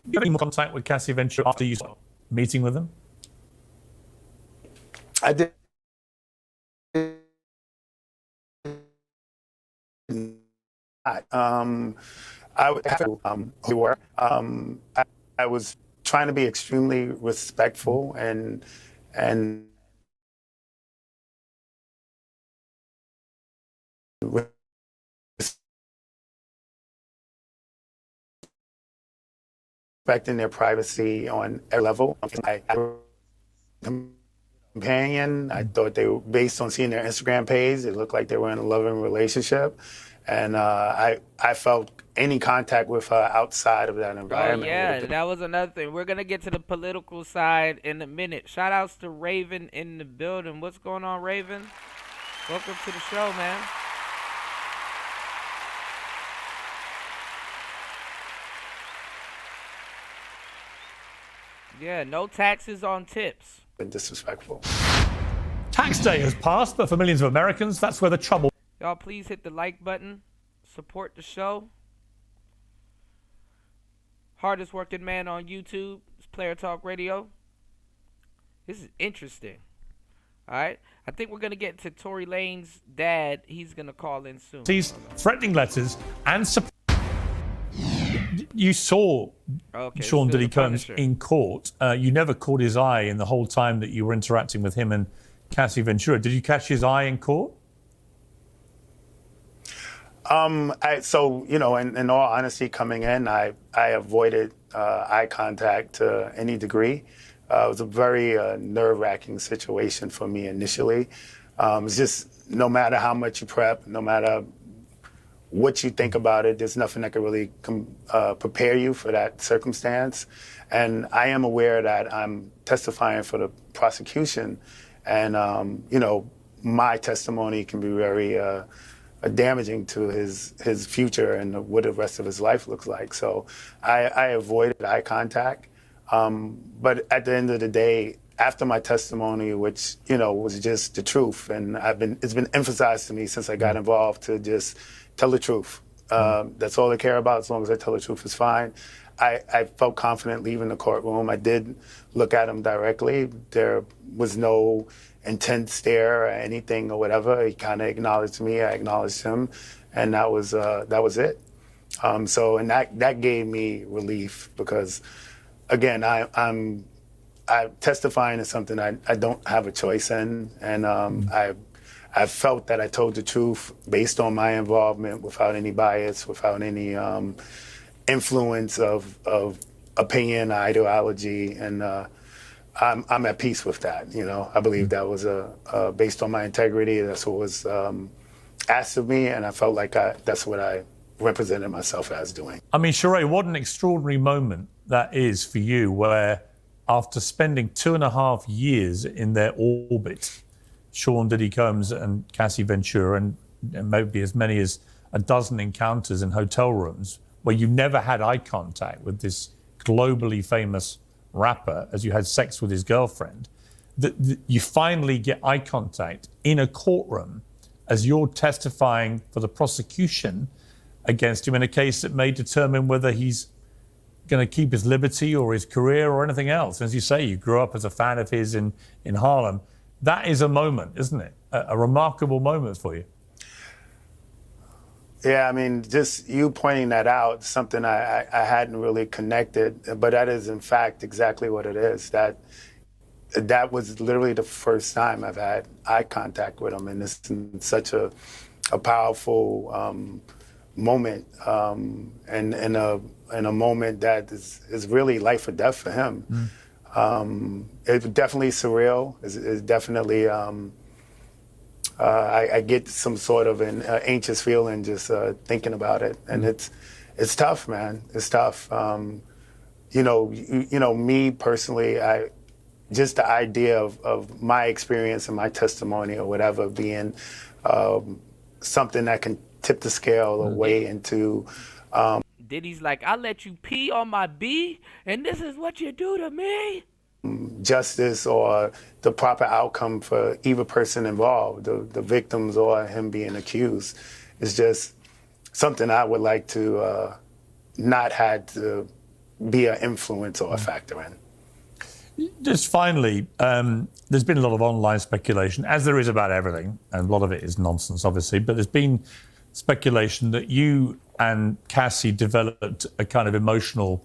Did you have any more contact with Cassie Ventura after you started meeting with them? I did. I was trying to be extremely respectful and respecting their privacy on every level. I companion. I thought they were, based on seeing their Instagram page, it looked like they were in a loving relationship. And I felt any contact with her outside of that Oh, environment. yeah, that was another thing. We're going to get to the political side in a minute. Shout outs to Raven in the building. What's going on, Raven? Welcome to the show, man. Yeah, no taxes on tips. Been disrespectful. Tax day has passed, but for millions of Americans, that's where the trouble. Y'all please hit the like button. Support the show. Hardest working man on YouTube. It's Player Talk Radio. This is interesting. Alright. I think we're gonna get to Tory Lane's dad. He's gonna call in soon. He's threatening letters and you saw Sean Diddy Combs in court. You never caught his eye in the whole time that you were interacting with him and Cassie Ventura. Did you catch his eye in court? So, you know, in all honesty, coming in, I avoided eye contact to any degree. It was a very nerve-wracking situation for me initially. It's just no matter how much you prep, no matter what you think about it, there's nothing that can really prepare you for that circumstance. And I am aware that I'm testifying for the prosecution, and you know, my testimony can be very damaging to his future and what the rest of his life looks like. So I avoided eye contact. But at the end of the day, after my testimony, which, you know, was just the truth, and it's been emphasized to me since I got involved to just tell the truth. That's all I care about. As long as I tell the truth, is fine. I felt confident leaving the courtroom. I did look at him directly. There was no intense stare or anything or whatever. He kind of acknowledged me. I acknowledged him, and that was it. So that gave me relief because, again, I'm testifying is something I don't have a choice in, and I felt that I told the truth based on my involvement, without any bias, without any influence of opinion, ideology, and I'm at peace with that. You know, I believe that was based on my integrity. That's what was asked of me, and I felt like that's what I represented myself as doing. I mean, Sheree, what an extraordinary moment that is for you, where after spending 2.5 years in their orbit, Sean Diddy Combs and Cassie Ventura, and maybe as many as a dozen encounters in hotel rooms, where you never had eye contact with this globally famous rapper as you had sex with his girlfriend, that you finally get eye contact in a courtroom as you're testifying for the prosecution against him in a case that may determine whether he's going to keep his liberty or his career or anything else. As you say, you grew up as a fan of his in Harlem. That is a moment, isn't it? A remarkable moment for you. Yeah, I mean, just you pointing that out, something I hadn't really connected, but that is in fact exactly what it is. That was literally the first time I've had eye contact with him, and it's such a powerful moment, and a moment that is really life or death for him. It's definitely surreal. It's definitely. I get some sort of an anxious feeling just thinking about it, and it's tough, man. It's tough. You know, me personally, just the idea of my experience and my testimony or whatever being something that can tip the scale away into. Diddy's like, I let you pee on my B, and this is what you do to me. Justice or the proper outcome for either person involved, the victims or him being accused, is just something I would like to not had to be an influence or a factor in. Just finally, there's been a lot of online speculation, as there is about everything, and a lot of it is nonsense, obviously, but there's been speculation that you and Cassie developed a kind of emotional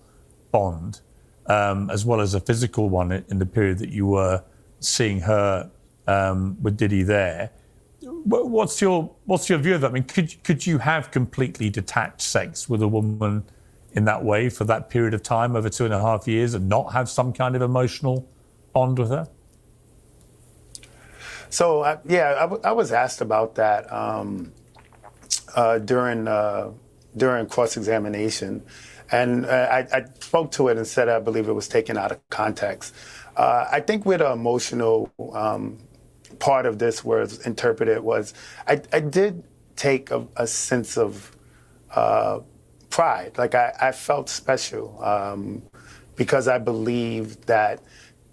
bond, as well as a physical one in the period that you were seeing her with Diddy there. What's your view of that? I mean, could you have completely detached sex with a woman in that way for that period of time over 2.5 years and not have some kind of emotional bond with her? So I was asked about that. during cross-examination. And I spoke to it and said I believe it was taken out of context. I think where the emotional part of this was interpreted was I did take a sense of pride. Like I felt special because I believed that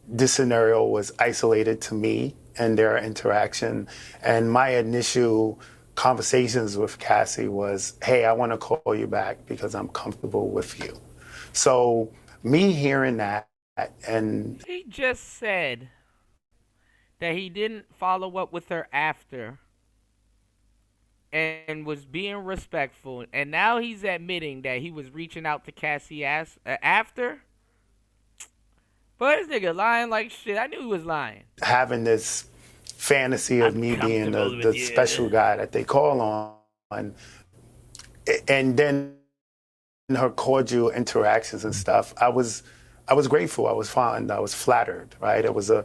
this scenario was isolated to me and their interaction. And my initial conversations with Cassie was, hey, I want to call you back because I'm comfortable with you. So me hearing that, and he just said that he didn't follow up with her after and was being respectful, and now he's admitting that he was reaching out to Cassie after. But this nigga lying like shit. I knew he was lying. Having this fantasy of me being the special guy that they call on, and then her cordial interactions and stuff, I was grateful. I was fond. I was flattered. Right? It was a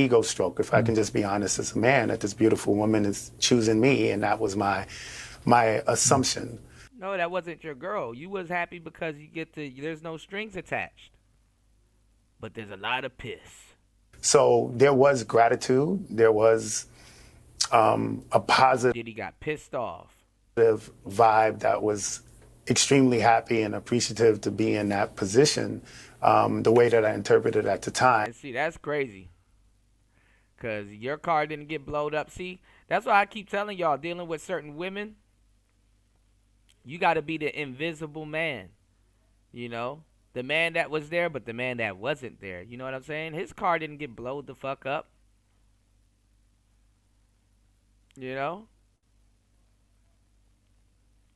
ego stroke, if I can just be honest as a man, that this beautiful woman is choosing me, and that was my assumption. No, that wasn't your girl. You was happy because you get to. There's no strings attached, but there's a lot of piss. So there was gratitude. There was a positive. Diddy got pissed off. Vibe that was extremely happy and appreciative to be in that position. The way that I interpreted it at the time. And see, that's crazy. Cause your car didn't get blowed up. See, that's why I keep telling y'all, dealing with certain women, you got to be the invisible man. You know. The man that was there, but the man that wasn't there. You know what I'm saying? His car didn't get blowed the fuck up. You know?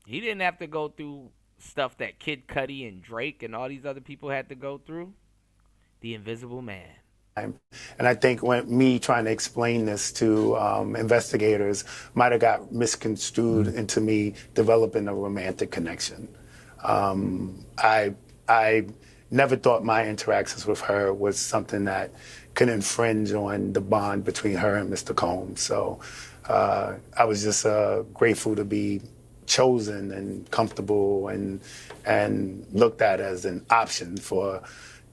He didn't have to go through stuff that Kid Cudi and Drake and all these other people had to go through. The invisible man. And I think when me trying to explain this to investigators might have got misconstrued into me developing a romantic connection. I never thought my interactions with her was something that could infringe on the bond between her and Mr. Combs. So I was just grateful to be chosen and comfortable and looked at as an option for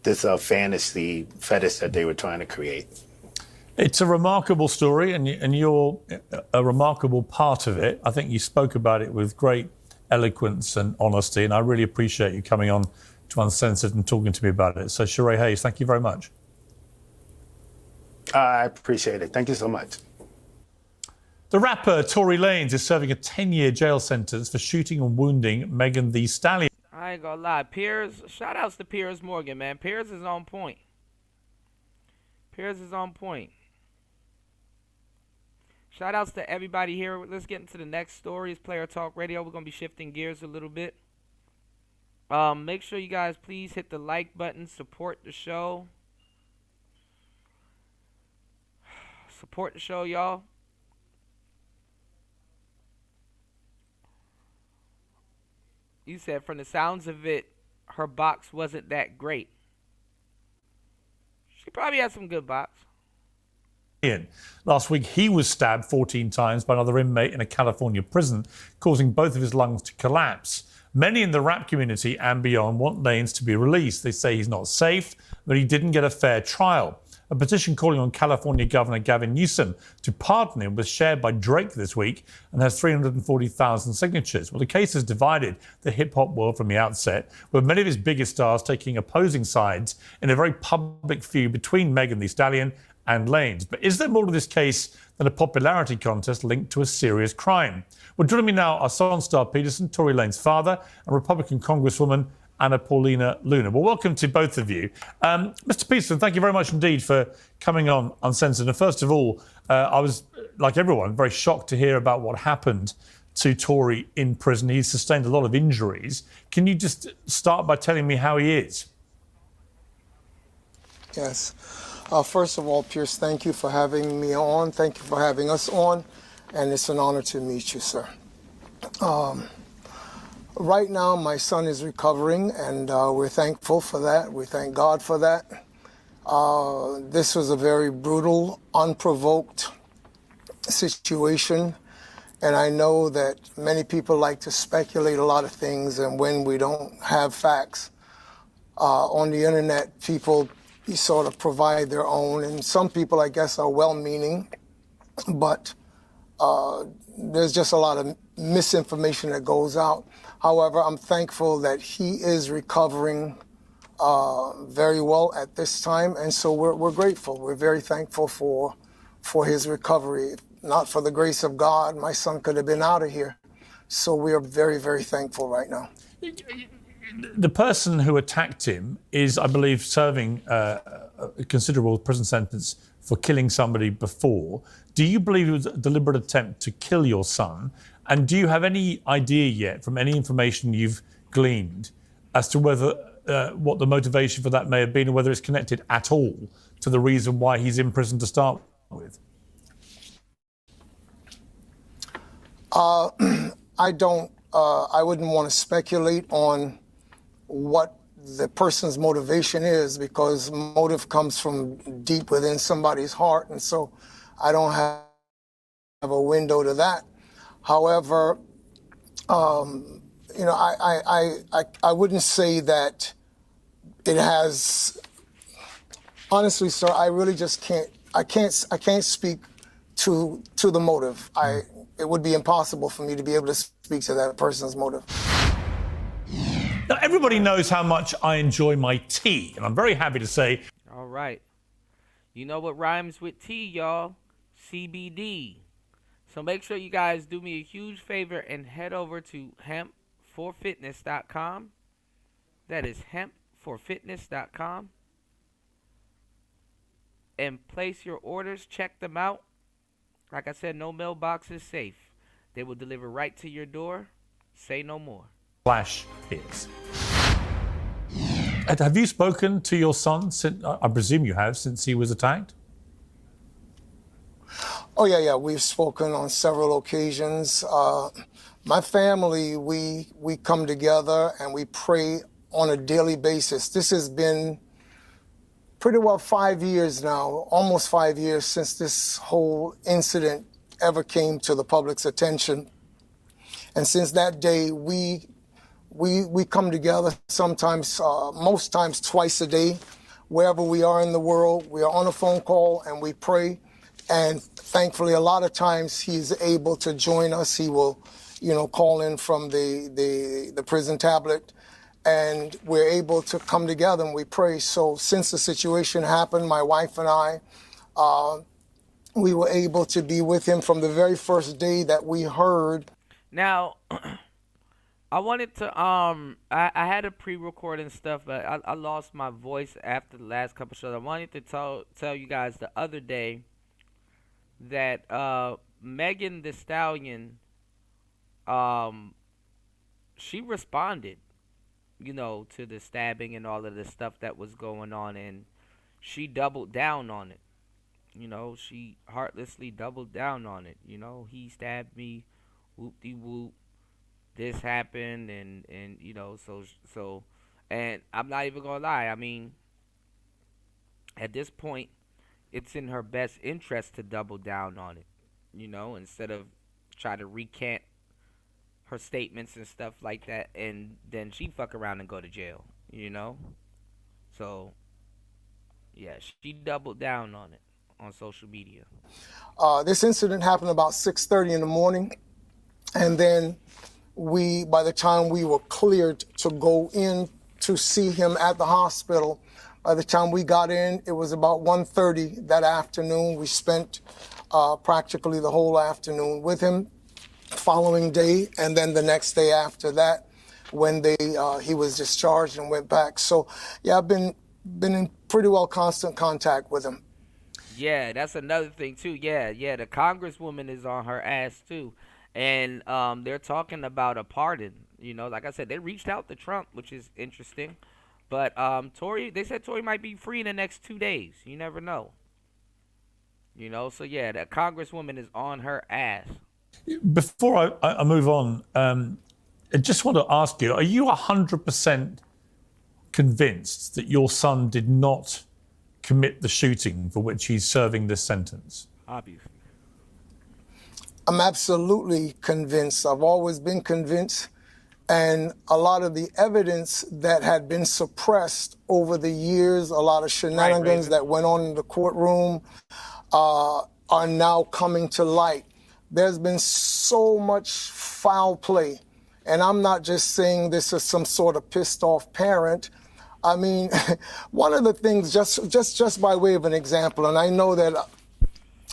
this fantasy fetish that they were trying to create. It's a remarkable story, and you're a remarkable part of it. I think you spoke about it with great eloquence and honesty, and I really appreciate you coming on to Uncensored and talking to me about it. So, Sheree Hayes, thank you very much. I appreciate it. Thank you so much. The rapper Tory Lanez is serving a 10-year jail sentence for shooting and wounding Megan Thee Stallion. I ain't gonna lie. Piers, shout outs to Piers Morgan, man. Piers is on point. Piers is on point. Shout outs to everybody here. Let's get into the next story. It's Player Talk Radio. We're gonna be shifting gears a little bit. Make sure you guys please hit the like button, support the show. Support the show, y'all. You said from the sounds of it, her box wasn't that great. She probably had some good box. Last week, he was stabbed 14 times by another inmate in a California prison, causing both of his lungs to collapse. Many in the rap community and beyond want Lanez to be released. They say he's not safe, but he didn't get a fair trial. A petition calling on California Governor Gavin Newsom to pardon him was shared by Drake this week and has 340,000 signatures. Well, the case has divided the hip-hop world from the outset, with many of his biggest stars taking opposing sides in a very public feud between Megan Thee Stallion and Lanez. But is there more to this case than a popularity contest linked to a serious crime? Well, joining me now are Son Star Peterson, Tory Lanez's father, and Republican Congresswoman Anna Paulina Luna. Well, welcome to both of you. Mr. Peterson, thank you very much indeed for coming on Uncensored. And first of all, I was, like everyone, very shocked to hear about what happened to Tory in prison. He's sustained a lot of injuries. Can you just start by telling me how he is? Yes. First of all, Pierce, thank you for having me on. Thank you for having us on. And it's an honor to meet you, sir. Right now, my son is recovering, and we're thankful for that. We thank God for that. This was a very brutal, unprovoked situation. And I know that many people like to speculate a lot of things, and when we don't have facts on the internet, people sort of provide their own. And some people, I guess, are well-meaning, but there's just a lot of misinformation that goes out. However, I'm thankful that he is recovering very well at this time, and so we're grateful. We're very thankful for his recovery. Not for the grace of God, my son could have been out of here. So we are very, very thankful right now. The person who attacked him is, I believe, serving a considerable prison sentence for killing somebody before. Do you believe it was a deliberate attempt to kill your son? And do you have any idea yet, from any information you've gleaned, as to whether what the motivation for that may have been, or whether it's connected at all to the reason why he's in prison to start with? I wouldn't want to speculate on what the person's motivation is, because motive comes from deep within somebody's heart, and so I don't have a window to that. However, you know, I wouldn't say that it has. Honestly, sir, I really just can't. I can't speak to the motive. It would be impossible for me to be able to speak to that person's motive. Now, everybody knows how much I enjoy my tea, and I'm very happy to say... All right. You know what rhymes with tea, y'all? CBD. So make sure you guys do me a huge favor and head over to hempforfitness.com. That is hempforfitness.com. And place your orders. Check them out. Like I said, no mailbox is safe. They will deliver right to your door. Say no more. Flash hits. Have you spoken to your son since, I presume you have, since he was attacked? Oh, yeah. We've spoken on several occasions. My family, we come together and we pray on a daily basis. This has been pretty well 5 years now, almost 5 years since this whole incident ever came to the public's attention. And since that day, we come together sometimes, most times twice a day, wherever we are in the world. We are on a phone call and we pray. And thankfully, a lot of times he's able to join us. He will, call in from the prison tablet, and we're able to come together and we pray. So since the situation happened, my wife and I, we were able to be with him from the very first day that we heard. Now, I wanted to, I had a pre-record and stuff, but I lost my voice after the last couple shows. I wanted to tell you guys the other day that Megan Thee Stallion, she responded, to the stabbing and all of the stuff that was going on, and she doubled down on it. She heartlessly doubled down on it. He stabbed me, whoop-de-whoop, this happened, and so, and I'm not even gonna lie, I mean, at this point, it's in her best interest to double down on it, instead of try to recant her statements and stuff like that, and then she fuck around and go to jail, So, yeah, she doubled down on it on social media. This incident happened about 6:30 in the morning, and then by the time we were cleared to go in to see him at the hospital, by the time we got in, it was about 1:30 that afternoon. We spent practically the whole afternoon with him. Following day, and then the next day after that, when he was discharged and went back. So, yeah, I've been in pretty well constant contact with him. Yeah, that's another thing too. Yeah, the Congresswoman is on her ass too, and they're talking about a pardon. Like I said, they reached out to Trump, which is interesting, but they said Tory might be free in the next 2 days. You never know. So yeah, the Congresswoman is on her ass. Before I move on, I just want to ask you, are you 100% convinced that your son did not commit the shooting for which he's serving this sentence? Obviously. I'm absolutely convinced. I've always been convinced. And a lot of the evidence that had been suppressed over the years, a lot of shenanigans that went on in the courtroom, are now coming to light. There's been so much foul play. And I'm not just saying this as some sort of pissed off parent. I mean, one of the things, just by way of an example, and I know that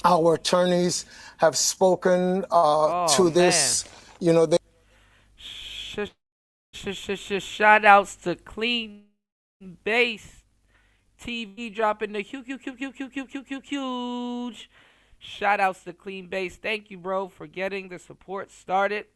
our attorneys have spoken to this, you know, they shout outs to Clean Base TV dropping the huge. Shout outs to Clean Base. Thank you, bro, for getting the support started.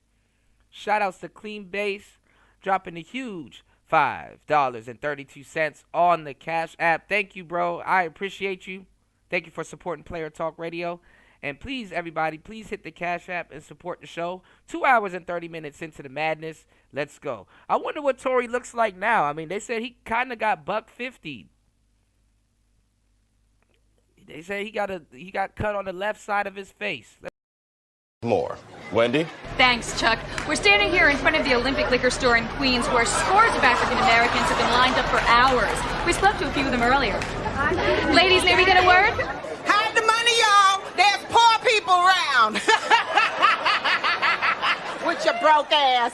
Shout outs to Clean Base dropping the huge $5.32 on the Cash App. Thank you, bro. I appreciate you. Thank you for supporting Player Talk Radio. And please, everybody, please hit the Cash App and support the show. 2 hours and 30 minutes into the madness. Let's go. I wonder what Tory looks like now. I mean, they said he kind of got $150. They say he got cut on the left side of his face. More. Wendy? Thanks, Chuck. We're standing here in front of the Olympic Liquor Store in Queens where scores of African Americans have been lined up for hours. We spoke to a few of them earlier. Ladies, may we get a word? Hide the money, y'all. There's poor people around. With your broke ass.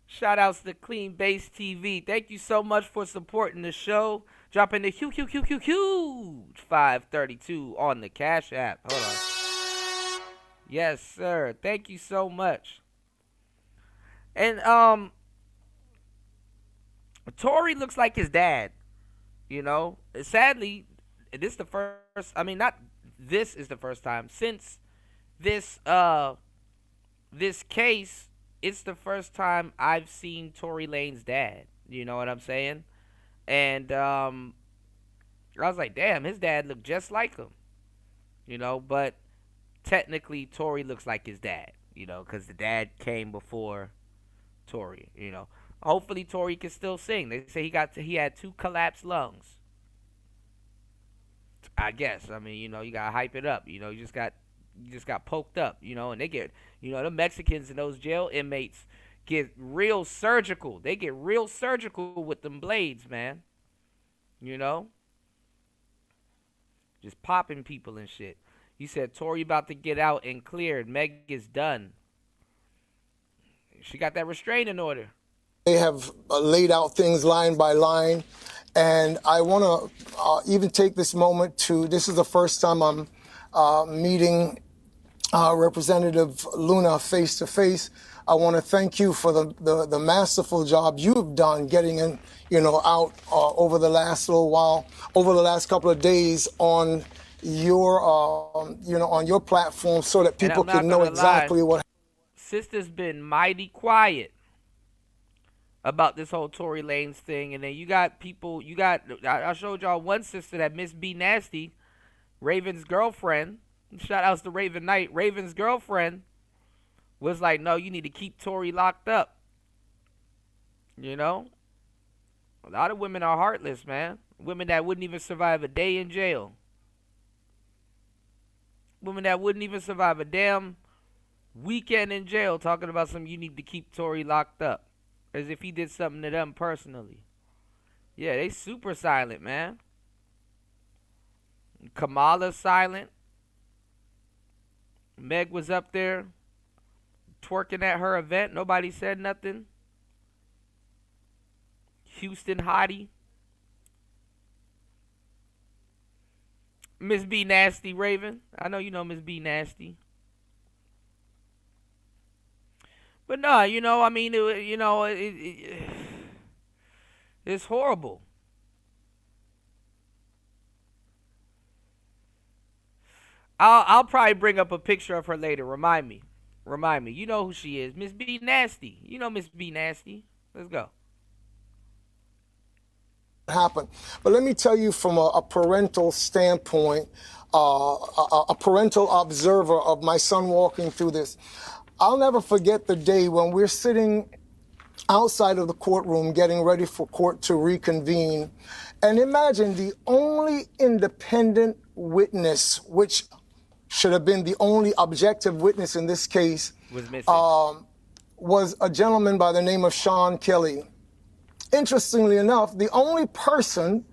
Shout outs to Clean Base TV. Thank you so much for supporting the show. Dropping the huge $5.32 on the Cash App. Hold on. Yes, sir. Thank you so much. And Tory looks like his dad. You know, sadly, this is the first. I mean, not this is the first time since this this case. It's the first time I've seen Tory Lanez dad. You know what I'm saying? And I was like, damn, his dad looked just like him. You know, but technically Tory looks like his dad, you know, because the dad came before Tory, you know. Hopefully Tory can still sing. They say he had 2 collapsed lungs. I guess. I mean, you know, you gotta hype it up. You know, you just got poked up, you know, and they get, you know, the Mexicans and those jail inmates get real surgical. They get real surgical with them blades, man. You know? Just popping people and shit. He said Tory about to get out and cleared. Meg is done. She got that restraining order. They have laid out things line by line. And I want to even take this moment this is the first time I'm meeting Representative Luna face to face. I want to thank you for the masterful job you've done getting in, you know, out over the last little while, over the last couple of days on your, you know, on your platform so that people can know exactly what. Sister's been mighty quiet about this whole Tory Lanez thing, and then you got people. I showed y'all one sister that Miss B Nasty, Raven's girlfriend. Shout outs to Raven Knight. Raven's girlfriend was like, no, you need to keep Tory locked up. You know? A lot of women are heartless, man. Women that wouldn't even survive a day in jail. Women that wouldn't even survive a damn weekend in jail talking about something you need to keep Tory locked up. As if he did something to them personally. Yeah, they super silent, man. Kamala's silent. Meg was up there twerking at her event. Nobody said nothing. Houston hottie. Miss B Nasty Raven. I know you know Miss B Nasty. But no, you know, I mean, it's horrible. I'll probably bring up a picture of her later. Remind me. You know who she is. Miss B Nasty. You know Miss B Nasty. Let's go. Happen. But let me tell you from a parental standpoint, a parental observer of my son walking through this. I'll never forget the day when we're sitting outside of the courtroom getting ready for court to reconvene. And imagine the only independent witness, which should have been the only objective witness in this case, Was missing. was a gentleman by the name of Sean Kelly. Interestingly enough, the only person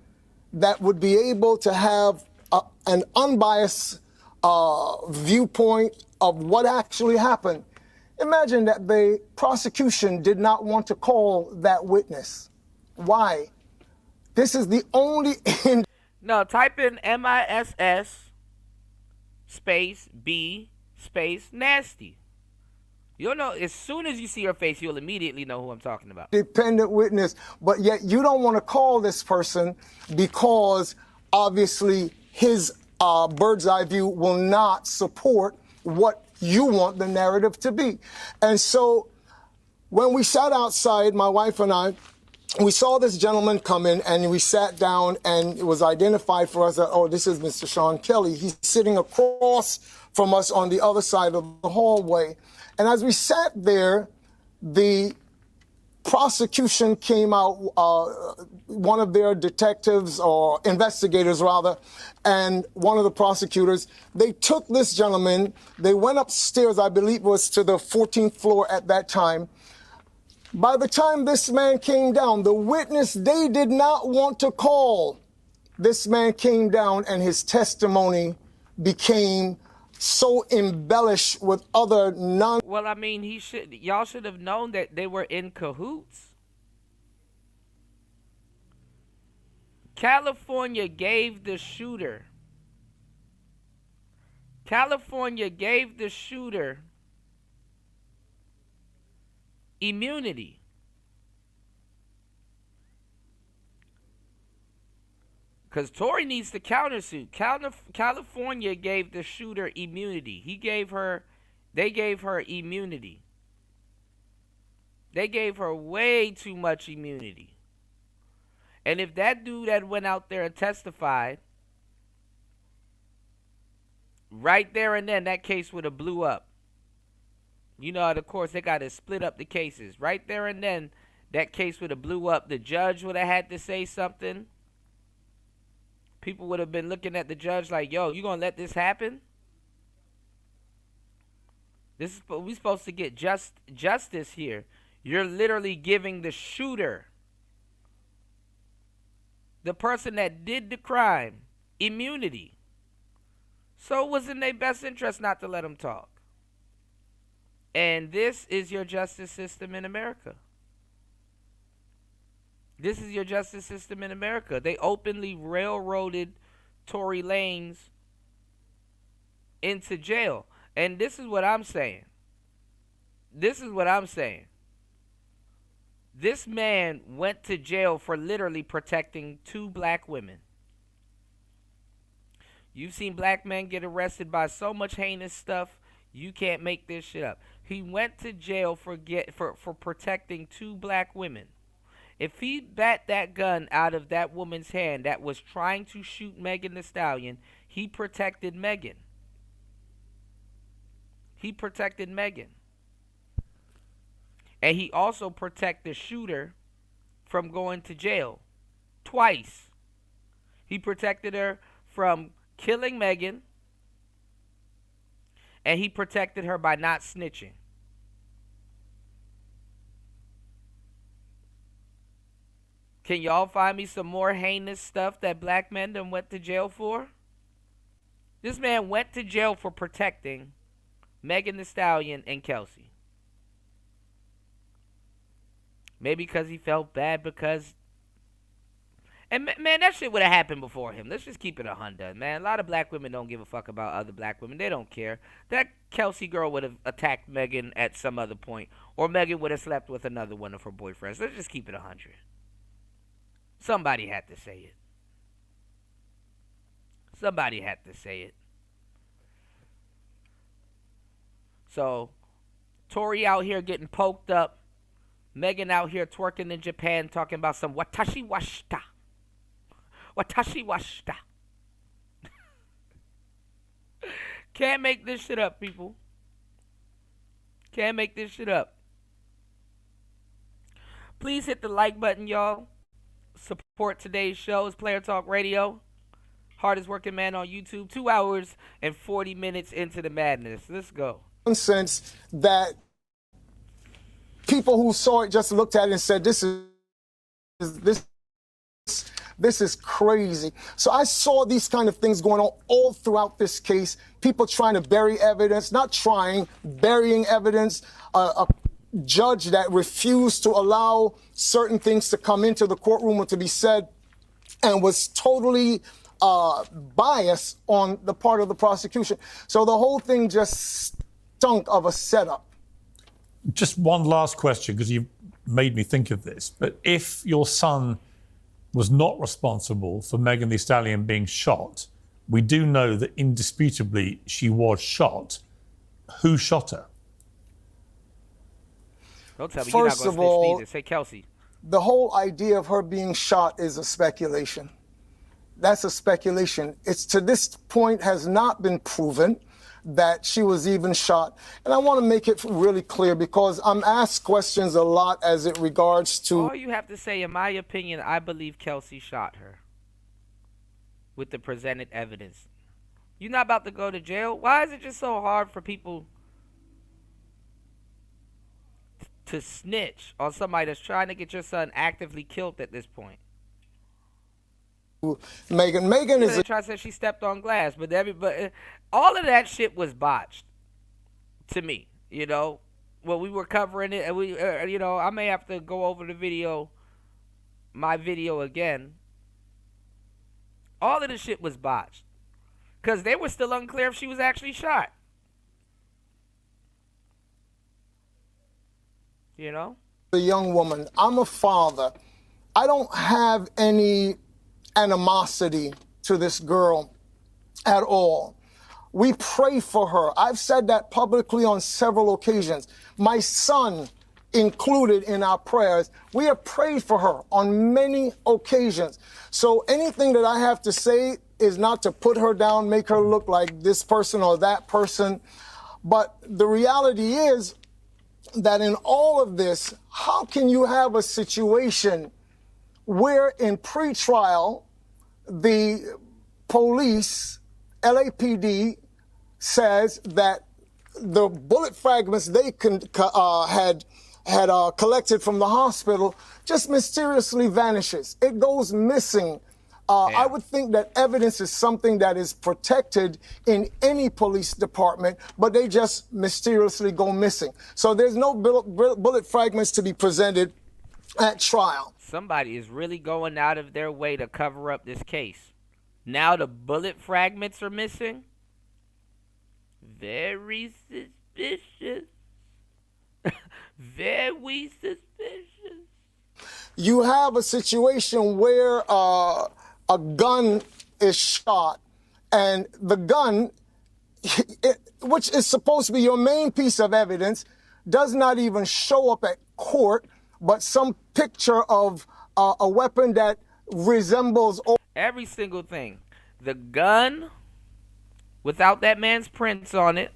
that would be able to have an unbiased viewpoint of what actually happened. Imagine that the prosecution did not want to call that witness. Why? This is the only... No, type in MISS space B space nasty. You'll know, as soon as you see her face, you'll immediately know who I'm talking about. Dependent witness, but yet you don't want to call this person because obviously his bird's eye view will not support what you want the narrative to be. And so when we sat outside, my wife and I, we saw this gentleman come in and we sat down and it was identified for us that, oh, this is Mr. Sean Kelly. He's sitting across from us on the other side of the hallway. And as we sat there, the prosecution came out, one of their detectives or investigators rather, and one of the prosecutors, they took this gentleman, they went upstairs, I believe it was to the 14th floor at that time. By the time this man came down, the witness they did not want to call, this man came down and his testimony became so embellished with other non... Well, I mean, y'all should have known that they were in cahoots. California gave the shooter immunity. Because Tory needs to countersuit. California gave the shooter immunity. They gave her immunity. They gave her way too much immunity. And if that dude had went out there and testified, right there and then, that case would have blew up. You know, of course, they got to split up the cases. Right there and then, that case would have blew up. The judge would have had to say something. People would have been looking at the judge like, yo, you gonna let this happen? We supposed to get justice here. You're literally giving the shooter, the person that did the crime, immunity. So it was in their best interest not to let him talk. And this is your justice system in America. This is your justice system in America. They openly railroaded Tory Lanez into jail. And this is what I'm saying. This man went to jail for literally protecting 2 black women. You've seen black men get arrested by so much heinous stuff, you can't make this shit up. He went to jail for protecting 2 black women. If he bat that gun out of that woman's hand that was trying to shoot Megan Thee Stallion, he protected Megan. And he also protected the shooter from going to jail twice. He protected her from killing Megan, and he protected her by not snitching. Can y'all find me some more heinous stuff that black men done went to jail for? This man went to jail for protecting Megan Thee Stallion and Kelsey. Maybe because he felt bad because... And man, that shit would have happened before him. Let's just keep it 100, man. A lot of black women don't give a fuck about other black women. They don't care. That Kelsey girl would have attacked Megan at some other point. Or Megan would have slept with another one of her boyfriends. Let's just keep it 100. Somebody had to say it. So, Tory out here getting poked up. Megan out here twerking in Japan talking about some watashi washita. Can't make this shit up, people. Can't make this shit up. Please hit the like button, y'all. Support today's show. It's Player Talk Radio. hardest working man on YouTube. 2 hours and 40 minutes into the madness. Let's go. Sense that people who saw it just looked at it and said, this is crazy. So I saw these kind of things going on all throughout this case. People trying to bury evidence, not trying, burying evidence. A judge that refused to allow certain things to come into the courtroom or to be said, and was totally biased on the part of the prosecution. So the whole thing just stunk of a setup. Just one last question, because you made me think of this. But if your son was not responsible for Megan Thee Stallion being shot, we do know that indisputably she was shot. Who shot her? Don't tell me First you're not of going to all, snitch neither. Say Kelsey. The whole idea of her being shot is a speculation. That's a speculation. It's to this point has not been proven that she was even shot. And I want to make it really clear because I'm asked questions a lot as it regards to... All you have to say, in my opinion, I believe Kelsey shot her with the presented evidence. You're not about to go to jail? Why is it just so hard for people to snitch on somebody that's trying to get your son actively killed at this point? Megan is... They try to say she stepped on glass, but all of that shit was botched to me, you know? When we were covering it, and we, you know, I may have to go over the video, my video again. All of the shit was botched. Because they were still unclear if she was actually shot. You know? A young woman. I'm a father. I don't have any animosity to this girl at all. We pray for her. I've said that publicly on several occasions. My son included in our prayers. We have prayed for her on many occasions. So anything that I have to say is not to put her down, make her look like this person or that person. But the reality is that in all of this, how can you have a situation where in pretrial, the police, LAPD, says that the bullet fragments they had collected from the hospital just mysteriously vanishes. It goes missing. I would think that evidence is something that is protected in any police department, but they just mysteriously go missing. So there's no bullet fragments to be presented at trial. Somebody is really going out of their way to cover up this case. Now the bullet fragments are missing? Very suspicious. Very suspicious. You have a situation where a gun is shot, and the gun, which is supposed to be your main piece of evidence, does not even show up at court, but some picture of a weapon that resembles... Every single thing. The gun, without that man's prints on it.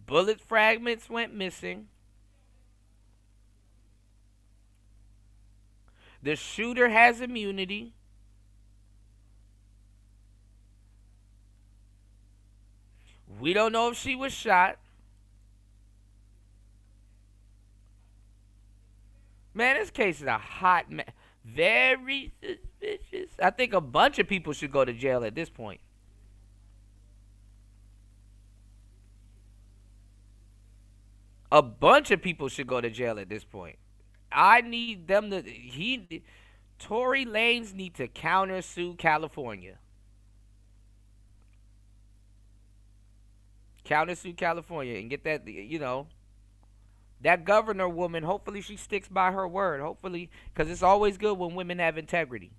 Bullet fragments went missing. The shooter has immunity. We don't know if she was shot. Man, this case is a hot mess. Very suspicious. I think a bunch of people should go to jail at this point. A bunch of people should go to jail at this point. I need them to... Tory Lanez need to countersue California. Countersue California and get that, you know... That governor woman, hopefully she sticks by her word. Hopefully, because it's always good when women have integrity.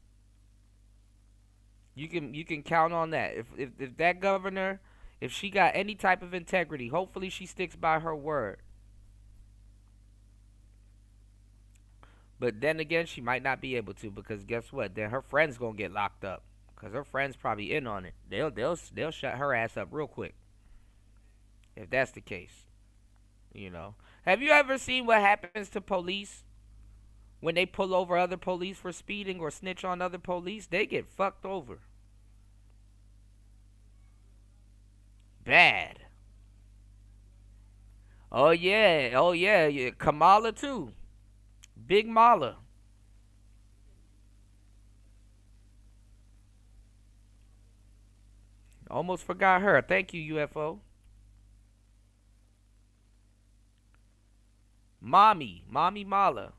You can count on that. If that governor, if she got any type of integrity, hopefully she sticks by her word. But then again, she might not be able to, because guess what? Then her friend's gonna get locked up, because her friend's probably in on it. They'll shut her ass up real quick if that's the case. You know. Have you ever seen what happens to police when they pull over other police for speeding or snitch on other police, they get fucked over. Bad. Oh yeah, Kamala too. Big Mala. Almost forgot her. Thank you, UFO. Mommy Mala.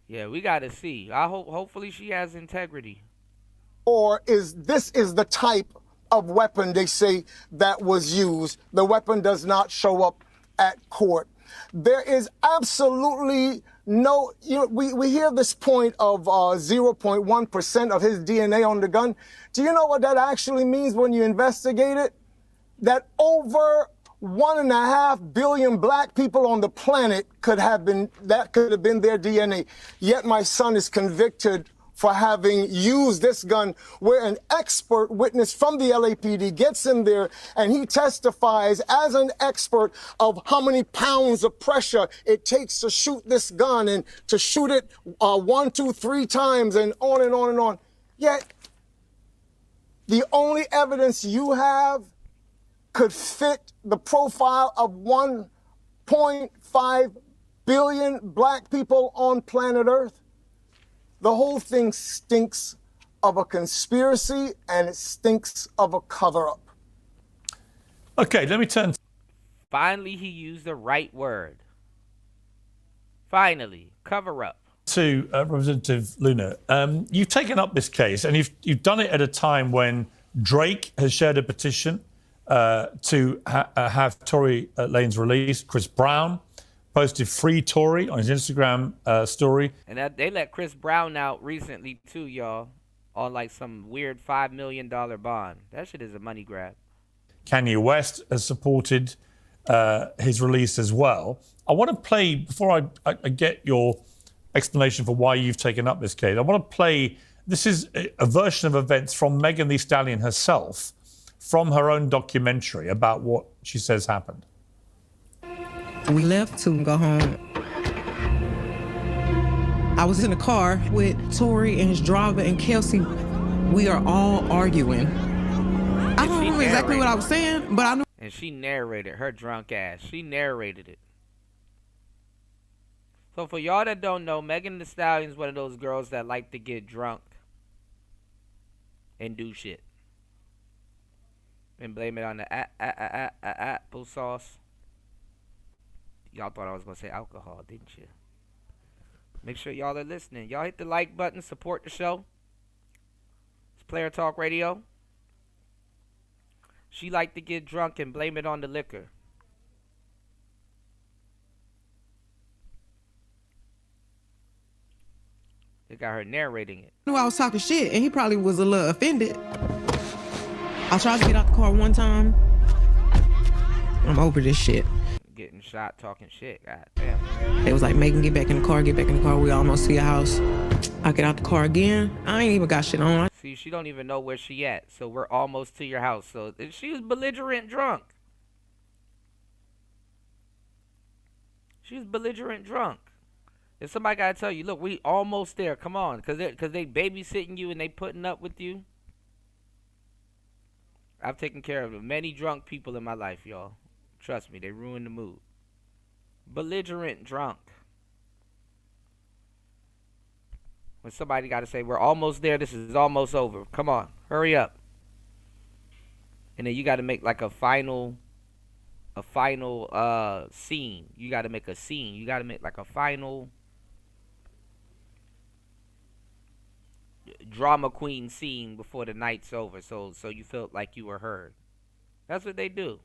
Yeah, we gotta see. Hopefully she has integrity. Or is the type of weapon they say that was used. The weapon does not show up at court. There is absolutely no, we hear this point of 0.1% of his DNA on the gun. Do you know what that actually means when you investigate it? That over 1.5 billion black people on the planet could have been their DNA. Yet my son is convicted for having used this gun, where an expert witness from the LAPD gets in there and he testifies as an expert of how many pounds of pressure it takes to shoot this gun and to shoot it 1, 2, 3 times and on and on and on. Yet, the only evidence you have could fit the profile of 1.5 billion black people on planet Earth. The whole thing stinks of a conspiracy and it stinks of a cover-up. Okay, let me turn. Finally, he used the right word. Finally, cover-up. To Representative Luna, you've taken up this case and you've done it at a time when Drake has shared a petition to have Tory Lanez released. Chris Brown posted free Tory on his Instagram story. And they let Chris Brown out recently too, y'all, on like some weird $5 million bond. That shit is a money grab. Kanye West has supported his release as well. I want to play, before I get your explanation for why you've taken up this case, I want to play, this is a version of events from Megan Thee Stallion herself, from her own documentary about what she says happened. We left to go home. I was in the car with Tory and his driver and Kelsey. We are all arguing. I don't remember exactly what I was saying, but I know. And she narrated, her drunk ass. She narrated it. So for y'all that don't know, Megan Thee Stallion is one of those girls that like to get drunk and do shit. And blame it on the apple sauce. Y'all thought I was going to say alcohol, didn't you? Make sure y'all are listening. Y'all hit the like button, support the show. It's Player Talk Radio. She liked to get drunk and blame it on the liquor. They got her narrating it. I knew I was talking shit, and he probably was a little offended. I tried to get out the car one time. I'm over this shit. Getting shot, talking shit. God damn. They was like, Megan, get back in the car, get back in the car. We almost to your house. I get out the car again. I ain't even got shit on. See, she don't even know where she at. So we're almost to your house. So she was belligerent drunk. She was belligerent drunk. If somebody gotta tell you, look, we almost there. Come on, cause they babysitting you and they putting up with you. I've taken care of many drunk people in my life, y'all. Trust me, they ruin the mood. Belligerent drunk. When somebody got to say, we're almost there, this is almost over. Come on, hurry up. And then you got to make like a final scene. You got to make a scene. You got to make like a final drama queen scene before the night's over. So you felt like you were heard. That's what they do.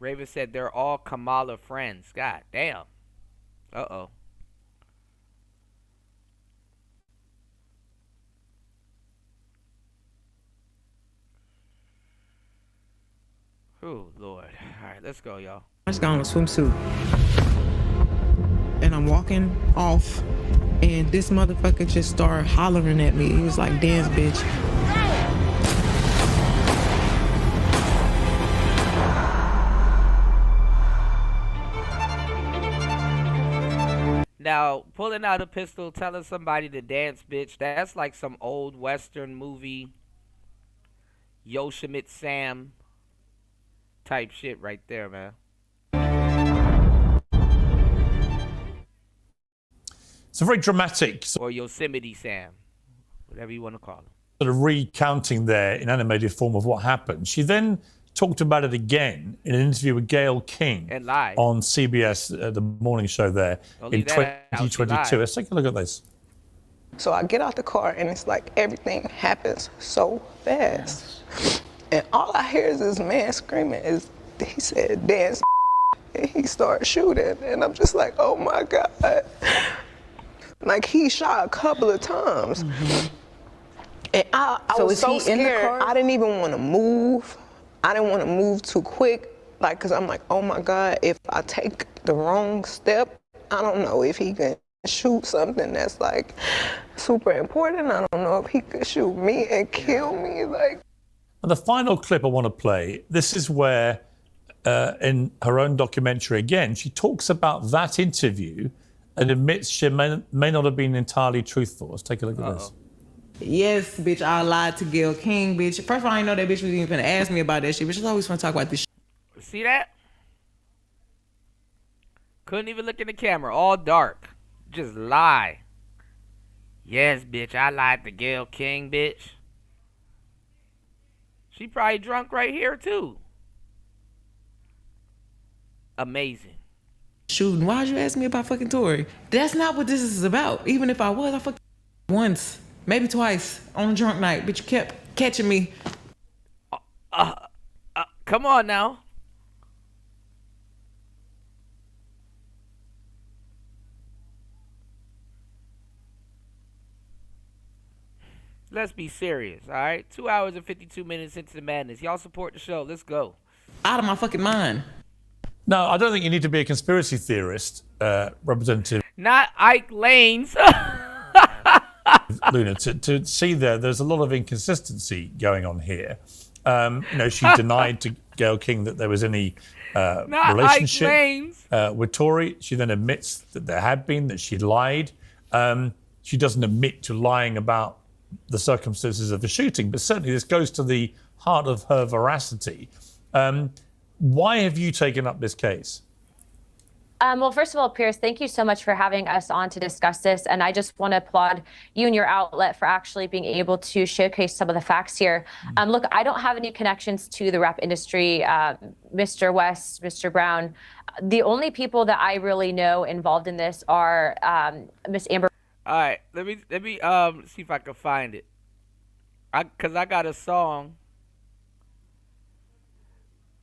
Raven said they're all Kamala friends. God damn. Uh-oh. Oh, Lord. All right, let's go, y'all. I just got on a swimsuit. And I'm walking off. And this motherfucker just started hollering at me. He was like, dance, bitch. pulling out a pistol, telling somebody to dance, bitch. That's like some old Western movie, Yosemite Sam type shit right there, man. It's a very dramatic Or Yosemite Sam, whatever you want to call it. sort of recounting there in animated form of what happened. She then talked about it again in an interview with Gayle King And live. on CBS, the morning show there Don't in leave that out, she 2022. lied. Let's take a look at this. So I get out the car and it's like everything happens so fast. And all I hear is this man screaming. He said, dance, and he started shooting. And I'm just like, oh my God. Like he shot a couple of times. And I was so scared. I didn't even want to move. I didn't want to move too quick. Like, cause I'm like, oh my God, if I take the wrong step, I don't know if he can shoot something that's like super important. I don't know if he could shoot me and kill me. Like. And the final clip I want to play, this is where in her own documentary again, she talks about that interview and admits she may not have been entirely truthful. Let's take a look at this. Yes, bitch, I lied to Gayle King, bitch. First of all, I didn't know that bitch was even gonna ask me about that shit, but she's always want to talk about this shit. See that? Couldn't even look in the camera. All dark. Just lie. Yes, bitch, I lied to Gayle King, bitch. She probably drunk right here, too. Amazing. Shooting. Why'd you ask me about fucking Tory? That's not what this is about. Even if I was, I fucked once, maybe twice on a drunk night, but you kept catching me. Come on now. Let's be serious, all right? 2 hours and 52 minutes into the madness. Y'all support the show. Let's go. Out of my fucking mind. No, I don't think you need to be a conspiracy theorist, Representative Not Ike Lanes. Luna, to see there's a lot of inconsistency going on here. She denied to Gayle King that there was any relationship with Tory. She then admits that there had been, that she lied. She doesn't admit to lying about the circumstances of the shooting, but certainly this goes to the heart of her veracity. Why have you taken up this case? Well, first of all, Pierce, thank you so much for having us on to discuss this. And I just want to applaud you and your outlet for actually being able to showcase some of the facts here. Look, I don't have any connections to the rap industry, Mr. West, Mr. Brown. The only people that I really know involved in this are Miss Amber. All right, let me see if I can find it. Cause I got a song.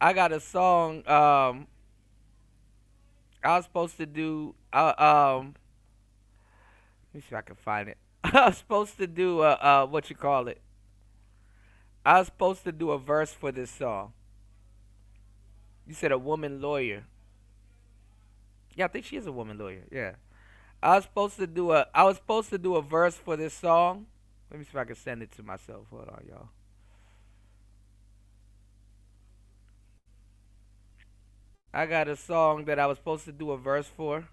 I was supposed to do. Let me see if I can find it. I was supposed to do what you call it. I was supposed to do a verse for this song. You said a woman lawyer. Yeah, I think she is a woman lawyer. Yeah. I was supposed to do a verse for this song. Let me see if I can send it to myself. Hold on, y'all. I got a song that I was supposed to do a verse for.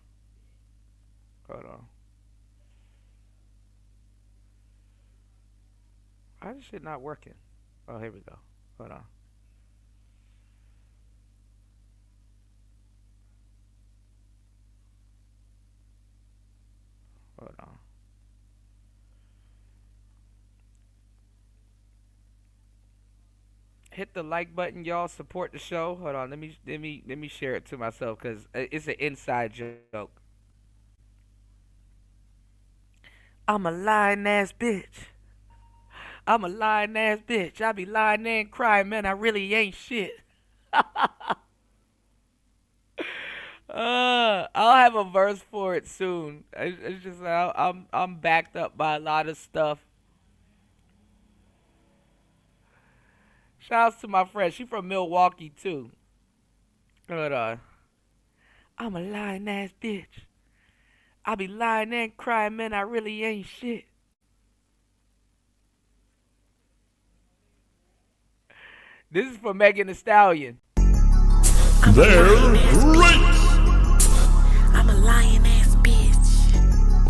Hold on. Why is this shit not working? Oh, here we go. Hold on. Hold on. Hit the like button, y'all. Support the show. Hold on. Let me share it to myself because it's an inside joke. I'm a lying ass bitch. I'm a lying ass bitch. I be lying and crying, man. I really ain't shit. I'll have a verse for it soon. It's just I'm backed up by a lot of stuff. Shouts to my friend. She from Milwaukee too. Hold on. I'm a lying ass bitch. I be lying and crying, man. I really ain't shit. This is for Megan Thee Stallion. They're great. I'm a lying ass bitch.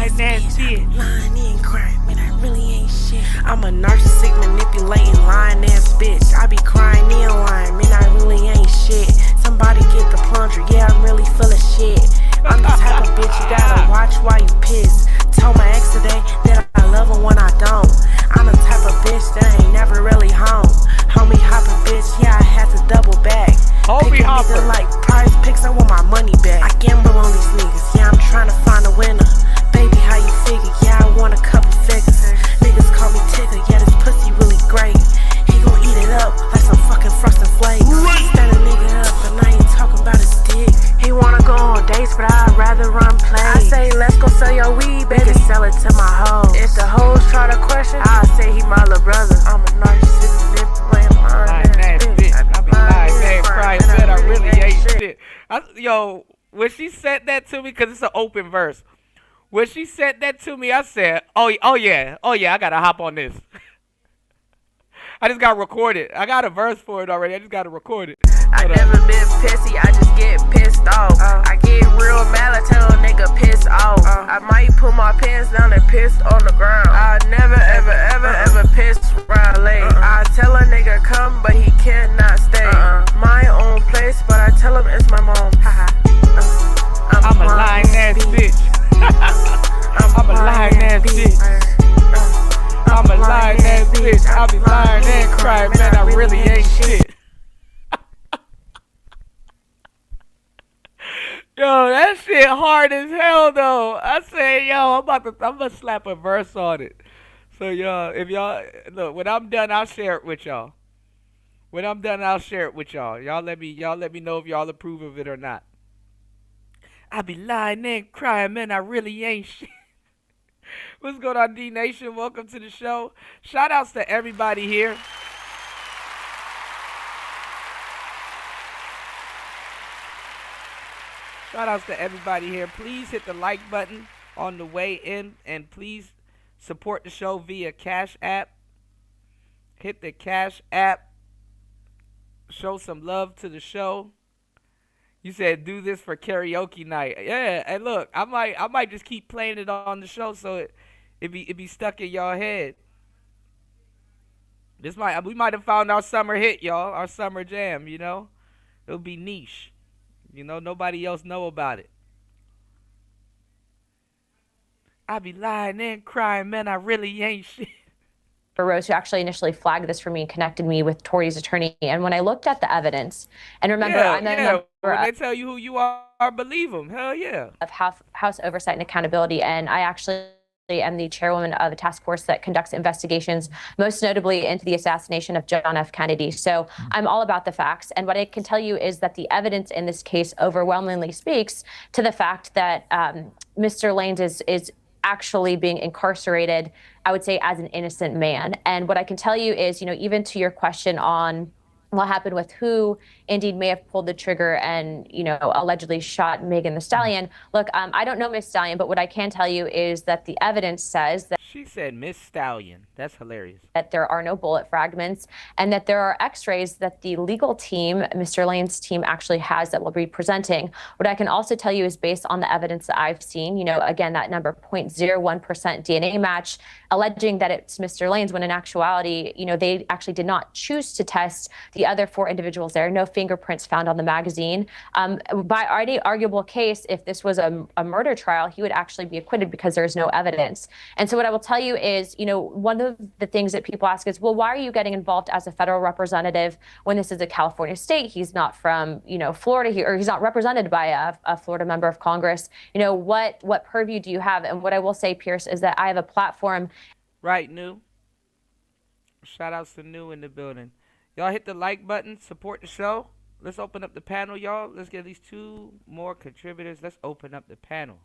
lying ass bitch. Lying and crying, man, I really ain't shit. I'm a narcissistic, manipulating, lying ass bitch. I be crying and lying, man, I really ain't shit. Somebody get the plunger, yeah, I'm really full of shit. I'm the type of bitch you gotta watch while you piss. Told my ex today that I love her when I don't. I'm the type of bitch that ain't never really home. Homie hopper bitch, yeah, I had to double back. Homie hopper. Like prize picks, I want my money back. I gamble on these niggas, yeah, I'm trying to find a winner. Baby, how you figure? Yeah, I want a couple figures. Niggas call me Tigger, yeah, this pussy really great. He gon' eat it up like some fucking frosted flakes. Stand a nigga up, and I ain't talking about his dick. He wanna go on dates, but I'd rather run plays. I say, let's go sell your weed, baby, sell it to my hoes. If the hoes try to question, I'll say he my little brother. I'm a narcissist, manipulating, lying ass bitch. I be lying ass crying, man, I really ain't shit. Yo, when she said that to me, because it's an open verse, when she said that to me, I said, oh yeah, I gotta hop on this. I just got recorded. I got a verse for it already. I just got to record it. I never been pissy, I just get pissed off. I get real mad, I tell a nigga piss off. I might put my pants down and piss on the ground. I never, ever piss around late. I tell a nigga come, but he cannot stay. My own place, but I tell him it's my mom. I'm a lying ass bitch. I'm a lying ass bitch. I'm a lying ass bitch. I be lying and crying, man, I really ain't shit. Yo, that shit hard as hell though. I say, yo, I'm gonna slap a verse on it. So y'all, if y'all look, when I'm done, I'll share it with y'all. When I'm done, I'll share it with y'all. Y'all let me know if y'all approve of it or not. I be lying and crying, man, I really ain't shit. What's going on, D Nation? Welcome to the show. Shout outs to everybody here. Shout outs to everybody here. Please hit the like button on the way in, and please support the show via Cash App. Hit the Cash App. Show some love to the show. You said do this for karaoke night. Yeah, and look, I might just keep playing it on the show so it be stuck in y'all head. We might have found our summer hit, y'all, our summer jam, you know? It'll be niche. You know, nobody else know about it. I be lying and crying, man, I really ain't shit. Rose, who actually initially flagged this for me and connected me with Tori's attorney. And when I looked at the evidence, and remember, I'm a member when they tell you who you are, believe them. Hell yeah. Of House Oversight and Accountability, and I actually am the chairwoman of a task force that conducts investigations, most notably into the assassination of John F. Kennedy. So I'm all about the facts. And what I can tell you is that the evidence in this case overwhelmingly speaks to the fact that Mr. Lanez is actually being incarcerated, I would say, as an innocent man. And what I can tell you is, you know, even to your question on what happened with who indeed may have pulled the trigger and, you know, allegedly shot Megan Thee Stallion. Look, I don't know Miss Stallion, but what I can tell you is that the evidence says that she said Miss Stallion. That's hilarious. That there are no bullet fragments and that there are x-rays that the legal team, Mr. Lane's team, actually has that we'll be presenting. What I can also tell you is based on the evidence that I've seen, you know, again, that number 0.01% DNA match, alleging that it's Mr. Lane's, when in actuality, you know, they actually did not choose to test the other 4 individuals there. No fingerprints found on the magazine. By already arguable case, if this was a murder trial, he would actually be acquitted because there's no evidence. And so what I will tell you is, you know, one of the things that people ask is, well, why are you getting involved as a federal representative when this is a California state? He's not from, you know, Florida here, or he's not represented by a Florida member of Congress. You know, what purview do you have? And what I will say, Pierce, is that I have a platform. Right, New. Shout outs to New in the building. Y'all hit the like button, support the show. Let's open up the panel, y'all. Let's get these 2 more contributors. Let's open up the panel.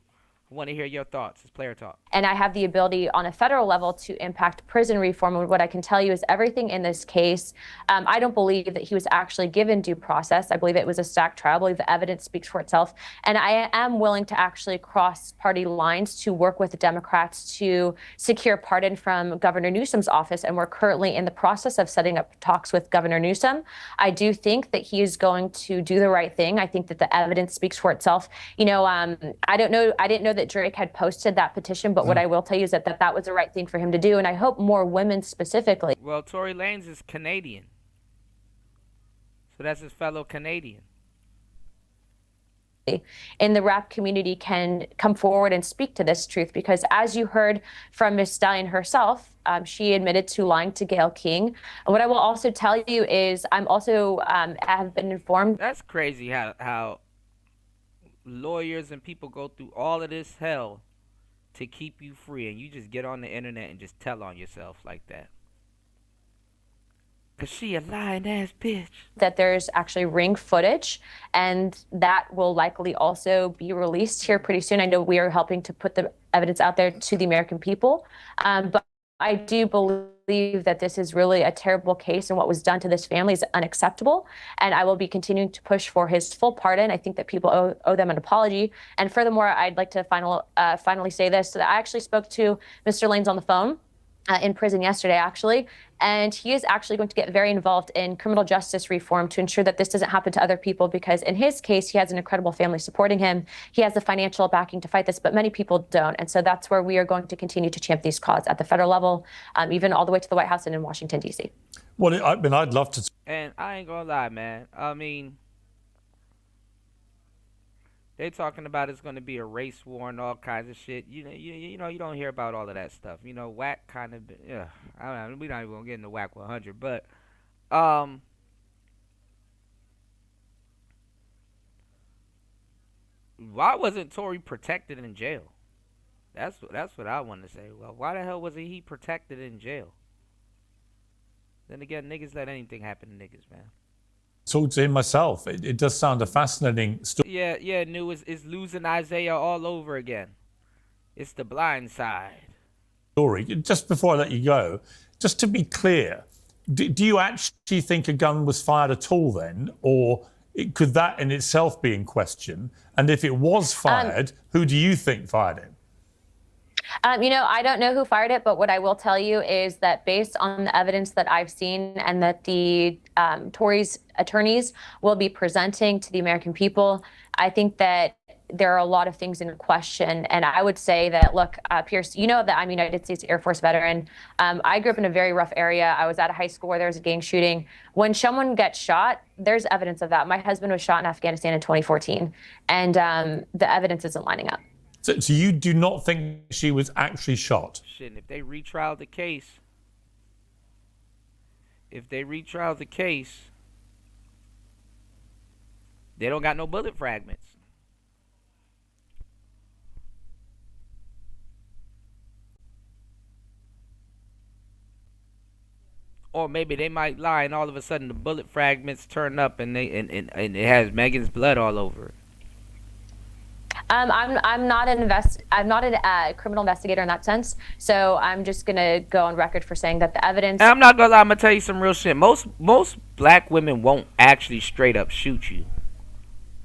I want to hear your thoughts. It's Player Talk. And I have the ability on a federal level to impact prison reform. And what I can tell you is everything in this case, I don't believe that he was actually given due process. I believe it was a stacked trial. I believe the evidence speaks for itself. And I am willing to actually cross party lines to work with the Democrats to secure pardon from Governor Newsom's office. And we're currently in the process of setting up talks with Governor Newsom. I do think that he is going to do the right thing. I think that the evidence speaks for itself. You know, I didn't know that Drake had posted that petition, but what I will tell you is that was the right thing for him to do, and I hope more women specifically. Well, Tory Lanez is Canadian, so that's his fellow Canadian. In the rap community can come forward and speak to this truth, because as you heard from Ms. Stallion herself, she admitted to lying to Gayle King. And what I will also tell you is I'm also have been informed. That's crazy how lawyers and people go through all of this hell to keep you free, and you just get on the internet and just tell on yourself like that. Cause she a lying ass bitch. That there's actually ring footage, and that will likely also be released here pretty soon. I know we are helping to put the evidence out there to the American people, but I do believe that this is really a terrible case, and what was done to this family is unacceptable. And I will be continuing to push for his full pardon. I think that people owe them an apology. And furthermore, I'd like to finally say this: that I actually spoke to Mr. Lanez on the phone. In prison yesterday, actually, and he is actually going to get very involved in criminal justice reform to ensure that this doesn't happen to other people, because in his case, he has an incredible family supporting him. He has the financial backing to fight this, but many people don't. And so that's where we are going to continue to champion these causes at the federal level, even all the way to the White House and in Washington, D.C. Well, I mean, I'd love to. And I ain't gonna lie, man. I mean, they talking about it's going to be a race war and all kinds of shit. You know, you don't hear about all of that stuff. You know, whack kind of. Yeah, I don't know, we're not even gonna get into whack 100, but why wasn't Tory protected in jail? That's what I want to say. Well, why the hell wasn't he protected in jail? Then again, niggas let anything happen to niggas, man. Talk to him myself. It does sound a fascinating story. Yeah, New is losing Isaiah all over again. It's the blind side. Story. Just before I let you go, just to be clear, do you actually think a gun was fired at all then, or could that in itself be in question? And if it was fired, who do you think fired it? You know, I don't know who fired it, but what I will tell you is that based on the evidence that I've seen and that the Tory's attorneys will be presenting to the American people, I think that there are a lot of things in question. And I would say that, look, Pierce, you know that I'm a United States Air Force veteran. I grew up in a very rough area. I was at a high school where there was a gang shooting. When someone gets shot, there's evidence of that. My husband was shot in Afghanistan in 2014, and the evidence isn't lining up. So you do not think she was actually shot? Shit, and if they retrial the case, they don't got no bullet fragments. Or maybe they might lie, and all of a sudden the bullet fragments turn up, and it has Megan's blood all over it. I'm not a criminal investigator in that sense, so I'm just gonna go on record for saying that the evidence. And I'm not gonna lie, I'm gonna tell you some real shit. Most black women won't actually straight up shoot you.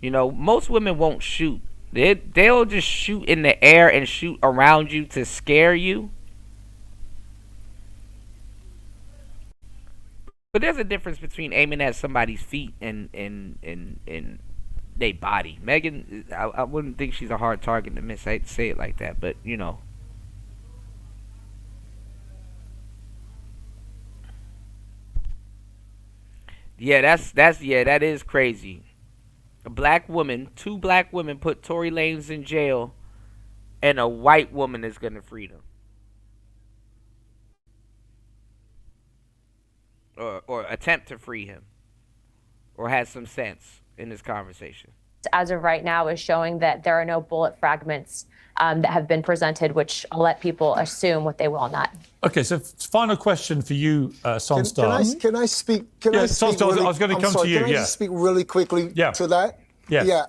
You know, most women won't shoot. They'll just shoot in the air and shoot around you to scare you. But there's a difference between aiming at somebody's feet and their body. Megan, I wouldn't think she's a hard target to miss. I hate to say it like that, but you know. Yeah, that is crazy. Two black women put Tory Lanez in jail, and a white woman is gonna free them. Or attempt to free him, or has some sense in this conversation. As of right now, is showing that there are no bullet fragments that have been presented, which I'll let people assume what they will not. Okay, so final question for you, Sonstar. Can I speak? Sonstar, really, I was going to come to you. Can I just speak really quickly to that? Yes. Yeah.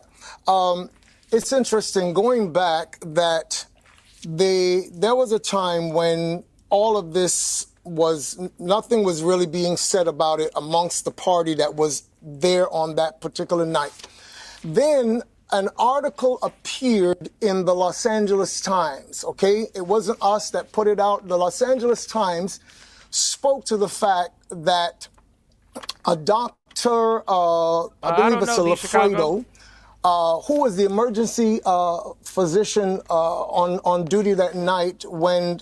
It's interesting going back that there was a time when all of this nothing was really being said about it amongst the party that was there on that particular night. Then an article appeared in the Los Angeles Times, okay? It wasn't us that put it out. The Los Angeles Times spoke to the fact that a doctor, I believe it's a Lafredo, who was the emergency physician on duty that night when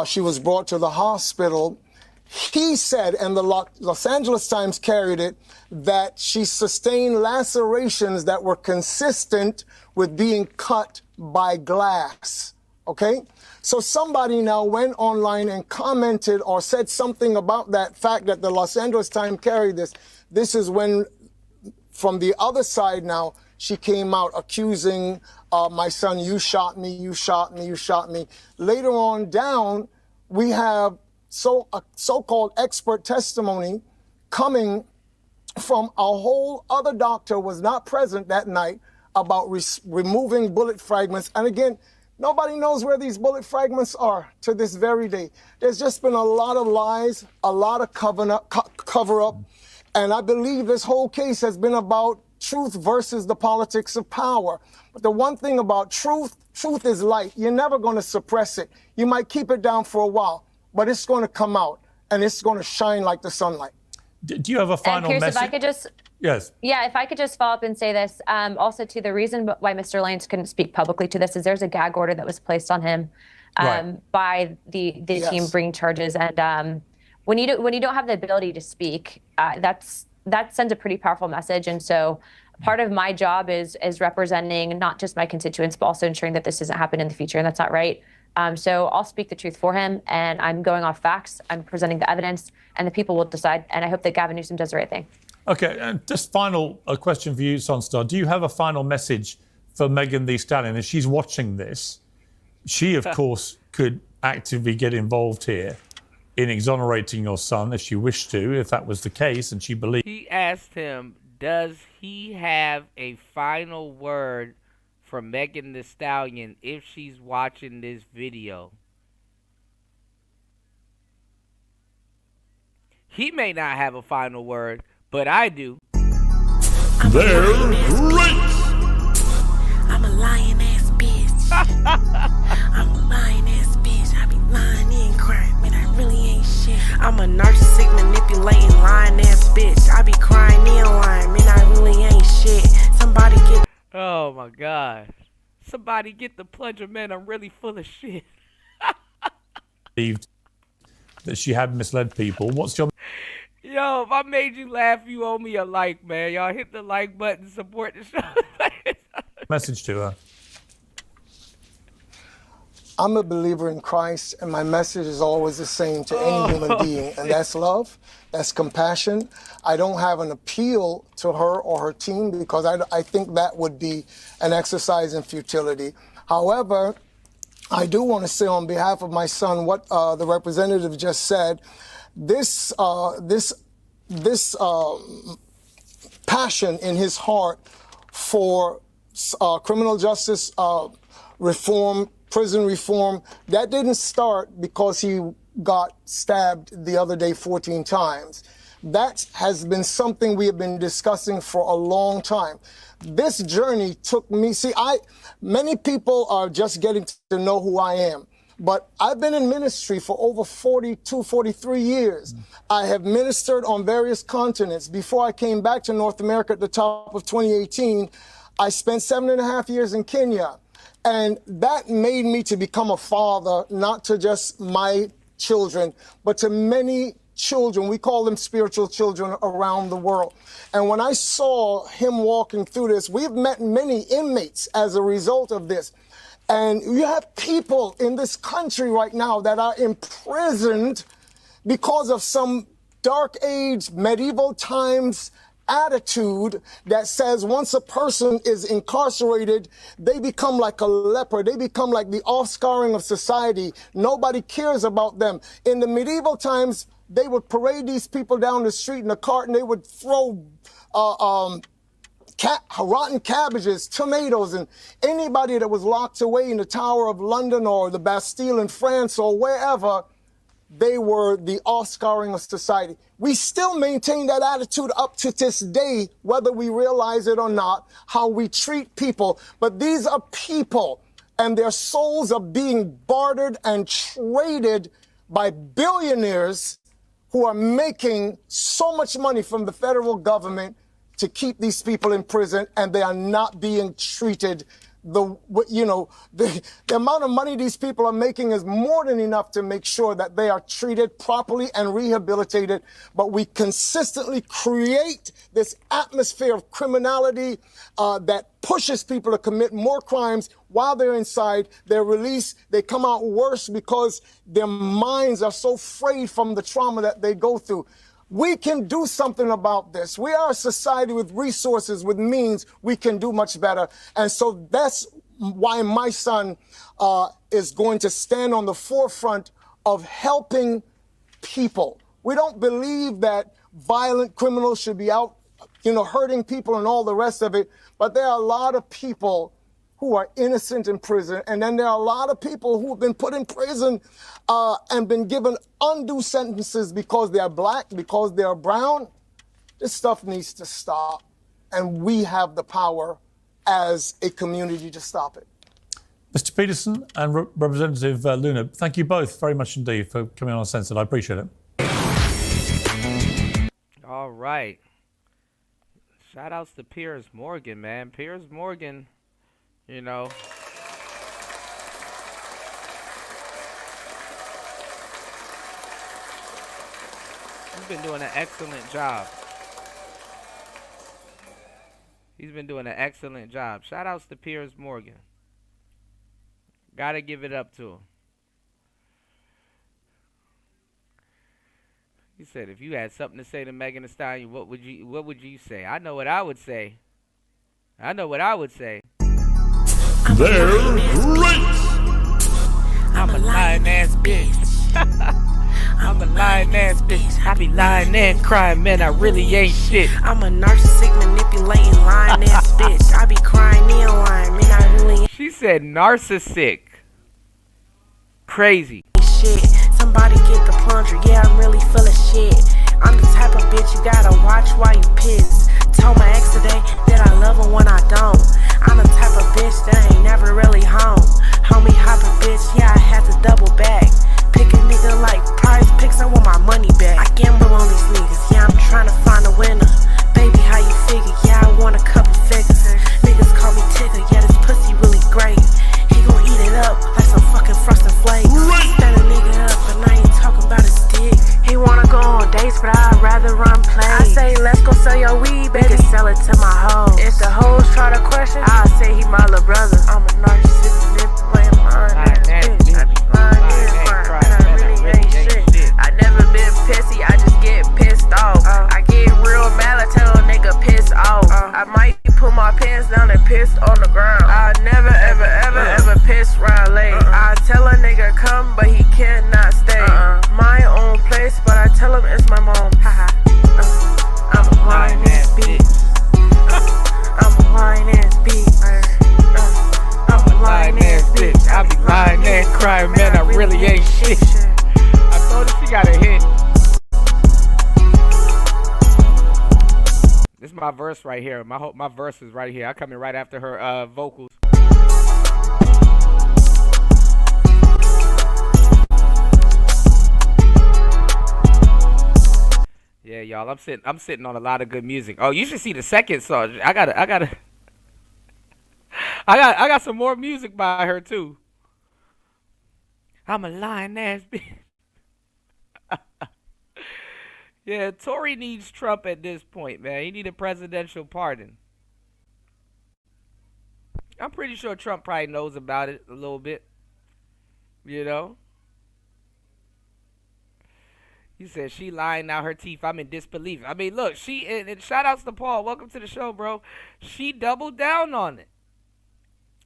she was brought to the hospital. He said, and the Los Angeles Times carried it, that she sustained lacerations that were consistent with being cut by glass. Okay? So somebody now went online and commented or said something about that fact that the Los Angeles Times carried this. This is when, from the other side now, she came out accusing my son, you shot me, you shot me, you shot me. Later on down, we have so-called expert testimony coming from a whole other doctor was not present that night about removing bullet fragments. And again, nobody knows where these bullet fragments are to this very day. There's just been a lot of lies, a lot of cover-up. And I believe this whole case has been about truth versus the politics of power. But the one thing about truth is light. You're never going to suppress it. You might keep it down for a while, but it's going to come out and it's going to shine like the sunlight. Do you have a final Pierce, message? If I could just... Yes. Yeah, if I could just follow up and say this. Also, to the reason why Mr. Lange couldn't speak publicly to this is there's a gag order that was placed on him by the team bringing charges. And when you don't have the ability to speak, that sends a pretty powerful message. And so part of my job is representing not just my constituents, but also ensuring that this doesn't happen in the future. And that's not right. So I'll speak the truth for him, and I'm going off facts. I'm presenting the evidence, and the people will decide. And I hope that Gavin Newsom does the right thing. Okay, and just final question for you, Sonstar. Do you have a final message for Megan Thee Stallion? If she's watching this, she, of course, could actively get involved here in exonerating your son if she wished to, if that was the case, and she believed. He asked him, does he have a final word for Megan Thee Stallion if she's watching this video? He may not have a final word, but I do. They're great! I'm a lying ass bitch. I'm a lying ass bitch. I be lying and crying, man, I really ain't shit. I'm a narcissistic, manipulating, lying ass bitch. I be crying and lying, man, I really ain't shit. Somebody get... Oh my God. Somebody get the plunger, man, I'm really full of shit. Believed that she had misled people. What's your... Yo, if I made you laugh, you owe me a like, man. Y'all hit the like button, support the show. Message to her. I'm a believer in Christ, and my message is always the same to any human being, and that's love, that's compassion. I don't have an appeal to her or her team because I think that would be an exercise in futility. However, I do want to say on behalf of my son what the representative just said. This passion in his heart for criminal justice reform, prison reform, that didn't start because he got stabbed the other day 14 times. That has been something we have been discussing for a long time. This journey took me, many people are just getting to know who I am. But I've been in ministry for over 42, 43 years. I have ministered on various continents. Before I came back to North America at the top of 2018, I spent 7.5 years in Kenya. And that made me to become a father, not to just my children, but to many children. We call them spiritual children around the world. And when I saw him walking through this, we've met many inmates as a result of this. And you have people in this country right now that are imprisoned because of some dark age, medieval times attitude that says once a person is incarcerated, they become like a leper. They become like the offscouring of society. Nobody cares about them. In the medieval times, they would parade these people down the street in a cart and they would throw rotten cabbages, tomatoes, and anybody that was locked away in the Tower of London or the Bastille in France or wherever, they were the offscouring of society. We still maintain that attitude up to this day, whether we realize it or not, how we treat people. But these are people, and their souls are being bartered and traded by billionaires who are making so much money from the federal government to keep these people in prison, and they are not being treated. The amount of money these people are making is more than enough to make sure that they are treated properly and rehabilitated. But we consistently create this atmosphere of criminality that pushes people to commit more crimes while they're inside. They're released. They come out worse because their minds are so frayed from the trauma that they go through. We can do something about this. We are a society with resources, with means. We can do much better. And so that's why my son is going to stand on the forefront of helping people. We don't believe that violent criminals should be out, hurting people and all the rest of it. But there are a lot of people who are innocent in prison. And then there are a lot of people who have been put in prison and been given undue sentences because they are black, because they are brown. This stuff needs to stop. And we have the power as a community to stop it. Mr. Peterson and Representative Luna, thank you both very much indeed for coming on Uncensored. I appreciate it. All right. Shout outs to Piers Morgan, man. Piers Morgan, he's been doing an excellent job. Shout outs to Piers Morgan. Gotta give it up to him. He said, if you had something to say to Megan Thee Stallion, what would you say? I know what I would say. They're great. I'm a lying ass bitch. I'm a lying ass bitch. I be lying and crying, man. I really ain't shit. I'm a narcissistic, manipulating, lying ass bitch. I be crying and lying, man. I really ain't She said narcissistic. Crazy. shit. Somebody get the plunger. Yeah, I'm really full of shit. I'm the type of bitch you gotta watch while you piss. Told my ex today that I love her when I don't. I'm the type of bitch that ain't never really home. Homie hopper bitch, yeah, I had to double back. Pick a nigga like Prize Picks, I want my money back. I gamble on these niggas, yeah, I'm trying to find a winner. Baby, how you figure? Yeah, I want a couple figures. Niggas call me Tigger, yeah, this pussy really great. He gon' eat it up like some fucking frosted flakes. Stand a nigga up, and I ain't talking about his dick. He wanna go on dates, but I'd rather run plays. I say, let's go sell your weed, baby. Sell it to my hoes. If the hoes try to question, I'll say he my little brother. I'm a narcissist, manipulating, lying ass bitch. I be lying and crying, and I really ain't shit. I never been pissy, I just get pissed off. I get real mad, I tell a nigga piss off. I might put my pants down and piss on the ground. I never, ever, ever, ever piss round late. I tell a nigga come, but he cannot stay. My own place, but I tell him it's my mom. I'm a lying ass bitch. I'm a lying ass bitch. I'm a lying ass bitch. I be lying and crying, man. I really ain't shit. I told her she got a hit. This is my verse right here. My verse is right here. I come in right after her vocals. Yeah, y'all. I'm sitting on a lot of good music. Oh, you should see the second song. I got some more music by her too. I'm a lying ass bitch. Yeah, Tory needs Trump at this point, man. He need a presidential pardon. I'm pretty sure Trump probably knows about it a little bit. He said she lying out her teeth. I'm in disbelief. I mean, look, and shout outs to Paul. Welcome to the show, bro. She doubled down on it.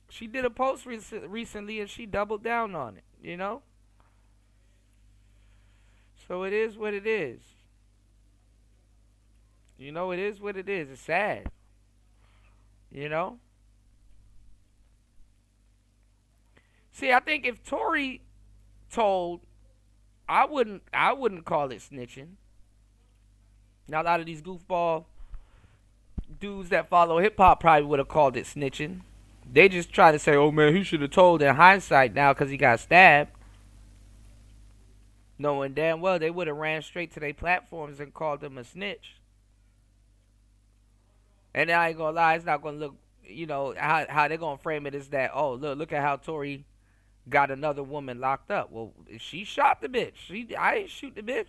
She did a post recently and she doubled down on it, So it is what it is. It is what it is. It's sad. See, I think if Tory told, I wouldn't call it snitching. Now a lot of these goofball dudes that follow hip hop probably would have called it snitching. They just try to say, oh man, he should have told in hindsight now because he got stabbed. Knowing damn well they would have ran straight to their platforms and called him a snitch. And I ain't gonna lie, it's not gonna look, how they're gonna frame it is that, oh, look at how Tory got another woman locked up. Well, she shot the bitch. I ain't shoot the bitch.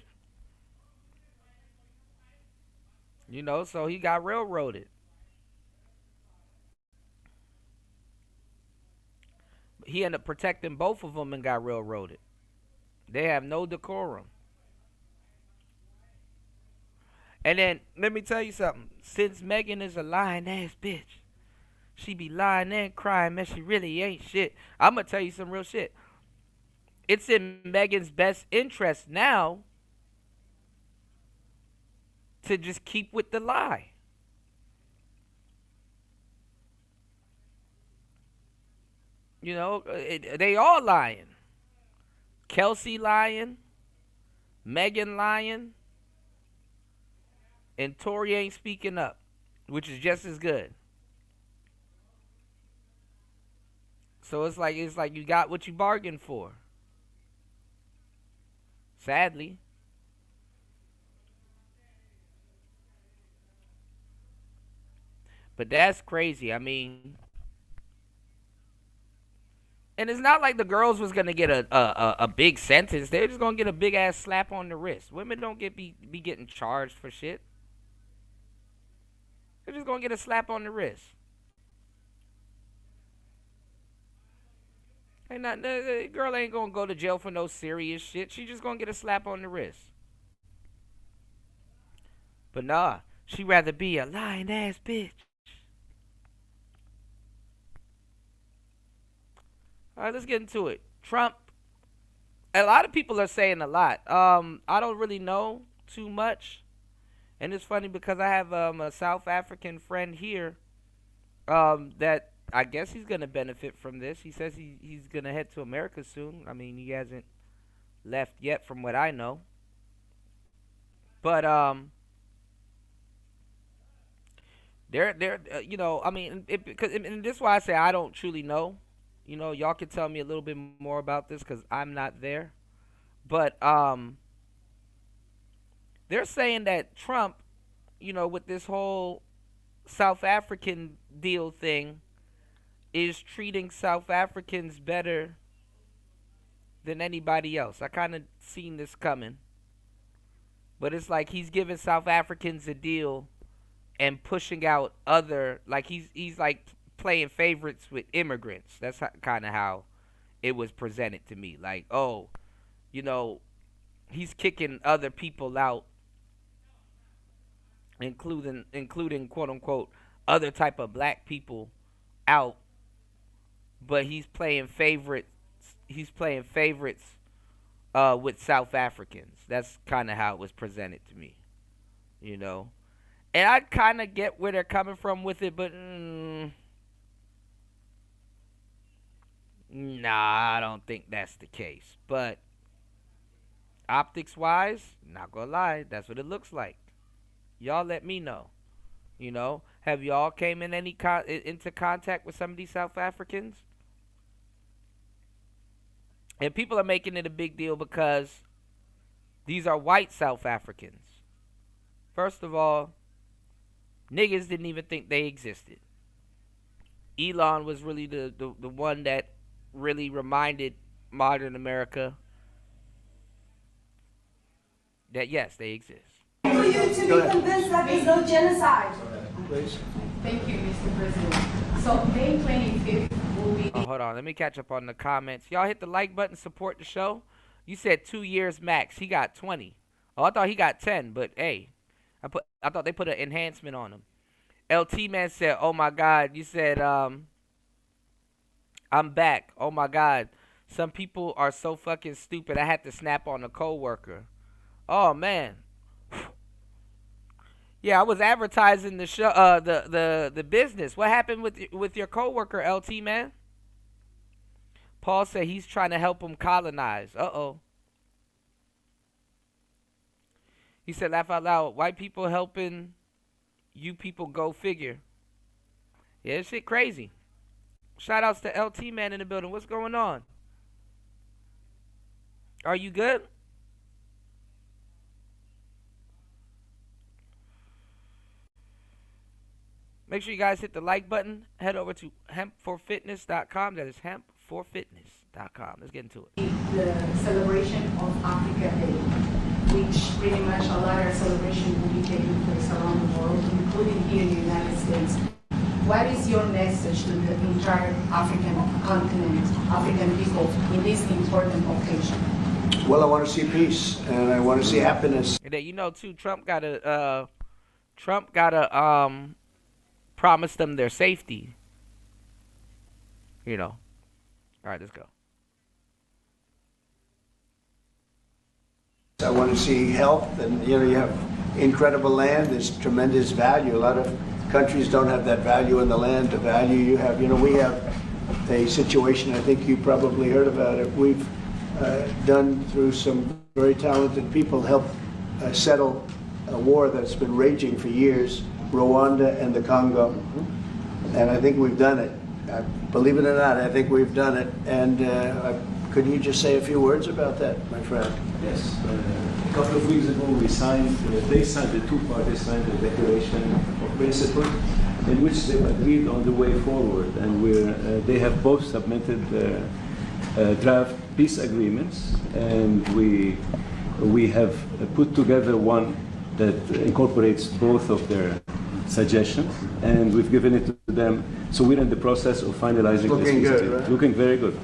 So he got railroaded. He ended up protecting both of them and got railroaded. They have no decorum. And then, let me tell you something. Since Megan is a lying ass bitch, she be lying and crying, man, she really ain't shit. I'm going to tell you some real shit. It's in Megan's best interest now to just keep with the lie. They all lying. Kelsey lying. Megan lying. And Tory ain't speaking up, which is just as good. So it's like you got what you bargained for. Sadly. But that's crazy. I mean, and it's not like the girls was gonna get a big sentence. They're just gonna get a big ass slap on the wrist. Women don't be getting charged for shit. They're just gonna get a slap on the wrist. The girl ain't gonna go to jail for no serious shit. She just gonna get a slap on the wrist. But nah, she'd rather be a lying ass bitch. All right, let's get into it. Trump. A lot of people are saying a lot. I don't really know too much. And it's funny because I have a South African friend here that I guess he's going to benefit from this. He says he's going to head to America soon. I mean, he hasn't left yet from what I know. But they're I mean, and this is why I say I don't truly know. Y'all can tell me a little bit more about this because I'm not there. But they're saying that Trump, with this whole South African deal thing, is treating South Africans better than anybody else. I kind of seen this coming. But it's like he's giving South Africans a deal and pushing out other, like he's like playing favorites with immigrants. That's kind of how it was presented to me. Like, oh, he's kicking other people out, including quote unquote other type of black people out, but he's playing favorites. He's playing favorites with South Africans. That's kind of how it was presented to me, And I kind of get where they're coming from with it, but nah, I don't think that's the case. But optics-wise, not gonna lie, that's what it looks like. Y'all let me know. Have y'all came in into contact with some of these South Africans? And people are making it a big deal because these are white South Africans. First of all, niggas didn't even think they existed. Elon was really the one that really reminded modern America that yes, they exist. For you to be convinced that there's no genocide. Thank you, Mr. President. So May 25th will be... Oh, hold on, let me catch up on the comments. Y'all hit the like button, support the show. You said 2 years max. He got 20. Oh, I thought he got 10, but hey, I thought they put an enhancement on him. LT Man said, oh my God. You said, I'm back. Oh my God. Some people are so fucking stupid. I had to snap on a coworker. Oh man. Yeah, I was advertising the show, the business. What happened with your coworker, LT Man? Paul said he's trying to help him colonize. Uh-oh. He said, laugh out loud. White people helping you people, go figure. Yeah, this shit crazy. Shout outs to LT Man in the building. What's going on? Are you good? Make sure you guys hit the like button. Head over to hempforfitness.com. That is hempforfitness.com. Let's get into it. The celebration of Africa Day, which pretty much a lot of celebration will be taking place around the world, including here in the United States. What is your message to the entire African continent, African people in this important occasion? Well, I want to see peace and I want to see happiness. And then, you know, too, Trump gotta promise them their safety. You know. All right, let's go. I want to see health, and you have incredible land. There's tremendous value. A lot of countries don't have that value in the land. The value you have. We have a situation. I think you probably heard about it. We've done through some very talented people help settle a war that's been raging for years, Rwanda and the Congo, and I think we've done it. Believe it or not, I think we've done it. And could you just say a few words about that, my friend? Yes. A couple of weeks ago, the two parties signed a declaration of principle in which they agreed on the way forward. And they have both submitted draft peace agreements, and we have put together one that incorporates both of their suggestions, and we've given it to them. So we're in the process of finalizing Looking this. good, right? Looking very good.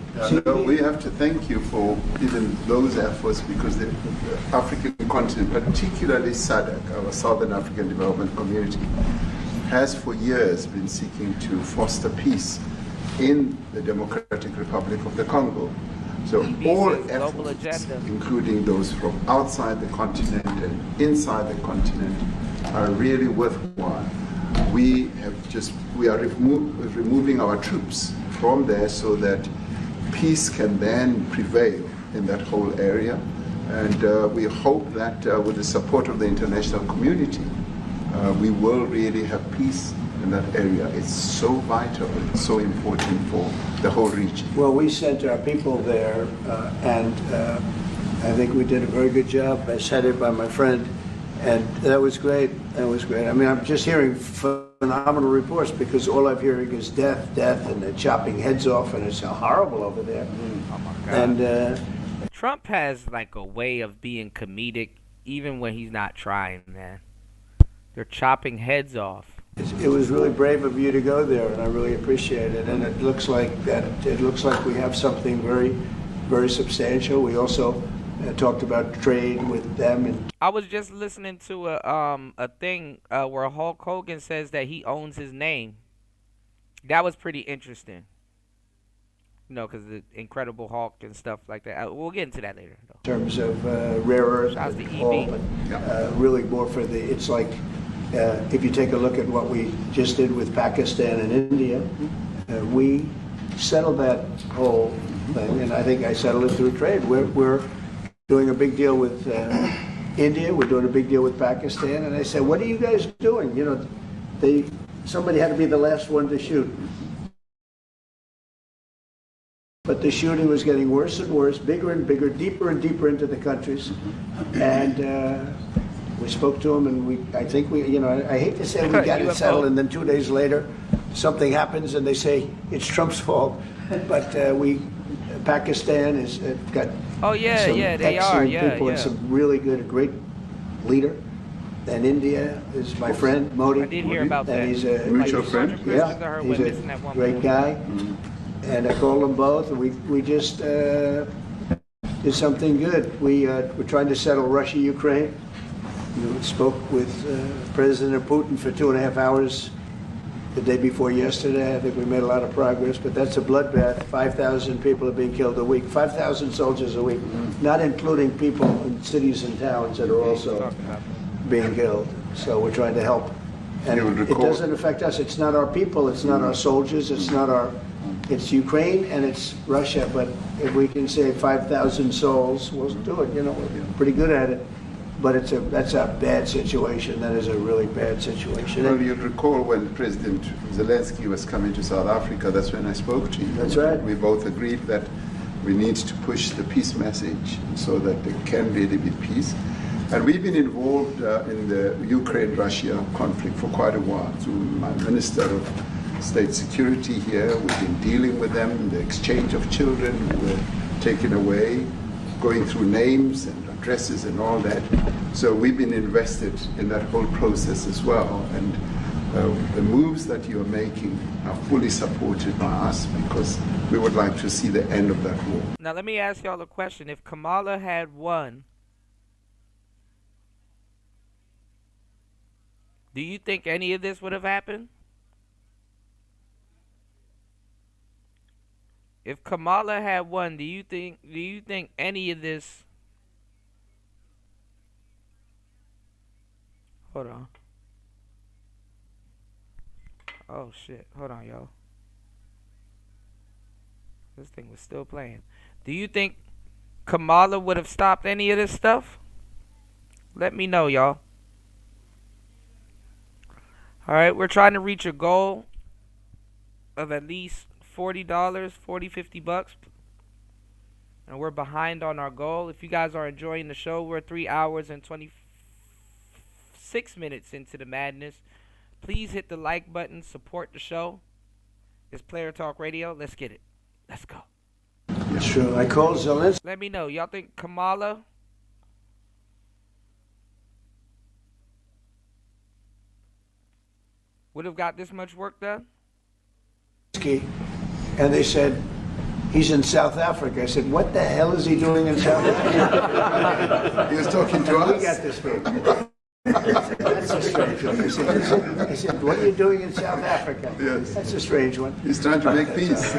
No, we have to thank you for even those efforts, because the African continent, particularly SADC, our Southern African Development Community, has for years been seeking to foster peace in the Democratic Republic of the Congo. So all efforts, including those from outside the continent and inside the continent, are really worthwhile. We are removing our troops from there so that peace can then prevail in that whole area. And we hope that with the support of the international community, we will really have peace in that area. It's so vital, it's so important for the whole region. Well, we sent our people there, and I think we did a very good job, as headed by my friend, and that was great. That was great. I mean, I'm just hearing phenomenal reports, because all I'm hearing is death, and they're chopping heads off, and it's horrible over there. Oh my God. And Trump has like a way of being comedic, even when he's not trying, man. They're chopping heads off. it was really brave of you to go there, and I really appreciate it. And it looks like that. It looks like we have something very, very substantial. We also talked about trade with them. And I was just listening to a thing where Hulk Hogan says that he owns his name. That was pretty interesting. You know, because the Incredible Hulk and stuff like that. We'll get into that later, though. In terms of rare earth, really more for the. It's like if you take a look at what we just did with Pakistan and India, we settled that whole thing, and I think I settled it through trade. We're doing a big deal with India. We're doing a big deal with Pakistan, and I said, "What are you guys doing?" You know, somebody had to be the last one to shoot. But the shooting was getting worse and worse, bigger and bigger, deeper and deeper into the countries. And we spoke to them, and I think we, I hate to say we got it settled, and then 2 days later, something happens, and they say it's Trump's fault. But Pakistan has got some excellent people and some really good, great leader. And India is my friend, Modi. I did hear about that. And he's a mutual friend. Yeah, he's a great guy. And I called them both, and we just did something good. We're trying to settle Russia, Ukraine. We spoke with President Putin for 2.5 hours the day before yesterday. I think we made a lot of progress, but that's a bloodbath. 5,000 people are being killed a week, 5,000 soldiers a week, not including people in cities and towns that are also being killed. So we're trying to help. And it doesn't affect us. It's not our people. It's not our soldiers. It's Ukraine and it's Russia, but if we can save 5,000 souls, we'll do it. We're pretty good at it. But that's a bad situation. That is a really bad situation. Well, you'll recall when President Zelensky was coming to South Africa, that's when I spoke to you. That's right. We both agreed that we need to push the peace message so that there can really be peace. And we've been involved in the Ukraine-Russia conflict for quite a while. Through my Minister of State Security here, we've been dealing with them, the exchange of children who were taken away, going through names and addresses and all that. So we've been invested in that whole process as well. And the moves that you're making are fully supported by us because we would like to see the end of that war. Now let me ask y'all a question. If Kamala had won, do you think any of this would have happened? If Kamala had won, do you think any of this? Hold on. Oh shit. Hold on, y'all. This thing was still playing. Do you think Kamala would have stopped any of this stuff? Let me know, y'all. Alright, we're trying to reach a goal of at least $40, 50 bucks. And we're behind on our goal. If you guys are enjoying the show, we're 3 hours and 26 minutes into the madness. Please hit the like button, support the show. It's Player Talk Radio. Let's get it. Let's go. Sure. I called Zelensky. Let me know. Y'all think Kamala would have got this much work done? And they said, he's in South Africa. I said, what the hell is he doing in South Africa? He was talking to us. We got this big. That's a strange one. I said, what are you doing in South Africa? Yes. That's a strange one. He's trying to make peace.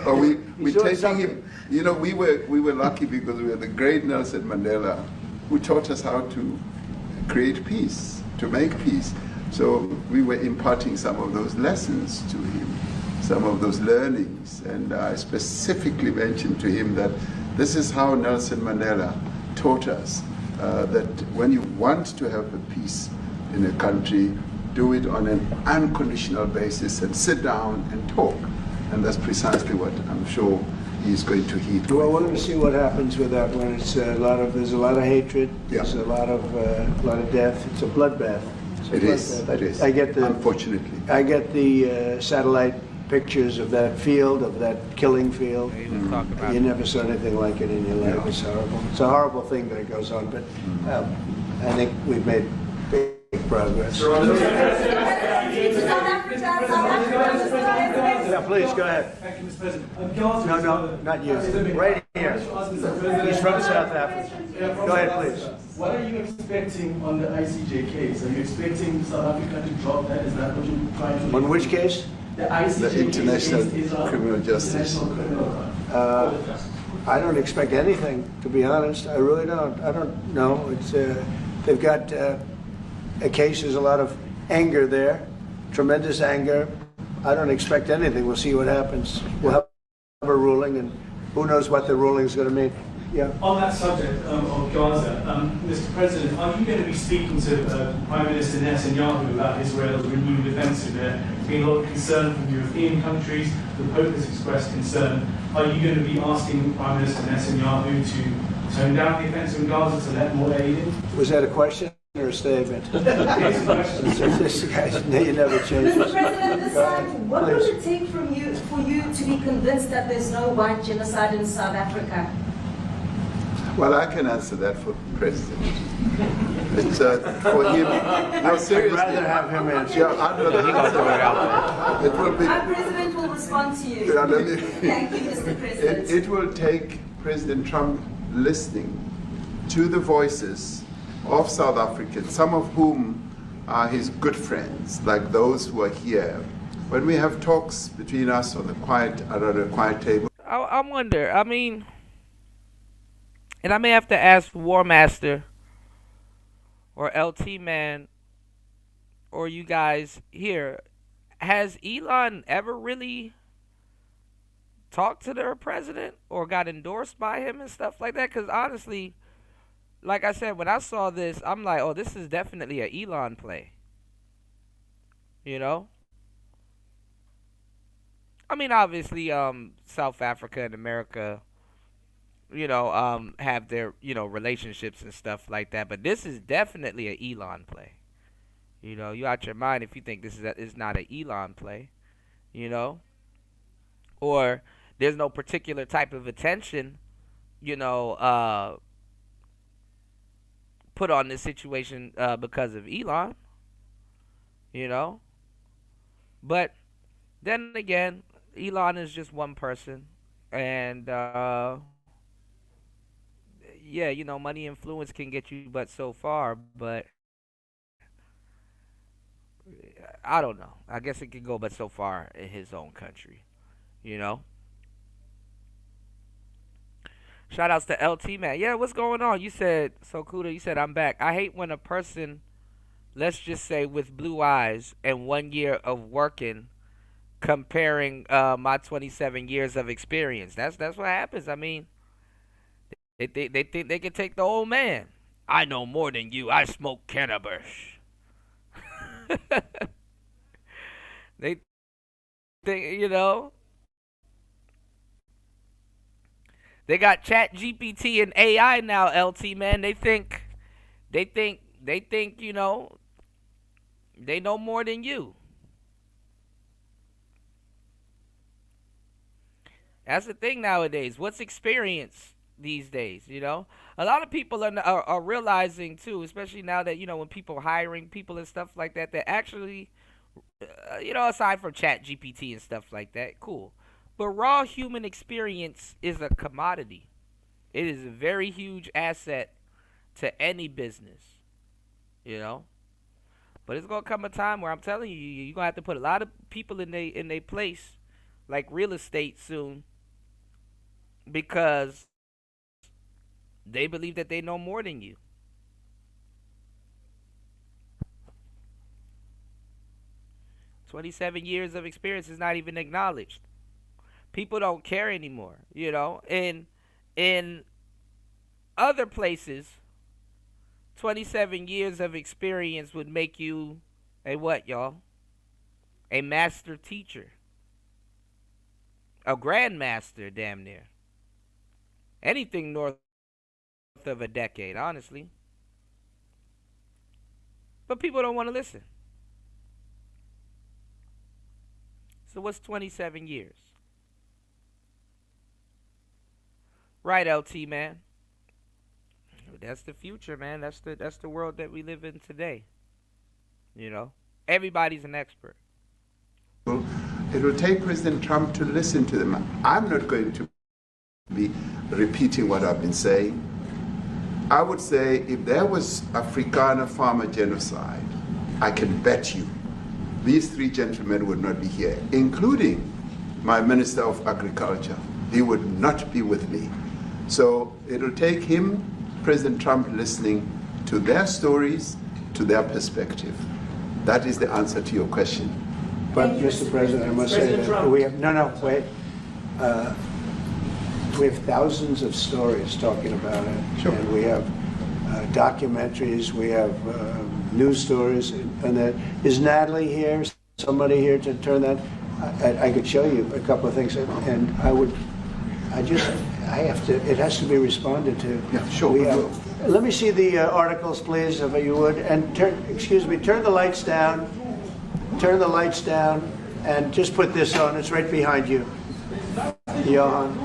But we're taking him. You know, we were lucky because we had the great Nelson Mandela, who taught us how to create peace, to make peace. So we were imparting some of those lessons to him, some of those learnings, and I specifically mentioned to him that this is how Nelson Mandela taught us. That when you want to have a peace in a country, do it on an unconditional basis and sit down and talk. And that's precisely what I'm sure he's going to heed. Well, we're going to see what happens with that when it's there's a lot of hatred, there's a lot of death. It's a bloodbath. It is. Unfortunately. I get the satellite pictures of that field, of that killing field. You never saw anything like it in your life. It's horrible. It's a horrible thing that goes on, but I think we've made big progress. Yeah, please, go ahead. Thank you, Mr. President. No, not you. Right here. He's from South Africa. Go ahead, please. What are you expecting on the ICJ case? Are you expecting South Africa to drop that? Is that what you're trying to do? On which case? The ICJ the International Criminal Justice. I don't expect anything, to be honest. I really don't. I don't know. It's they've got a case. There's a lot of anger there, tremendous anger. I don't expect anything. We'll see what happens. We'll have a ruling, and who knows what the ruling is going to mean. Yeah. On that subject of Gaza, Mr. President, are you going to be speaking to Prime Minister Netanyahu about Israel's renewed offensive there? There's been a lot of concern from European countries. The Pope has expressed concern. Are you going to be asking Prime Minister Netanyahu to tone down the offensive in Gaza to let more aid in? Was that a question or a statement? This guy, you never change. Mr. President, what would it take for you to be convinced that there's no white genocide in South Africa? Well, I can answer that for the President. It's for him. No, seriously. I'd rather have him answer. Yeah, I'd rather answer that. It will be. Our President will respond to you. Yeah, Thank you, Mr. President. It will take President Trump listening to the voices of South Africans, some of whom are his good friends, like those who are here. When we have talks between us on the quiet table. I wonder, I mean, and I may have to ask War Master or LT Man or you guys here, has Elon ever really talked to their president or got endorsed by him and stuff like that? Because honestly, like I said, when I saw this, I'm like, oh, this is definitely an Elon play. You know? I mean, obviously, South Africa and America have their, relationships and stuff like that. But this is definitely an Elon play. You out your mind if you think this is not an Elon play, or there's no particular type of attention, put on this situation because of Elon, But then again, Elon is just one person, and money influence can get you but so far, but I don't know. I guess it can go but so far in his own country, Shout outs to LT, man. Yeah, what's going on? You said, so Kuda, you said, I'm back. I hate when a person, let's just say with blue eyes and 1 year of working, comparing my 27 years of experience. That's what happens. I mean, they think they can take the old man. I know more than you. I smoke cannabis. They think, they got Chat GPT and AI now, LT, man. They think, they know more than you. That's the thing nowadays. What's experience these days, A lot of people are realizing, too, especially now that, when people hiring people and stuff like that, that actually, aside from Chat GPT and stuff like that, cool. But raw human experience is a commodity. It is a very huge asset to any business, But it's going to come a time where I'm telling you, you're going to have to put a lot of people in their place, like real estate soon, because they believe that they know more than you. "27 years of experience is not even acknowledged. People don't care anymore, In other places, 27 years of experience would make you a what, y'all? A master teacher. A grandmaster, damn near. Anything north of a decade, honestly. But people don't want to listen. So what's 27 years? Right, LT, man. That's the future, man. That's the world that we live in today. Everybody's an expert. It will take President Trump to listen to them. I'm not going to be repeating what I've been saying. I would say if there was Afrikaner farmer genocide, I can bet you these three gentlemen would not be here, including my Minister of Agriculture. He would not be with me. So it'll take him, President Trump, listening to their stories, to their perspective. That is the answer to your question. But, Mr. President, I must say that we have, wait. We have thousands of stories talking about it. Sure. And we have documentaries, we have news stories. And that, is Natalie here? Somebody here to turn that? I could show you a couple of things. And it has to be responded to. Yeah, sure. Let me see the articles, please, if you would. And turn the lights down. Turn the lights down and just put this on. It's right behind you. Johan.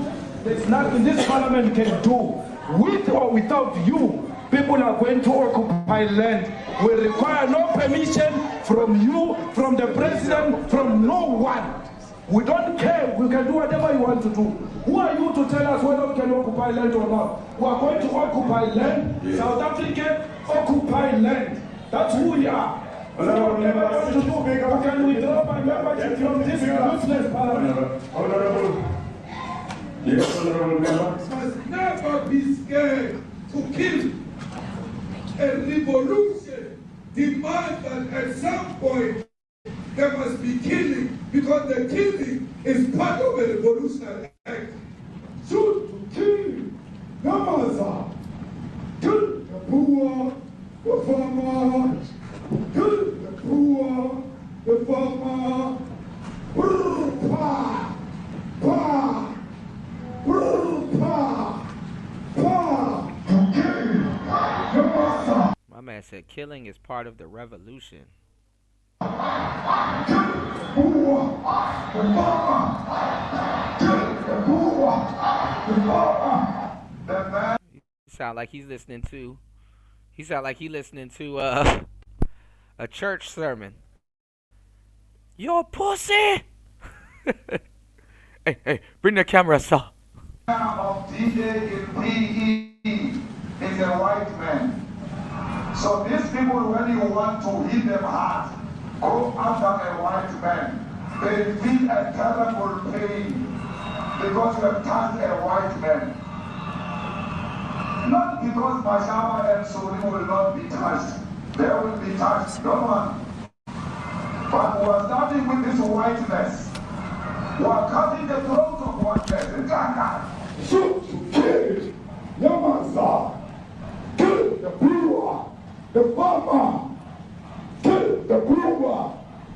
There's nothing this parliament can do. With or without you, people are going to occupy land. We require no permission from you, from the president, from no one. We don't care. We can do whatever you want to do. Who are you to tell us whether we can occupy land or not? We are going to occupy land. Yeah. South African occupy land. That's who we are. So whatever you want to do, we can withdraw my membership from this useless parliament. Yes, honorable member. Must never be scared to kill. A revolution demands that at some point there must be killing, because the killing is part of a revolutionary act. Shoot to kill, Namaza. Kill the poor, the farmer. Kill the poor, the farmer. Pa, pa, pa. man said killing is part of the revolution. He sound like he's listening to. He sound like he listening to a church sermon. Yo, pussy! Hey, bring the camera, sir. Of DJ is a white man. So these people, when you want to hit them hard, go after a white man. They feel a terrible pain because you have touched a white man. Not because Mashawa and Suri will not be touched. They will be touched, no one. But we are starting with this whiteness. We are cutting the throat of whiteness. Shoot to kill Yamasa. Kill the brewer, the farmer. Kill the brewer,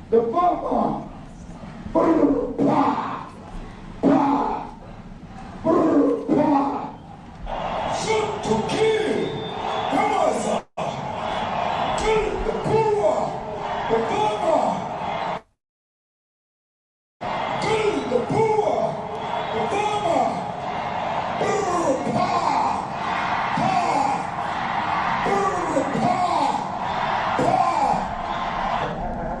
the farmer. Pa, pa, pa. Shoot to kill Yamasa. Kill the brewer, the farmer. Kill the brewer, the farmer.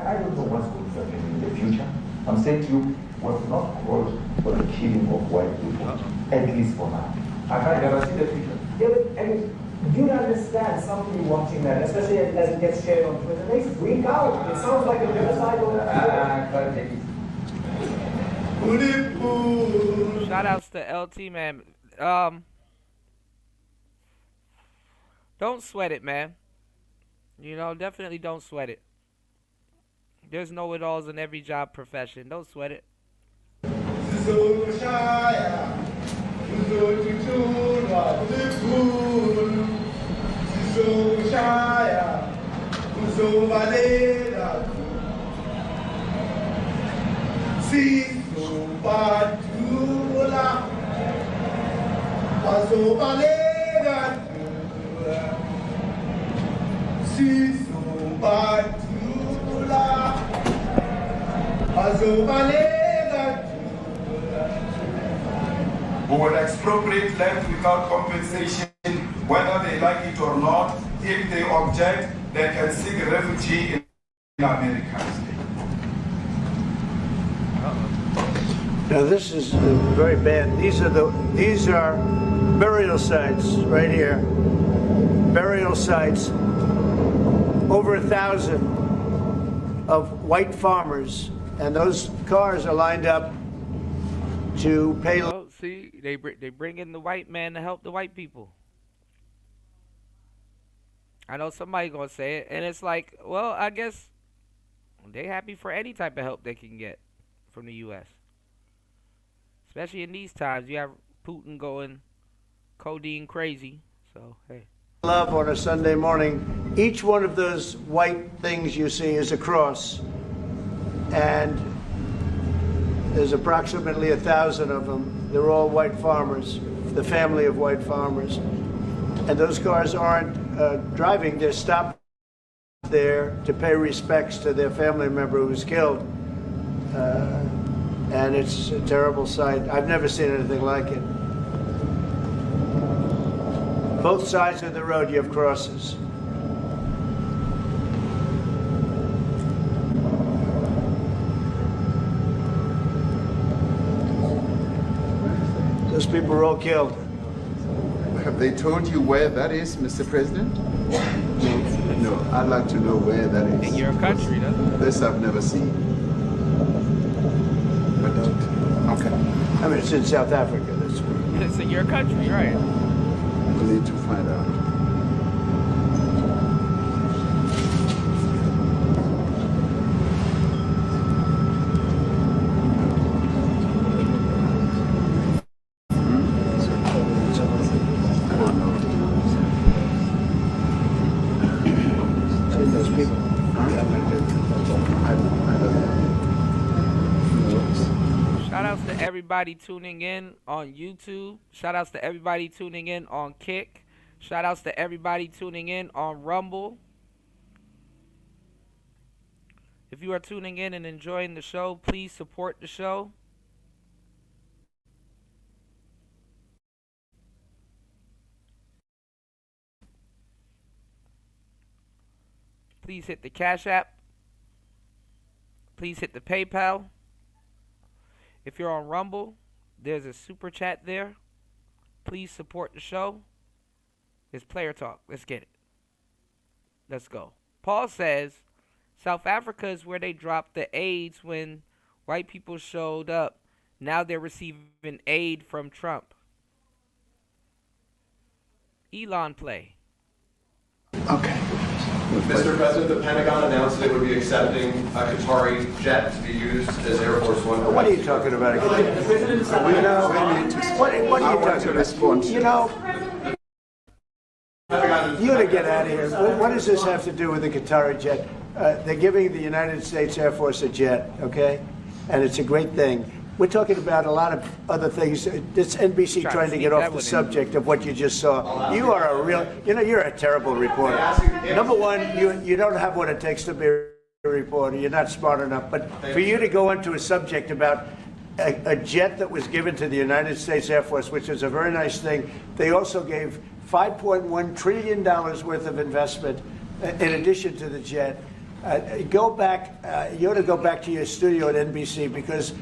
I don't know what's going to happen in the future. I'm saying to you, was not called for the killing of white people, at least for now. I can't never see the future. Yeah, but I mean, you understand somebody watching that, especially as it gets shared on Twitter, they freak out. It sounds like a genocidal. I can't take it. Shout outs to LT, man. Don't sweat it, man. You know, definitely don't sweat it. There's know-it-alls in every job profession. Don't sweat it. Who will expropriate land without compensation, whether they like it or not. If they object, they can seek refugee in America. Now this is very bad. These are burial sites right here. Burial sites. Over 1,000 of white farmers, and those cars are lined up to pay. Oh, see, they bring in the white man to help the white people. I know somebody gonna say it, and it's like, well, I guess they happy for any type of help they can get from the U.S. Especially in these times, you have Putin going codeine crazy. So hey. Love on a Sunday morning. Each one of those white things you see is a cross, and there's approximately 1,000 of them. They're all white farmers, the family of white farmers, and those cars aren't driving. They're stopped there to pay respects to their family member who was killed, and it's a terrible sight. I've never seen anything like it. Both sides of the road, you have crosses. Those people were all killed. Have they told you where that is, Mr. President? No, I'd like to know where that is. In your country, doesn't it? This I've never seen. But okay. I mean, it's in South Africa. That's where. It's in your country, right? We need to find out. Everybody tuning in on YouTube. Shout outs to everybody tuning in on Kick. Shout outs to everybody tuning in on Rumble. If you are tuning in and enjoying the show, please support the show. Please hit the Cash App. Please hit the PayPal. If you're on Rumble, there's a super chat there. Please support the show. It's Player Talk. Let's get it. Let's go. Paul says, South Africa is where they dropped the AIDS when white people showed up. Now they're receiving aid from Trump. Elon play. Okay. Mr. President, the Pentagon announced it would be accepting a Qatari jet to be used as Air Force One. What are you talking about? What are you talking about? You know, you to get out of here. What does this have to do with the Qatari jet? They're giving the United States Air Force a jet, okay? And it's a great thing. We're talking about a lot of other things. It's NBC trying to get off the subject of what you just saw. You are a real, you're a terrible reporter. Number one, you don't have what it takes to be a reporter. You're not smart enough. But for you to go into a subject about a jet that was given to the United States Air Force, which is a very nice thing, they also gave $5.1 trillion worth of investment in addition to the jet. Go back, you ought to go back to your studio at NBC because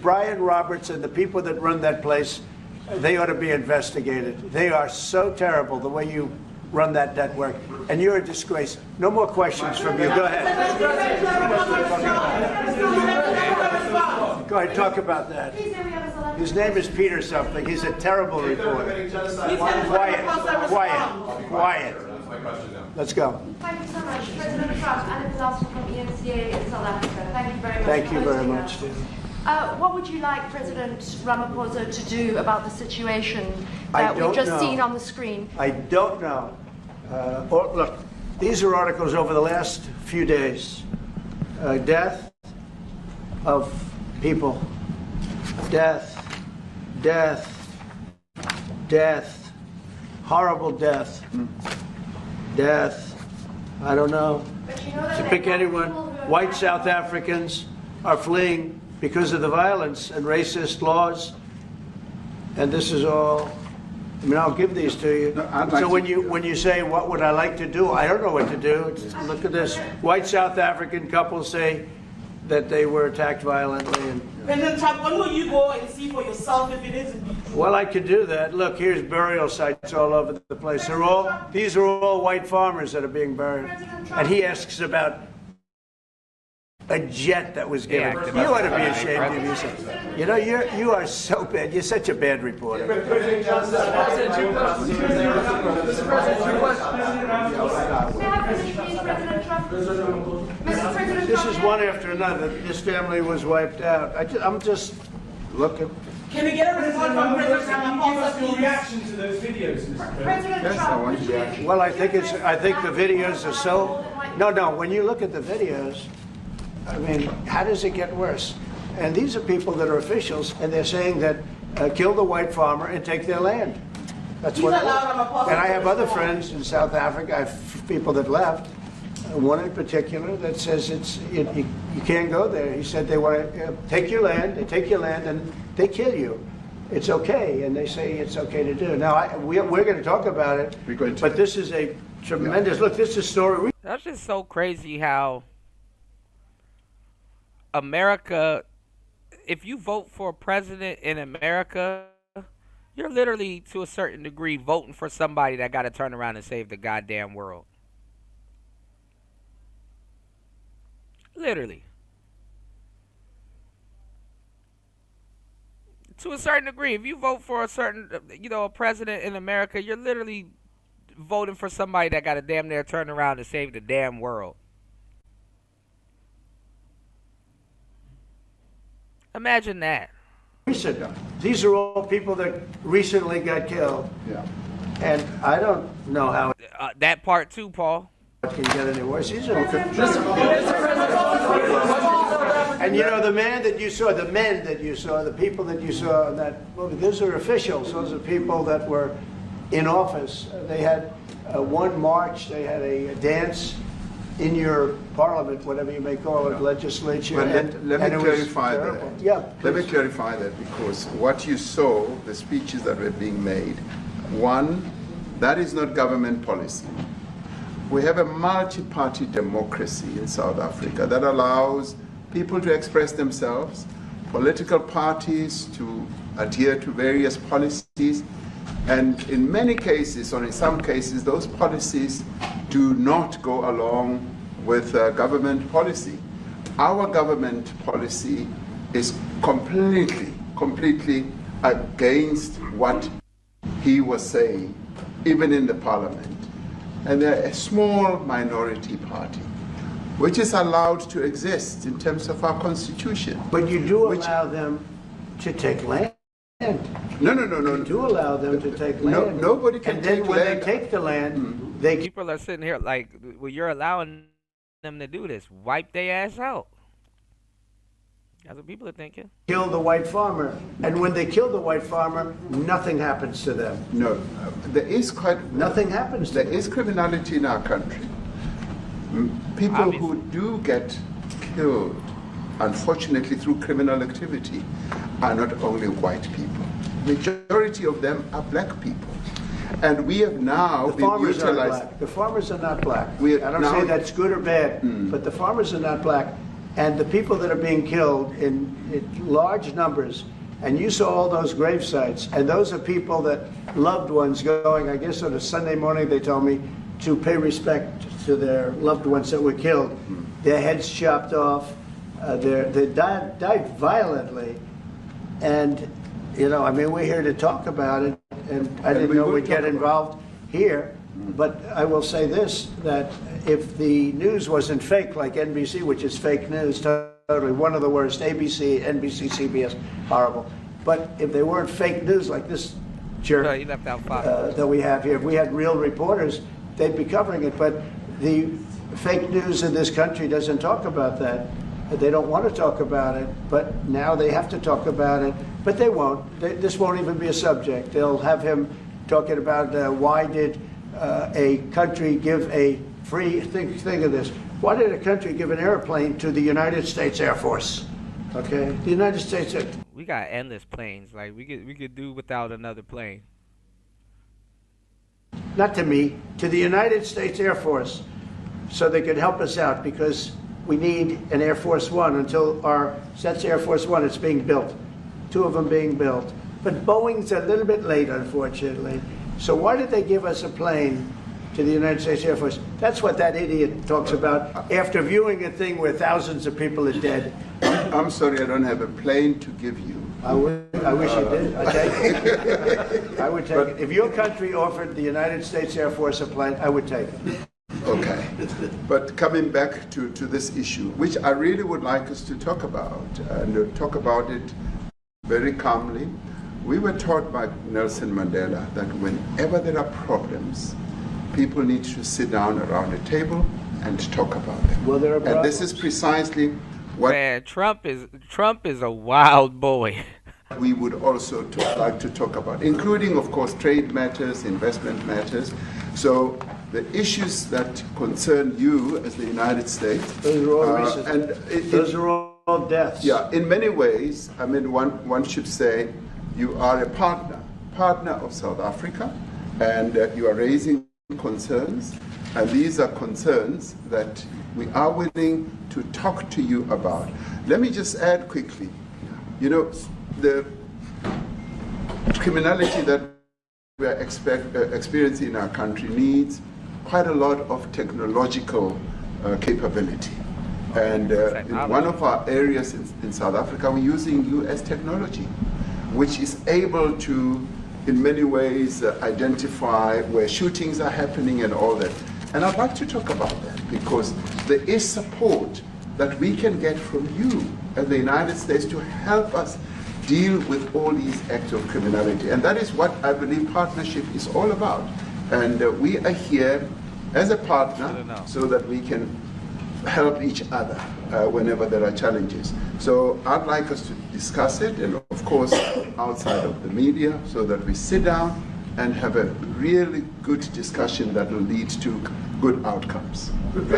Brian Roberts and the people that run that place, they ought to be investigated. They are so terrible the way you run that network, and you're a disgrace. No more questions from you. Go ahead. Go ahead, talk about that. His name is Peter something. He's a terrible reporter. Quiet. Let's go. Thank you so much. President Trump, Anna Pilato from ENCA in South Africa. Thank you very much. Thank you very much, Steve. What would you like President Ramaphosa to do about the situation that we've just seen on the screen? I don't know. Look, these are articles over the last few days. Death of people. Death. Horrible death. Death. I don't know. To pick anyone. White South Africans are fleeing because of the violence and racist laws. And this is all, I mean, I'll give these to you. So when you say, what would I like to do? I don't know what to do. Look at this. White South African couple say that they were attacked violently. And, President Trump, when will you go and see for yourself if it isn't? well, I could do that. Look, here's burial sites all over the place. These are all white farmers that are being buried. And he asks about a jet that was given. You ought to be ashamed of yourself. You know, you are so bad. You're such a bad reporter. This is one after another. This family was wiped out. I'm just looking. Can we get a report from President Ramaphosa? Give us your reaction to those videos, Mr. President. President Trump. Well, I think the videos are so. No. When you look at the videos, I mean, how does it get worse? And these are people that are officials, and they're saying that kill the white farmer and take their land. That's what. And I have other friends in South Africa. I have people that left. One in particular that says you can't go there. He said they want to take your land. They take your land and they kill you. It's okay, and they say it's okay to do. Now we're going to talk about it. But this is a tremendous look. This is a story. That's just so crazy how America, if you vote for a president in America, you're literally, to a certain degree, voting for somebody that got to turn around and save the goddamn world. Literally. To a certain degree, if you vote for a president in America, you're literally voting for somebody that got to damn near turn around and save the damn world. Imagine that. These are all people that recently got killed. Yeah. And I don't know how that part too, Paul. It can get any worse. These are and you know the men that you saw, the people that you saw in that movie, those are officials. Those are people that were in office. They had one march. They had a dance in your parliament, whatever you may call it, legislature. Well, let me clarify that. Yeah, let me clarify that, because what you saw, the speeches that were being made, one, that is not government policy. We have a multi-party democracy in South Africa that allows people to express themselves, political parties to adhere to various policies, and in many cases, or in some cases, those policies do not go along with government policy. Our government policy is completely against what he was saying, even in the parliament. And they're a small minority party, which is allowed to exist in terms of our constitution. But you do allow them to take land. No. You do allow them to take land. No, nobody can and take then when land. they take the land, People are sitting here like, well, you're allowing them to do this. Wipe their ass out. That's what people are thinking. kill the white farmer. And when they kill the white farmer, nothing happens to them. No, there is nothing happens. There is criminality in our country. People who do get killed, unfortunately, through criminal activity, are not only white people. Majority of them are black people. And we have now The farmers are black. The farmers are not black. I don't say that's good or bad, but the farmers are not black. And the people that are being killed in large numbers, and you saw all those grave sites, and those are people that loved ones going, I guess on a Sunday morning, they told me, to pay respect to their loved ones that were killed. Their heads chopped off, they died violently. And, you know, I mean, we're here to talk about it, and I didn't know we'd get involved here. But I will say this, that if the news wasn't fake like NBC, which is fake news, totally one of the worst, ABC, NBC, CBS, horrible. But if they weren't fake news like this jerk that we have here, if we had real reporters, they'd be covering it. But the fake news in this country doesn't talk about that. They don't want to talk about it, but now they have to talk about it. But they won't. This won't even be a subject. They'll have him talking about why did a country give a free, think of this, why did a country give an airplane to the United States Air Force? Okay, the United States Air We got endless planes. Like we could do without another plane. Not to me, to the United States Air Force, so they could help us out, because we need an Air Force One until that's Air Force One, it's being built. 2 of them being built. But Boeing's a little bit late, unfortunately. So why did they give us a plane to the United States Air Force? That's what that idiot talks about after viewing a thing where thousands of people are dead. I'm sorry, I don't have a plane to give you. I wish you did. I'd take it. I would take it. If your country offered the United States Air Force a plane, I would take it. Okay. But coming back to this issue, which I really would like us to talk about, and talk about it very calmly. We were taught by Nelson Mandela that whenever there are problems, people need to sit down around a table and talk about them. Well, there are and this is precisely what Man, Trump is a wild boy. we would also like to talk about, including, of course, trade matters, investment matters. So the issues that concern you as the United States. Those are all recent. Those are all deaths. Yeah, in many ways, I mean, one should say you are a partner of South Africa, and you are raising concerns, and these are concerns that we are willing to talk to you about. Let me just add quickly, you know, the criminality that we are experiencing in our country needs quite a lot of technological capability. And in one of our areas in South Africa, we're using US technology, which is able to, in many ways, identify where shootings are happening and all that. And I'd like to talk about that, because there is support that we can get from you as the United States to help us deal with all these acts of criminality. And that is what I believe partnership is all about. And we are here as a partner so that we can help each other whenever there are challenges. So I'd like us to discuss it, and of course outside of the media, so that we sit down and have a really good discussion that will lead to good outcomes. Are there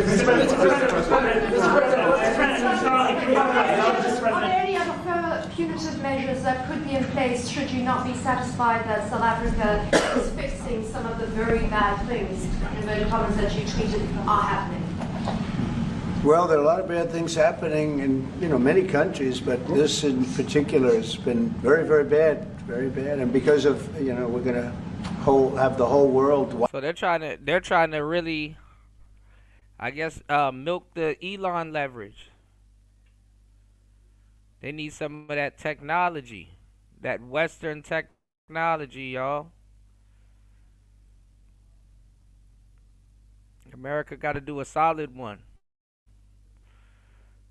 any other further punitive measures that could be in place should you not be satisfied that South Africa is fixing some of the very bad things, in inverted commas, that you tweeted are happening? Well, there are a lot of bad things happening in many countries, but this in particular has been very, very bad, and because of we're going to have the whole world. So they're trying to really, I guess, milk the Elon leverage. They need some of that technology, that Western technology, y'all. America got to do a solid one.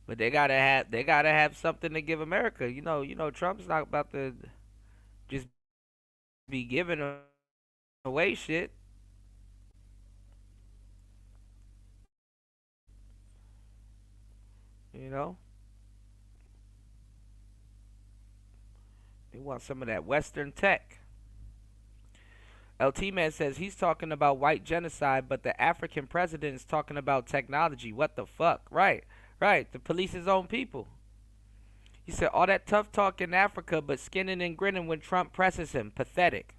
But they gotta have something to give America. You know, Trump's not about to just be giving away shit. You know, they want some of that Western tech. LT Man says he's talking about white genocide, but the African president is talking about technology. What the fuck? Right. The police his own people. He said all that tough talk in Africa, but skinning and grinning when Trump presses him. Pathetic.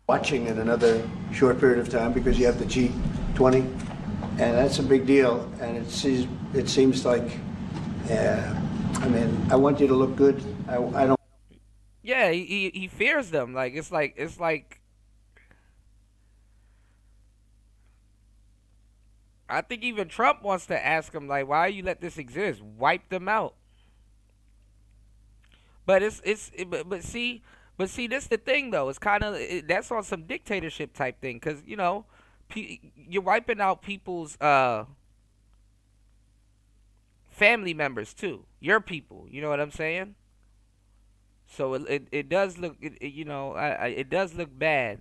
Watching in another short period of time because you have the G20, and that's a big deal. And it seems like, I want you to look good. I don't. Yeah, he fears them. It's like. I think even Trump wants to ask him, like, why you let this exist? Wipe them out. But but see, this the thing though. It's kind of that's on some dictatorship type thing, because you're wiping out people's family members too, your people. You know what I'm saying? So it does look, it does look bad.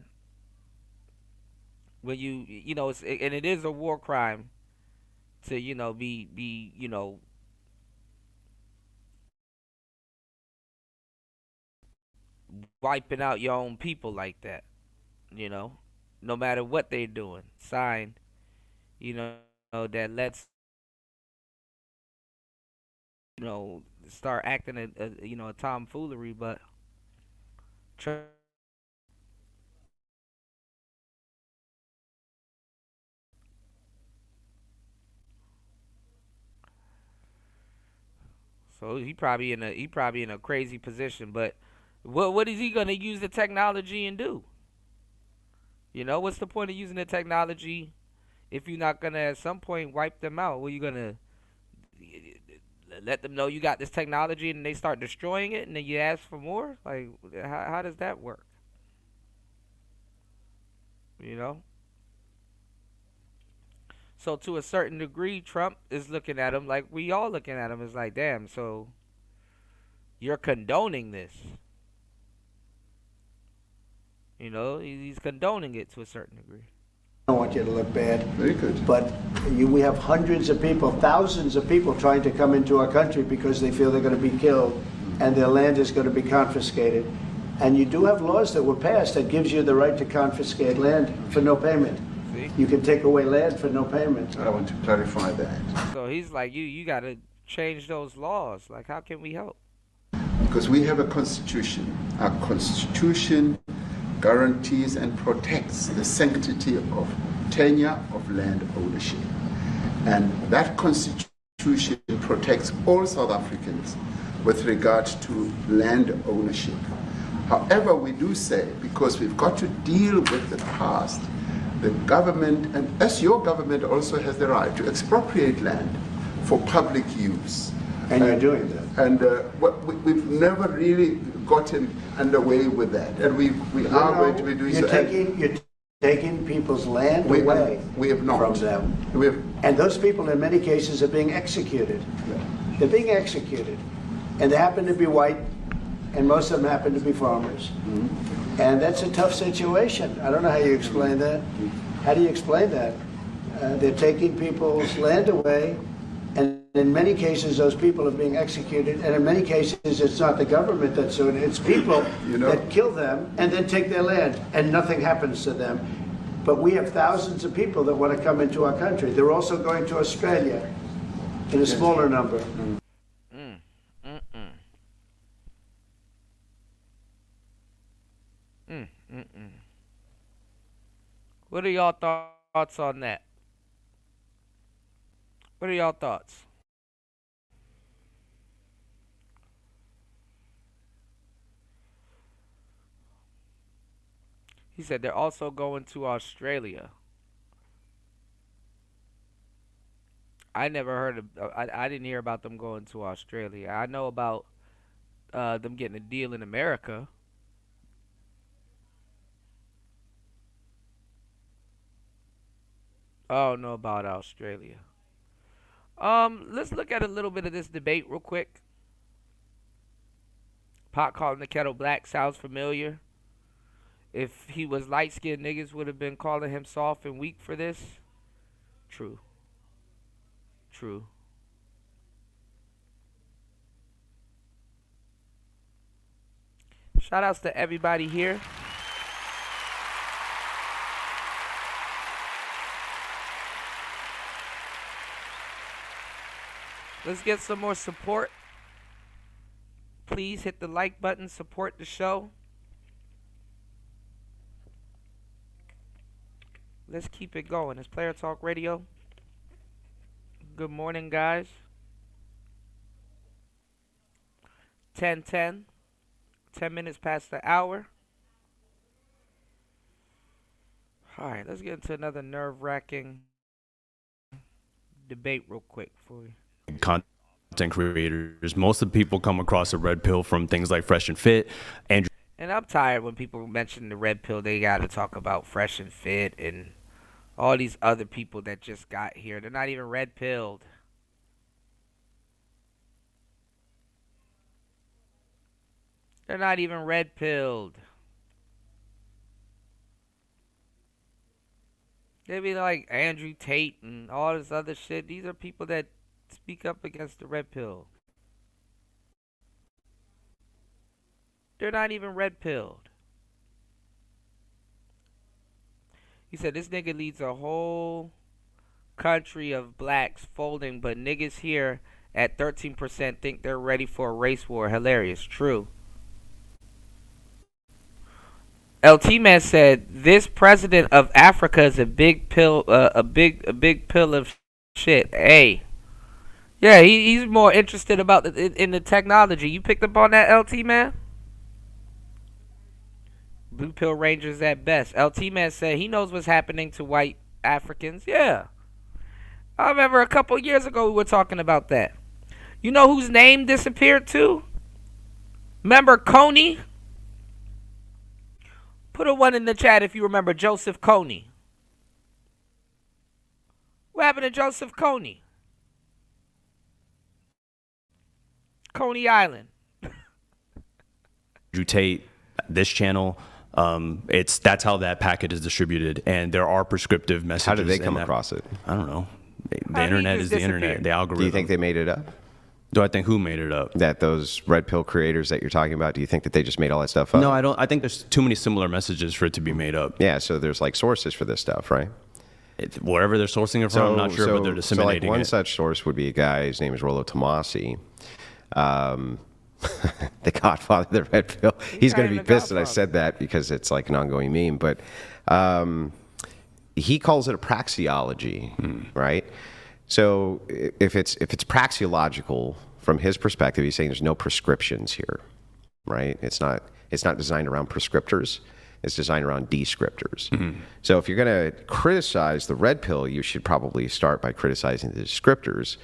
When and it is a war crime to, be wiping out your own people like that, no matter what they're doing. Signed, that lets, start acting a tomfoolery, but so he probably in a crazy position. But what is he gonna use the technology and do? What's the point of using the technology if you're not gonna at some point wipe them out? Well, you gonna let them know you got this technology and they start destroying it, and then you ask for more? Like, how does that work? So to a certain degree, Trump is looking at him like we all looking at him. It's like, damn, so you're condoning this. He's condoning it to a certain degree. I don't want you to look bad. Very good. But we have hundreds of people, thousands of people trying to come into our country because they feel they're going to be killed and their land is going to be confiscated. And you do have laws that were passed that gives you the right to confiscate land for no payment. You can take away land for no payment. I want to clarify that. So he's like, you got to change those laws. Like, how can we help? Because we have a constitution. Our constitution guarantees and protects the sanctity of tenure of land ownership. And that constitution protects all South Africans with regard to land ownership. However, we do say, because we've got to deal with the past, the government, and as your government also has the right to expropriate land for public use. And you're doing that. And we've never really gotten underway with that. And we are going to be doing so. You're taking people's land away we have not. From them. And those people in many cases are being executed. Yeah. They're being executed. And they happen to be white, and most of them happen to be farmers. Mm-hmm. And that's a tough situation. I don't know how you explain that. How do you explain that? They're taking people's land away, and in many cases, those people are being executed. And in many cases, it's not the government that's doing it. It's people that kill them and then take their land, and nothing happens to them. But we have thousands of people that want to come into our country. They're also going to Australia in a smaller number. What are y'all thoughts on that? What are y'all thoughts? He said they're also going to Australia. I never heard of. I didn't hear about them going to Australia. I know about them getting a deal in America. I don't know about Australia. Let's look at a little bit of this debate real quick. Pot calling the kettle black sounds familiar. If he was light-skinned, niggas would have been calling him soft and weak for this. True. True. Shout outs to everybody here. Let's get some more support. Please hit the like button, support the show. Let's keep it going. It's Player Talk Radio. Good morning, guys. 10:10. 10 minutes past the hour. All right, let's get into another nerve-wracking debate real quick for you. Content creators. Most of the people come across a red pill from things like Fresh and Fit. And I'm tired when people mention the red pill, they got to talk about Fresh and Fit and all these other people that just got here. They're not even red pilled. They're not even red pilled. They be like Andrew Tate and all this other shit. These are people that speak up against the red pill. They're not even red pilled. He said this nigga leads a whole country of blacks folding, but niggas here at 13% think they're ready for a race war. Hilarious. True. LT Man said this president of Africa is a big pill, a big pill of shit. Hey, yeah, he's more interested about in the technology. You picked up on that, LT Man? Blue pill rangers at best. LT Man said he knows what's happening to white Africans. Yeah, I remember a couple years ago we were talking about that. You know whose name disappeared too? Remember Coney? Put a 1 in the chat if you remember Joseph Coney. What happened to Joseph Coney? Coney Island. Andrew Tate, this channel, that's how that packet is distributed, and there are prescriptive messages. How did they come across it? I don't know. The internet is the internet. The algorithm. Do you think they made it up? Do I think who made it up? That those red pill creators that you're talking about, do you think that they just made all that stuff up? No, I don't. I think there's too many similar messages for it to be made up. Yeah, so there's like sources for this stuff, right? Wherever they're sourcing it from, I'm not sure, but they're disseminating so like one such source would be a guy, his name is Rollo Tomasi. The godfather of the red pill. He's going to be pissed that I said that because it's like an ongoing meme, but he calls it a praxeology, right? So if it's praxeological from his perspective, he's saying there's no prescriptions here, right? It's not designed around prescriptors. It's designed around descriptors. Mm-hmm. So if you're going to criticize the red pill, you should probably start by criticizing the descriptors.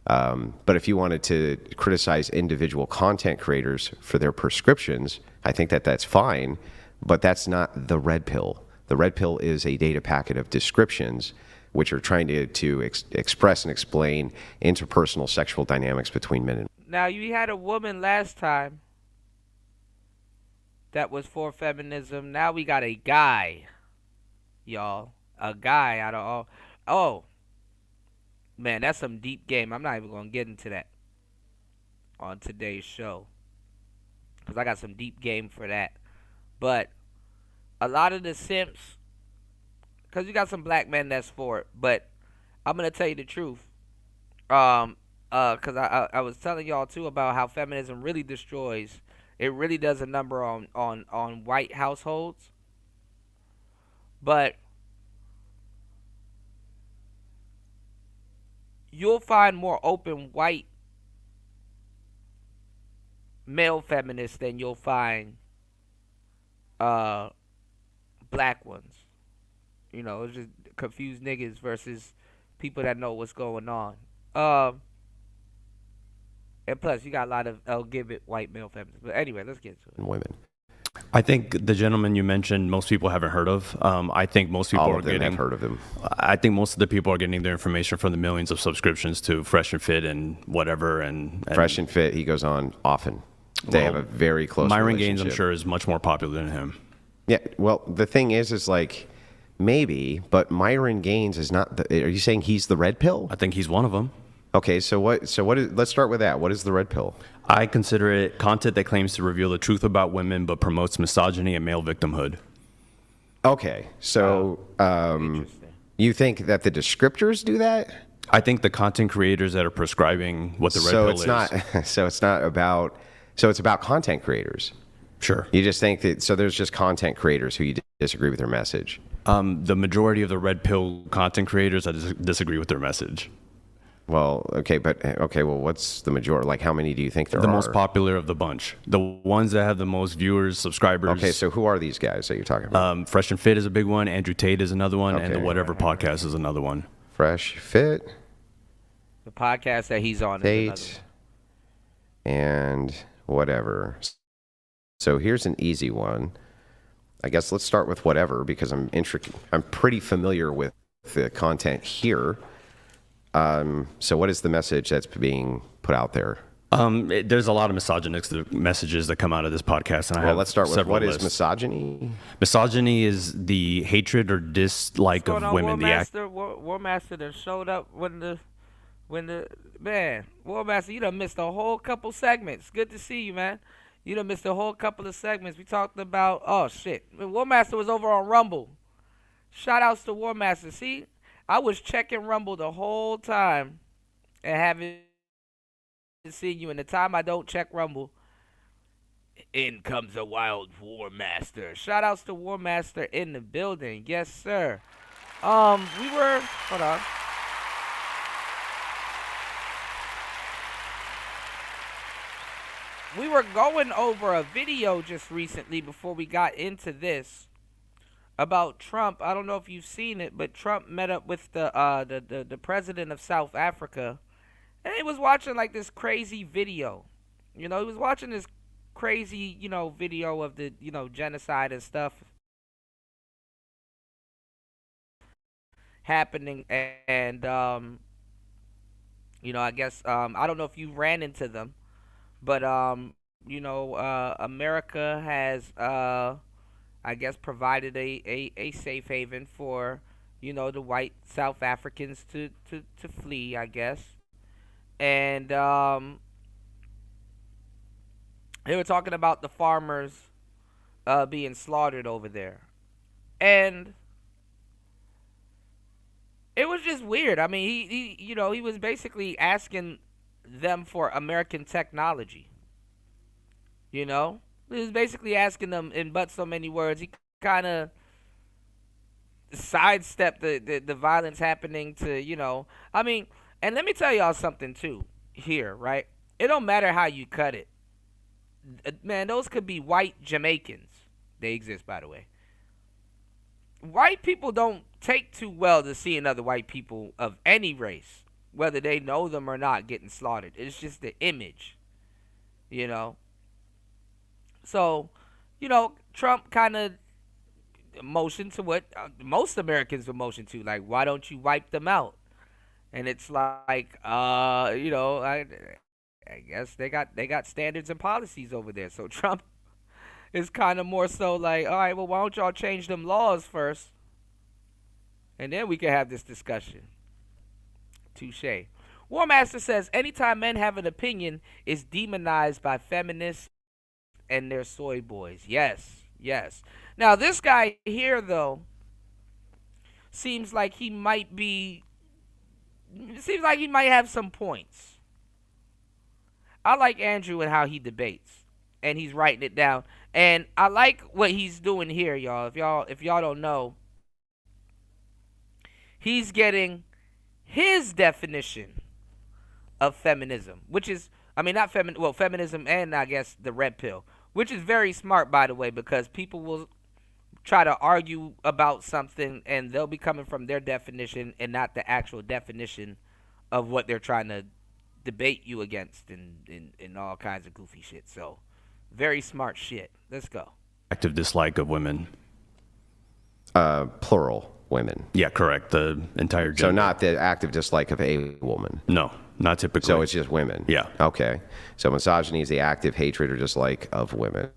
But if you wanted to criticize individual content creators for their prescriptions, I think that that's fine, but that's not the red pill. The red pill is a data packet of descriptions which are trying to express and explain interpersonal sexual dynamics between men and women. Now, you had a woman last time that was for feminism. Now we got a guy, y'all. A guy out of all. Oh. man, that's some deep game. I'm not even gonna get into that on today's show because I got some deep game for that. But a lot of the simps, because you got some black men that's for it, but I'm gonna tell you the truth. Because I was telling y'all too about how feminism really destroys. It really does a number on white households. But you'll find more open white male feminists than you'll find black ones. You know, it's just confused niggas versus people that know what's going on. And plus, you got a lot of LGBT white male feminists. But anyway, let's get to it. Women. I think the gentleman you mentioned, most people haven't heard of. I think most people All of them have heard of him. I think most of the people are getting their information from the millions of subscriptions to Fresh and Fit and whatever. And Fresh and Fit, he goes on often. They have a very close Myron relationship. Gaines, I'm sure, is much more popular than him. Yeah, well, the thing is like, maybe, but Myron Gaines is not are you saying he's the red pill? I think he's one of them. Okay, so what is, let's start with that. What is the red pill? I consider it content that claims to reveal the truth about women but promotes misogyny and male victimhood. Okay, so you think that the descriptors do that? I think the content creators that are prescribing what the red pill is. So it's about content creators. Sure. You just think that, so there's just content creators who you disagree with their message. The majority of the red pill content creators, I disagree with their message. Well, well, what's the majority? Like, how many do you think there are? The most popular of the bunch. The ones that have the most viewers, subscribers. Okay, so who are these guys that you're talking about? Fresh and Fit is a big one. Andrew Tate is another one. And the Whatever Podcast is another one. Fresh Fit. The podcast that he's on Tate is another one. And Whatever. So here's an easy one. I guess let's start with Whatever because I'm pretty familiar with the content here. So what is the message that's being put out there? There's a lot of misogynistic messages that come out of this podcast. And let's start with what is misogyny? Misogyny is the hatred or dislike of women. War Master that showed up when the man, War Master, you done missed a whole couple segments. Good to see you, man. You done missed a whole couple of segments. We talked about, oh shit, War Master was over on Rumble. Shout outs to War Master. See, I was checking Rumble the whole time and haven't seen you. And the time I don't check Rumble, in comes a wild War Master. Shout outs to War Master in the building. Yes, sir. Hold on. We were going over a video just recently before we got into this about Trump. I don't know if you've seen it, but Trump met up with the president of South Africa, and he was watching like this crazy video. You know, he was watching this crazy, video of the, genocide and stuff happening, and I guess I don't know if you ran into them. But, America has, I guess, provided a safe haven for, the white South Africans to flee, I guess. And they were talking about the farmers being slaughtered over there. And it was just weird. I mean, he was basically asking them for American technology. He was basically asking them in but so many words. He kind of sidestepped the violence happening to, I mean, and let me tell y'all something too here, right? It don't matter how you cut it. Man, those could be white Jamaicans. They exist, by the way. White people don't take too well to seeing other white people of any race, whether they know them or not, getting slaughtered. It's just the image, So, Trump kind of motioned to what most Americans would motion to, like, why don't you wipe them out? And it's like, I guess they got standards and policies over there. So Trump is kind of more so like, all right, well, why don't y'all change them laws first, and then we can have this discussion. Touche. War Master says, anytime men have an opinion, it's demonized by feminists and their soy boys. Yes, yes. Now, this guy here, though, seems like he might have some points. I like Andrew and how he debates, and he's writing it down. And I like what he's doing here, y'all. If y'all don't know, he's getting his definition of feminism, which is, I mean, not feminism and I guess the red pill, which is very smart, by the way, because people will try to argue about something and they'll be coming from their definition and not the actual definition of what they're trying to debate you against and all kinds of goofy shit. So, very smart shit. Let's go. Active dislike of women. Plural women. Yeah, correct. The entire gender. So not the active dislike of a woman. No, not typically. So it's just women. Yeah. Okay. So misogyny is the active hatred or dislike of women.